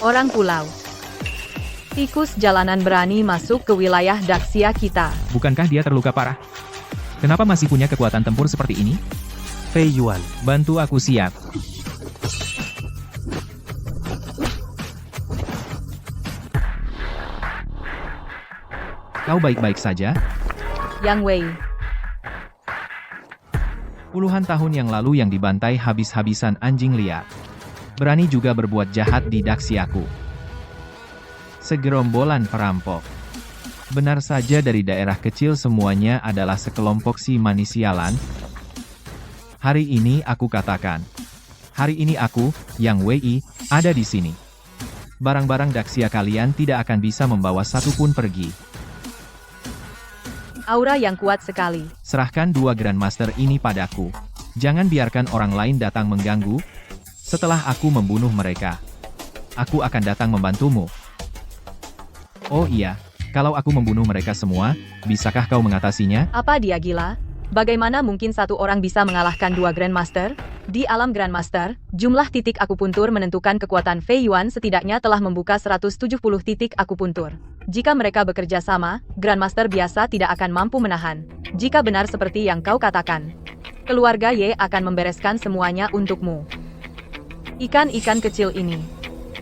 Orang pulau. Tikus jalanan berani masuk ke wilayah Daxia kita. Bukankah dia terluka parah? Kenapa masih punya kekuatan tempur seperti ini? Fei Yuan. Bantu aku siap. Kau baik-baik saja? Yang Wei. Puluhan tahun yang lalu yang dibantai habis-habisan anjing liar. Berani juga berbuat jahat di Daxiaku. Segerombolan perampok. Benar saja dari daerah kecil semuanya adalah sekelompok si manis sialan. Hari ini aku katakan. Hari ini aku, Yang Wei, ada di sini. Barang-barang Daxia kalian tidak akan bisa membawa satupun pergi. Aura yang kuat sekali. Serahkan dua Grandmaster ini padaku. Jangan biarkan orang lain datang mengganggu. Setelah aku membunuh mereka, aku akan datang membantumu. Oh iya, kalau aku membunuh mereka semua, bisakah kau mengatasinya? Apa dia gila? Bagaimana mungkin satu orang bisa mengalahkan dua Grandmaster? Di alam Grandmaster, jumlah titik akupuntur menentukan kekuatan Fei Yuan setidaknya telah membuka 170 titik akupuntur. Jika mereka bekerja sama, Grandmaster biasa tidak akan mampu menahan. Jika benar seperti yang kau katakan, keluarga Ye akan membereskan semuanya untukmu. Ikan-ikan kecil ini,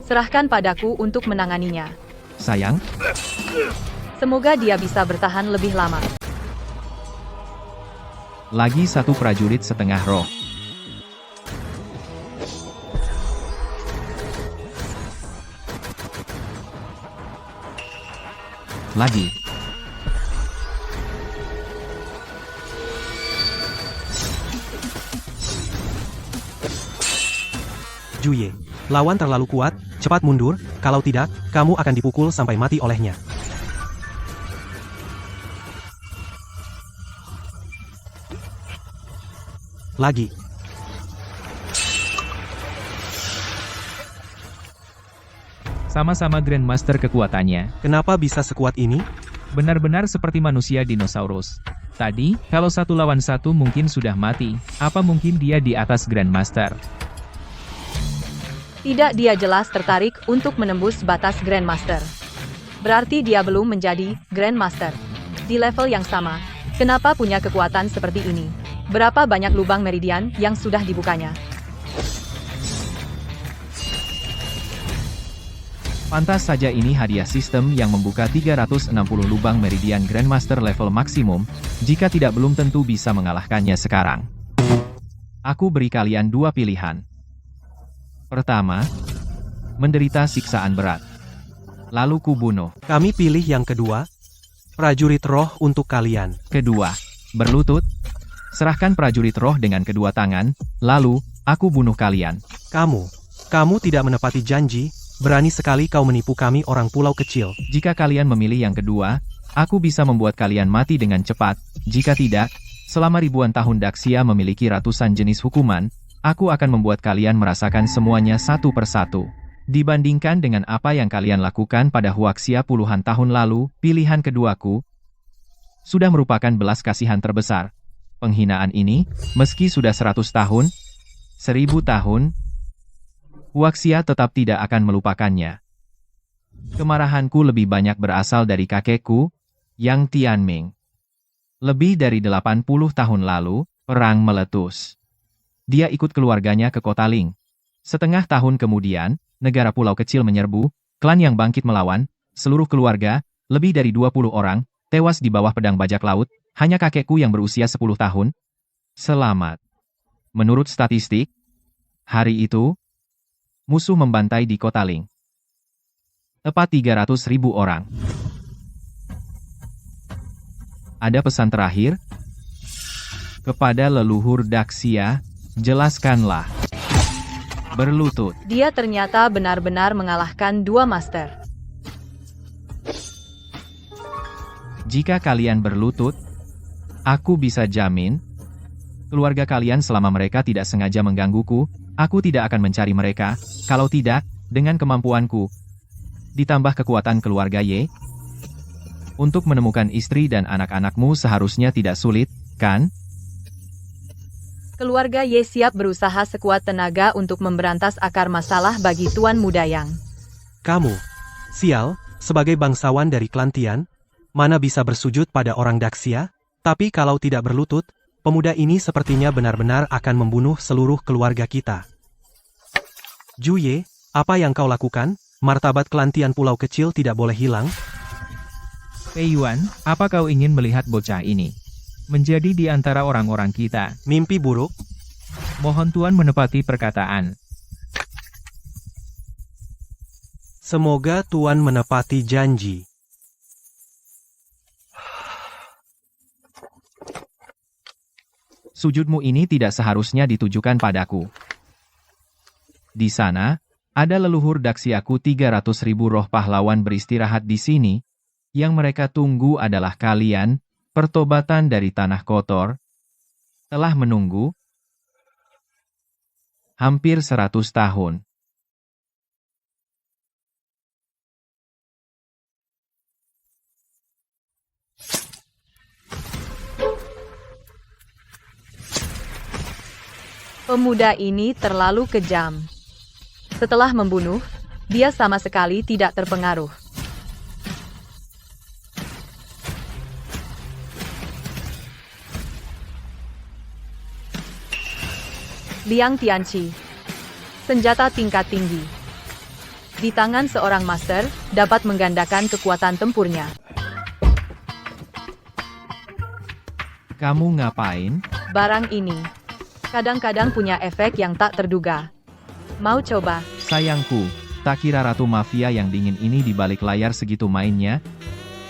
serahkan padaku untuk menanganinya. Sayang, Semoga dia bisa bertahan lebih lama. lagi satu prajurit setengah roh. Lagi. Juye, lawan terlalu kuat, cepat mundur, kalau tidak, kamu akan dipukul sampai mati olehnya. Lagi. Sama-sama Grandmaster kekuatannya. Kenapa bisa sekuat ini? Benar-benar seperti manusia dinosaurus. Tadi, kalau satu lawan satu mungkin sudah mati. Apa mungkin dia di atas Grandmaster? Tidak, dia jelas tertarik untuk menembus batas Grandmaster. Berarti dia belum menjadi Grandmaster. Di level yang sama, kenapa punya kekuatan seperti ini? Berapa banyak lubang meridian yang sudah dibukanya? Pantas saja ini hadiah sistem yang membuka 360 lubang meridian Grandmaster level maksimum, jika tidak belum tentu bisa mengalahkannya sekarang. Aku beri kalian dua pilihan. Pertama, menderita siksaan berat. Lalu kubunuh. Kami pilih yang kedua. Prajurit roh untuk kalian. Kedua, berlutut. Serahkan prajurit roh dengan kedua tangan, lalu, aku bunuh kalian. Kamu tidak menepati janji, berani sekali kau menipu kami orang pulau kecil. Jika kalian memilih yang kedua, aku bisa membuat kalian mati dengan cepat. Jika tidak, selama ribuan tahun Daxia memiliki ratusan jenis hukuman, aku akan membuat kalian merasakan semuanya satu persatu. Dibandingkan dengan apa yang kalian lakukan pada Huaxia puluhan tahun lalu, pilihan keduaku sudah merupakan belas kasihan terbesar. Penghinaan ini, meski sudah 100 tahun, 1000 tahun, Huaxia tetap tidak akan melupakannya. Kemarahanku lebih banyak berasal dari kakekku, Yang Tianming. Lebih dari 80 tahun lalu, perang meletus. Dia ikut keluarganya ke kota Ling. Setengah tahun kemudian, negara pulau kecil menyerbu, klan yang bangkit melawan, seluruh keluarga, lebih dari 20 orang, tewas di bawah pedang bajak laut, hanya kakekku yang berusia 10 tahun. Selamat. Menurut statistik, hari itu, musuh membantai di kota Ling. Tepat 300.000 orang. Ada pesan terakhir? Kepada leluhur Daxia, jelaskanlah. Berlutut. Dia ternyata benar-benar mengalahkan dua master. Jika kalian berlutut, aku bisa jamin, keluarga kalian selama mereka tidak sengaja menggangguku, Aku tidak akan mencari mereka, kalau tidak, dengan kemampuanku, ditambah kekuatan keluarga Ye, untuk menemukan istri dan anak-anakmu seharusnya tidak sulit, kan? Keluarga Ye siap berusaha sekuat tenaga untuk memberantas akar masalah bagi Tuan Muda Yang. Kamu, sial, sebagai bangsawan dari klan Tian, mana bisa bersujud pada orang Daxia? Tapi kalau tidak berlutut, pemuda ini sepertinya benar-benar akan membunuh seluruh keluarga kita. Juye, apa yang kau lakukan? Martabat klan Tian pulau kecil tidak boleh hilang. Pei Yuan, apa kau ingin melihat bocah ini menjadi di antara orang-orang kita? Mimpi buruk? Mohon Tuan menepati perkataan. Semoga Tuan menepati janji. Sujudmu ini tidak seharusnya ditujukan padaku. Di sana, ada leluhur Daxiaku 300.000 roh pahlawan beristirahat di sini. Yang mereka tunggu adalah kalian, pertobatan dari tanah kotor, telah menunggu hampir 100 tahun. Pemuda ini terlalu kejam. Setelah membunuh, dia sama sekali tidak terpengaruh. Liang Tianqi. Senjata tingkat tinggi. Di tangan seorang master, dapat menggandakan kekuatan tempurnya. Kamu ngapain? Barang ini kadang-kadang punya efek yang tak terduga. Mau coba? Sayangku, tak kira Ratu Mafia yang dingin ini di balik layar segitu mainnya.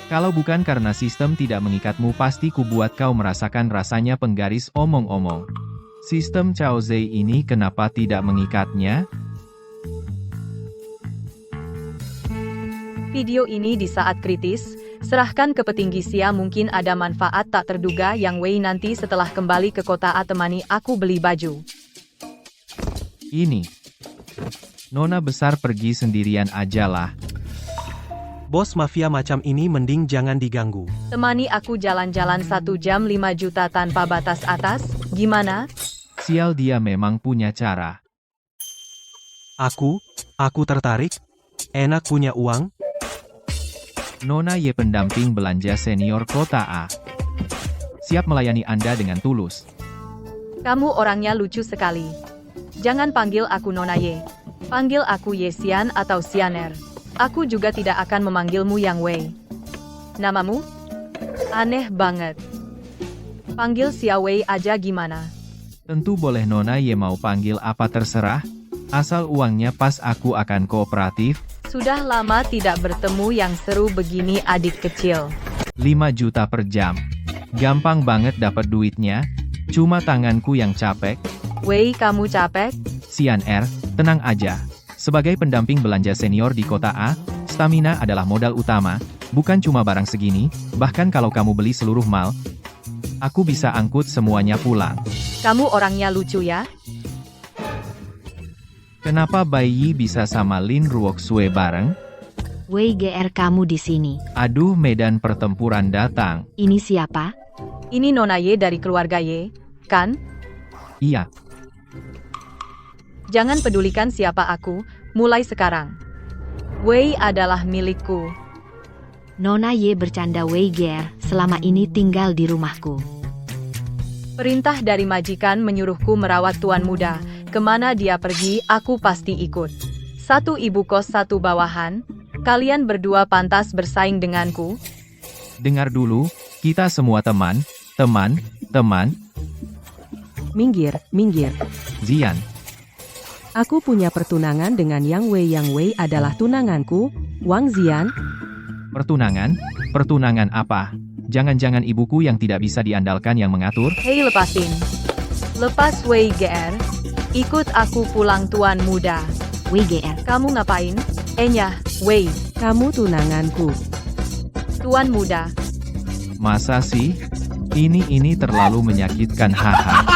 Kalau bukan karena sistem tidak mengikatmu pasti kubuat kau merasakan rasanya penggaris omong-omong. Sistem Cao Zei ini kenapa tidak mengikatnya? Video ini di saat kritis, serahkan ke petinggi Xia, mungkin ada manfaat tak terduga yang Wei nanti setelah kembali ke kota A. Temani aku beli baju. Ini. Nona besar pergi sendirian ajalah. Bos mafia macam ini mending jangan diganggu. Temani aku jalan-jalan 1 jam 5 juta tanpa batas atas, gimana? Sial, dia memang punya cara. Aku tertarik. Enak punya uang. Nona Ye pendamping belanja senior kota A. Siap melayani Anda dengan tulus. Kamu orangnya lucu sekali. Jangan panggil aku Nona Ye. Panggil aku Ye Xian atau Xianer. Aku juga tidak akan memanggilmu Yang Wei. Namamu? Aneh banget. Panggil Xia Wei aja gimana? Tentu boleh, Nona Ye mau panggil apa terserah. Asal uangnya pas, aku akan kooperatif. Sudah lama tidak bertemu yang seru begini adik kecil. 5 juta per jam. Gampang banget dapat duitnya. Cuma tanganku yang capek. Wei, kamu capek? Xian Er, tenang aja. Sebagai pendamping belanja senior di kota A, stamina adalah modal utama. Bukan cuma barang segini, bahkan kalau kamu beli seluruh mal, aku bisa angkut semuanya pulang. Kamu orangnya lucu ya? Kenapa Bai Yi bisa sama Lin Ruoxue bareng? Wei GR, kamu di sini. Aduh, medan pertempuran datang. Ini siapa? Ini Nona Ye dari keluarga Ye, kan? Iya. Jangan pedulikan siapa aku, mulai sekarang. Wei adalah milikku. Nona Ye bercanda. Wei GR, selama ini tinggal di rumahku. Perintah dari majikan menyuruhku merawat tuan muda. Kemana dia pergi, aku pasti ikut. 1 ibu kos 1 bawahan. Kalian berdua pantas bersaing denganku. Dengar dulu, kita semua teman. Minggir, minggir. Zian. Aku punya pertunangan dengan Yang Wei. Yang Wei adalah tunanganku, Wang Zian. Pertunangan? Pertunangan apa? Jangan-jangan ibuku yang tidak bisa diandalkan yang mengatur? Hei, lepasin. Lepas Wei GR. Ikut aku pulang tuan muda. Wei GR, Kamu ngapain? Nyah, Wei. Kamu tunanganku. Tuan muda. Masa sih? Ini terlalu menyakitkan, haha.